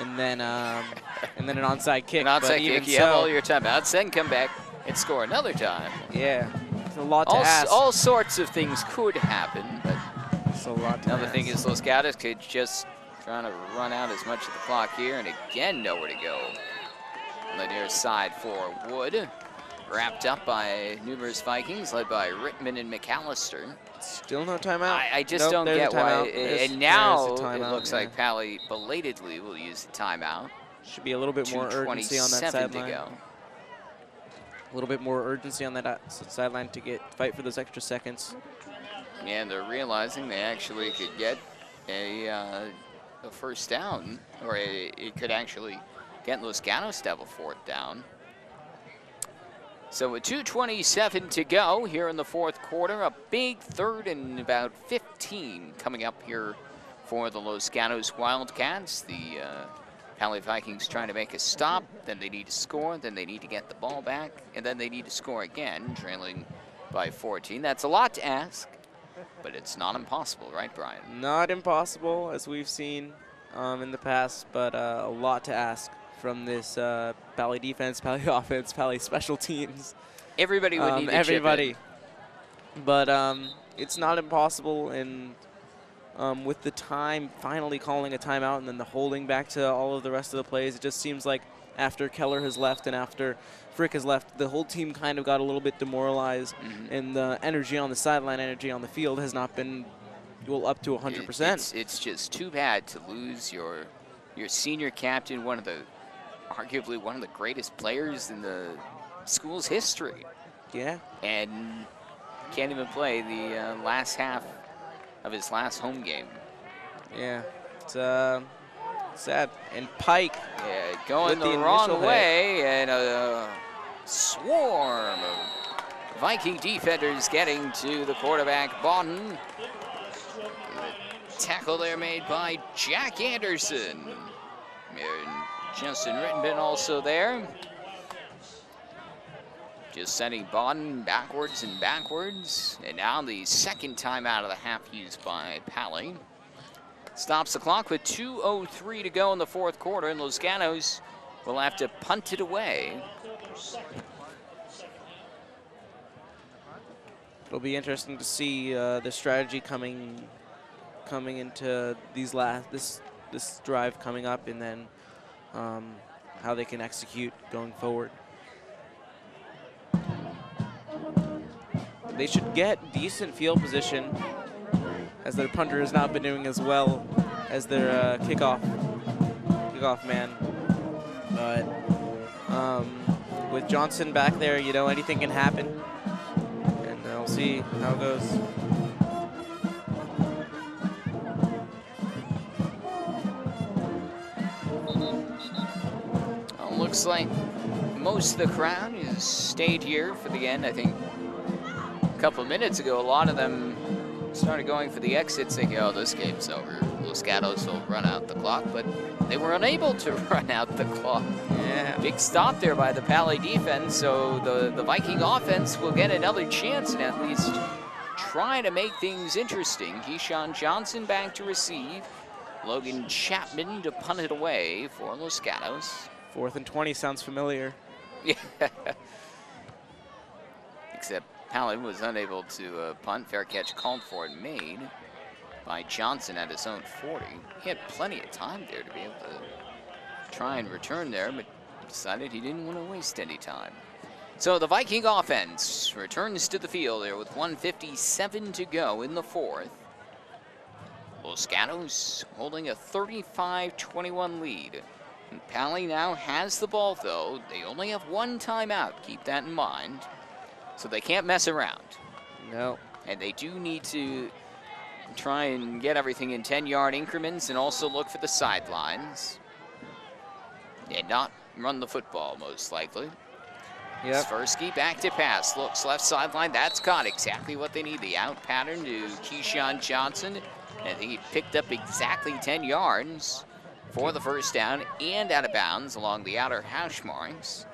and then an onside kick. An onside But kick, even you so, have all your timeouts, then come back and score another time. yeah, it's a lot to ask. All sorts of things could happen, but It's a lot to another ask. thing is Los Gatos could just trying to run out as much of the clock here, and again nowhere to go. On the near side for Wood, wrapped up by numerous Vikings, led by Rittman and McAllister. Still no timeout. I just Nope, don't there's a get why. timeout. And now There's a it timeout, looks yeah. like Paly belatedly will use the timeout. Should be a little bit more urgency on that 2:27 to sideline. go. A little bit more urgency on that sideline to fight for those extra seconds. And they're realizing they actually could get a first down, or it could actually get Los Gatos to have a 4th down. So with 2:27 to go here in the 4th quarter, a big 3rd and about 15 coming up here for the Los Gatos Wildcats. The Paly Vikings trying to make a stop, then they need to score, then they need to get the ball back, and then they need to score again, trailing by 14. That's a lot to ask, but it's not impossible, right, Brian? Not impossible, as we've seen in the past, but a lot to ask from this Paly defense, Paly offense, Paly special teams. Everybody would need to everybody. chip in. But it's not impossible, and with the time finally calling a timeout and then the holding back to all of the rest of the plays, it just seems like after Keller has left and after Frick has left, the whole team kind of got a little bit demoralized, and the energy on the sideline, energy on the field has not been up to 100%. It's just too bad to lose your senior captain, arguably one of the greatest players in the school's history. Yeah. And can't even play the last half of his last home game. Yeah. It's sad. And Pike. Yeah, going with the wrong way, and a swarm of Viking defenders getting to the quarterback, Bawden. Tackle there made by Jack Anderson. And Justin Rittenben also there. Just sending Bawden backwards and backwards. And now the 2nd time out of the half used by Paly. Stops the clock with 2:03 to go in the 4th quarter, and Los Gatos will have to punt it away. It'll be interesting to see the strategy coming into this drive coming up, and then how they can execute going forward. They should get decent field position, as their punter has not been doing as well as their kickoff man. But with Johnson back there, anything can happen. And we'll see how it goes. Well, looks like most of the crowd has stayed here for the end. I think a couple of minutes ago, a lot of them started going for the exits, thinking, oh, this game's over. Los Gatos will run out the clock, but they were unable to run out the clock. Yeah. Big stop there by the Paly defense, so the Viking offense will get another chance and at least try to make things interesting. Keyshawn Johnson back to receive. Logan Chapman to punt it away for Los Gatos. 4th and 20 sounds familiar. Yeah. Except Paly was unable to punt. Fair catch called for and made by Johnson at his own 40. He had plenty of time there to be able to try and return there, but decided he didn't want to waste any time. So the Viking offense returns to the field there with 1:57 to go in the fourth. Los Gatos holding a 35-21 lead. And Paly now has the ball, though. They only have one timeout. Keep that in mind. So they can't mess around. No. And they do need to try and get everything in 10-yard increments and also look for the sidelines. And not run the football, most likely. Yep. Swirsky back to pass. Looks left sideline. That's got exactly what they need. The out pattern to Keyshawn Johnson. And he picked up exactly 10 yards for the first down and out of bounds along the outer hash marks.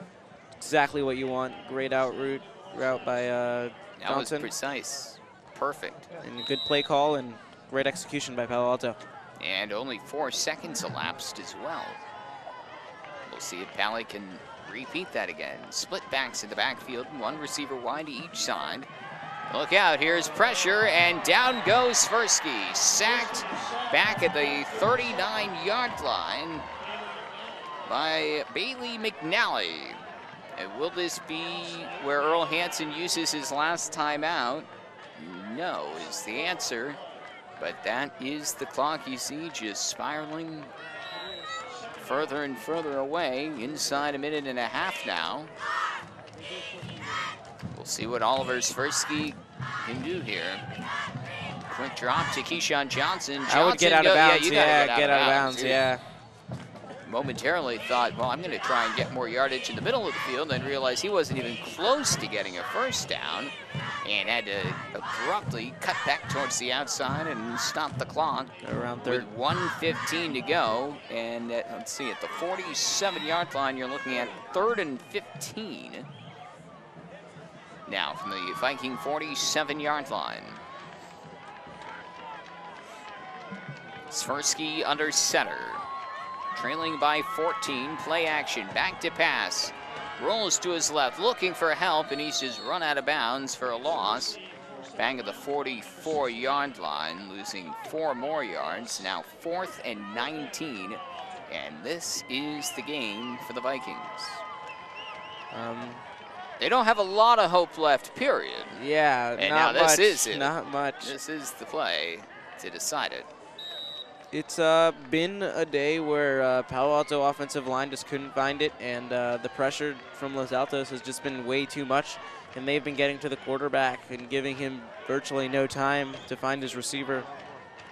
Exactly what you want. Great route by That was Johnson. precise. Perfect. And good play call and great execution by Palo Alto. And only 4 seconds elapsed as well. We'll see if Paly can repeat that again. Split backs in the backfield, one receiver wide to each side. Look out, here's pressure, and down goes Swirsky. Sacked back at the 39-yard line by Bailey McNally. And will this be where Earl Hansen uses his last timeout? No is the answer, but that is the clock you see just spiraling further and further away, inside a minute and a half now. We'll see what Oliver Swirsky can do here. Quick drop to Keyshawn Johnson. I would get out of bounds. You Yeah, gotta get out of bounds. Yeah. Momentarily thought, well, I'm going to try and get more yardage in the middle of the field, and realized he wasn't even close to getting a first down, and had to abruptly cut back towards the outside and stop the clock. Around third. With 1:15 to go, and let's see, at the 47-yard line, you're looking at 3rd and 15. Now from the Viking 47-yard line. Swirsky under center. Trailing by 14, play action, back to pass. Rolls to his left, looking for help, and he's just run out of bounds for a loss. Back at the 44-yard line, losing 4 more yards. Now 4th and 19, and this is the game for the Vikings. They don't have a lot of hope left, period. Yeah, And not now this much. is it. Not much. This is the play to decide it. It's been a day where Palo Alto offensive line just couldn't find it, and the pressure from Los Altos has just been way too much, and they've been getting to the quarterback and giving him virtually no time to find his receiver.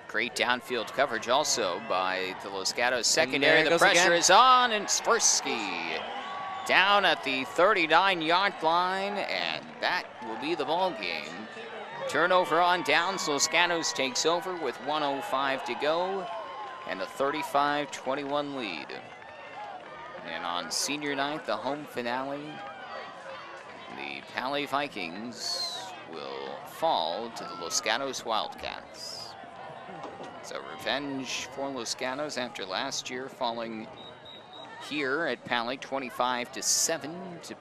Great downfield coverage also by the Los Gatos secondary. The goes pressure again. is on, and Swirsky down at the 39-yard line, and that will be the ball game. Turnover on downs. Los Gatos takes over with 1:05 to go and a 35-21 lead. And on senior night, the home finale, the Paly Vikings will fall to the Los Gatos Wildcats. So revenge for Los Gatos after last year falling here at Paly 25-7 to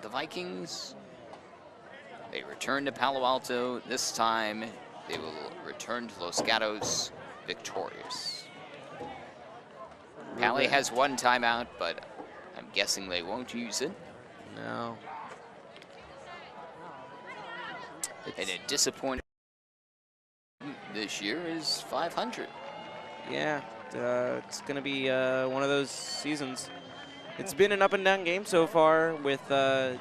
the Vikings. They return to Palo Alto. This time, they will return to Los Gatos victorious. Paly has 1 timeout, but I'm guessing they won't use it. No. And a disappointing this year is 500. Yeah, it's going to be one of those seasons. It's been an up-and-down game so far with,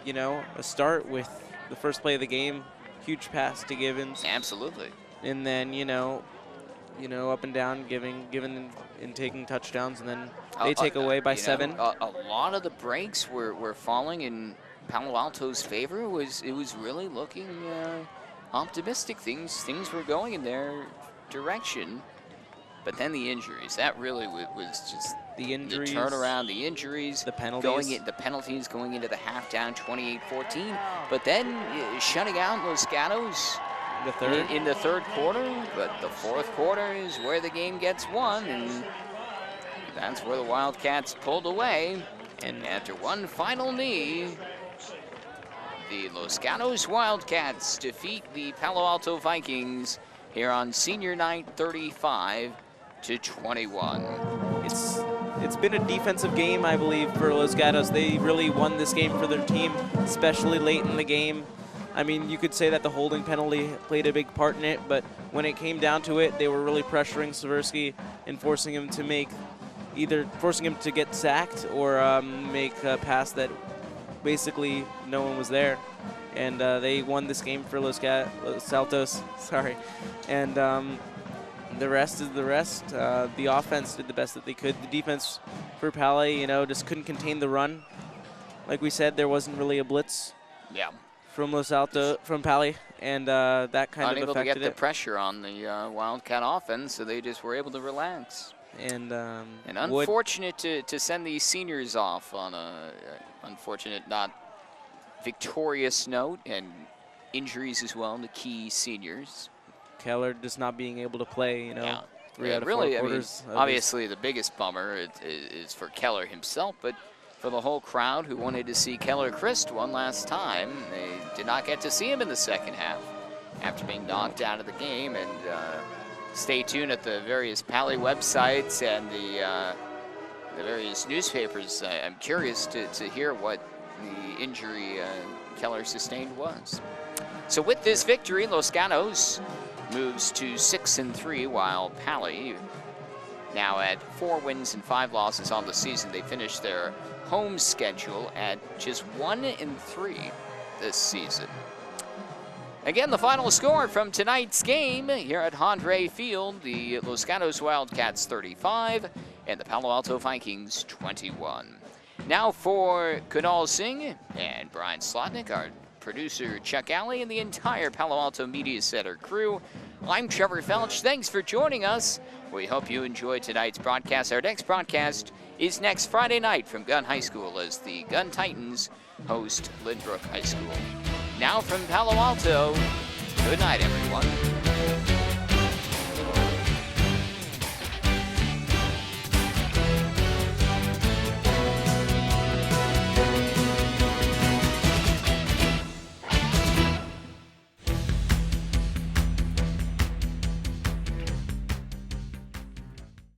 you know, a start with the first play of the game, huge pass to Givens. Absolutely. And then, you know, up and down, giving and taking touchdowns, and then they take away by 7. A lot of the breaks were falling in Palo Alto's favor. It was really looking optimistic. Things were going in their direction. But then the injuries, that really was just The injuries. the turnaround, the injuries, The penalties. the penalties going into the half down 28-14. But then shutting out Los Gatos The third. in the third quarter. But the fourth quarter is where the game gets won, and that's where the Wildcats pulled away. And after one final knee, the Los Gatos Wildcats defeat the Palo Alto Vikings here on senior night 35-21. It's it's been a defensive game, I believe, for Los Gatos. They really won this game for their team, especially late in the game. I mean, you could say that the holding penalty played a big part in it, but when it came down to it, they were really pressuring Seversky and forcing him to get sacked or make a pass that basically no one was there. And they won this game for Los Altos. Sorry. And the rest is the rest. The offense did the best that they could. The defense for Paly, just couldn't contain the run. Like we said, there wasn't really a blitz. Yeah. From from Paly, and that kind of affected it. Unable to get the pressure on the Wildcat offense, so they just were able to relax. And unfortunate to send these seniors off on a unfortunate, not victorious note, and injuries as well, the key seniors. Keller just not being able to play, Yeah. 3 out of really, 4 quarters. I mean, obviously the biggest bummer is for Keller himself, but for the whole crowd who wanted to see Keller Christ one last time, they did not get to see him in the second half after being knocked out of the game. And stay tuned at the various Paly websites and the various newspapers. I'm curious to hear what the injury Keller sustained was. So with this victory, Los Gatos moves to 6-3, while Paly, now at 4 wins and 5 losses on the season, they finished their home schedule at just 1-3 this season. Again, the final score from tonight's game here at Hondre Field, the Los Gatos Wildcats 35 and the Palo Alto Vikings 21. Now for Kunal Singh and Brian Slotnick, our producer Chuck Alley, and the entire Palo Alto Media Center crew, I'm Trevor Felch. Thanks for joining us. We hope you enjoyed tonight's broadcast. Our next broadcast is next Friday night from Gunn High School as the Gun Titans host Lynbrook High School. Now from Palo Alto, good night, everyone.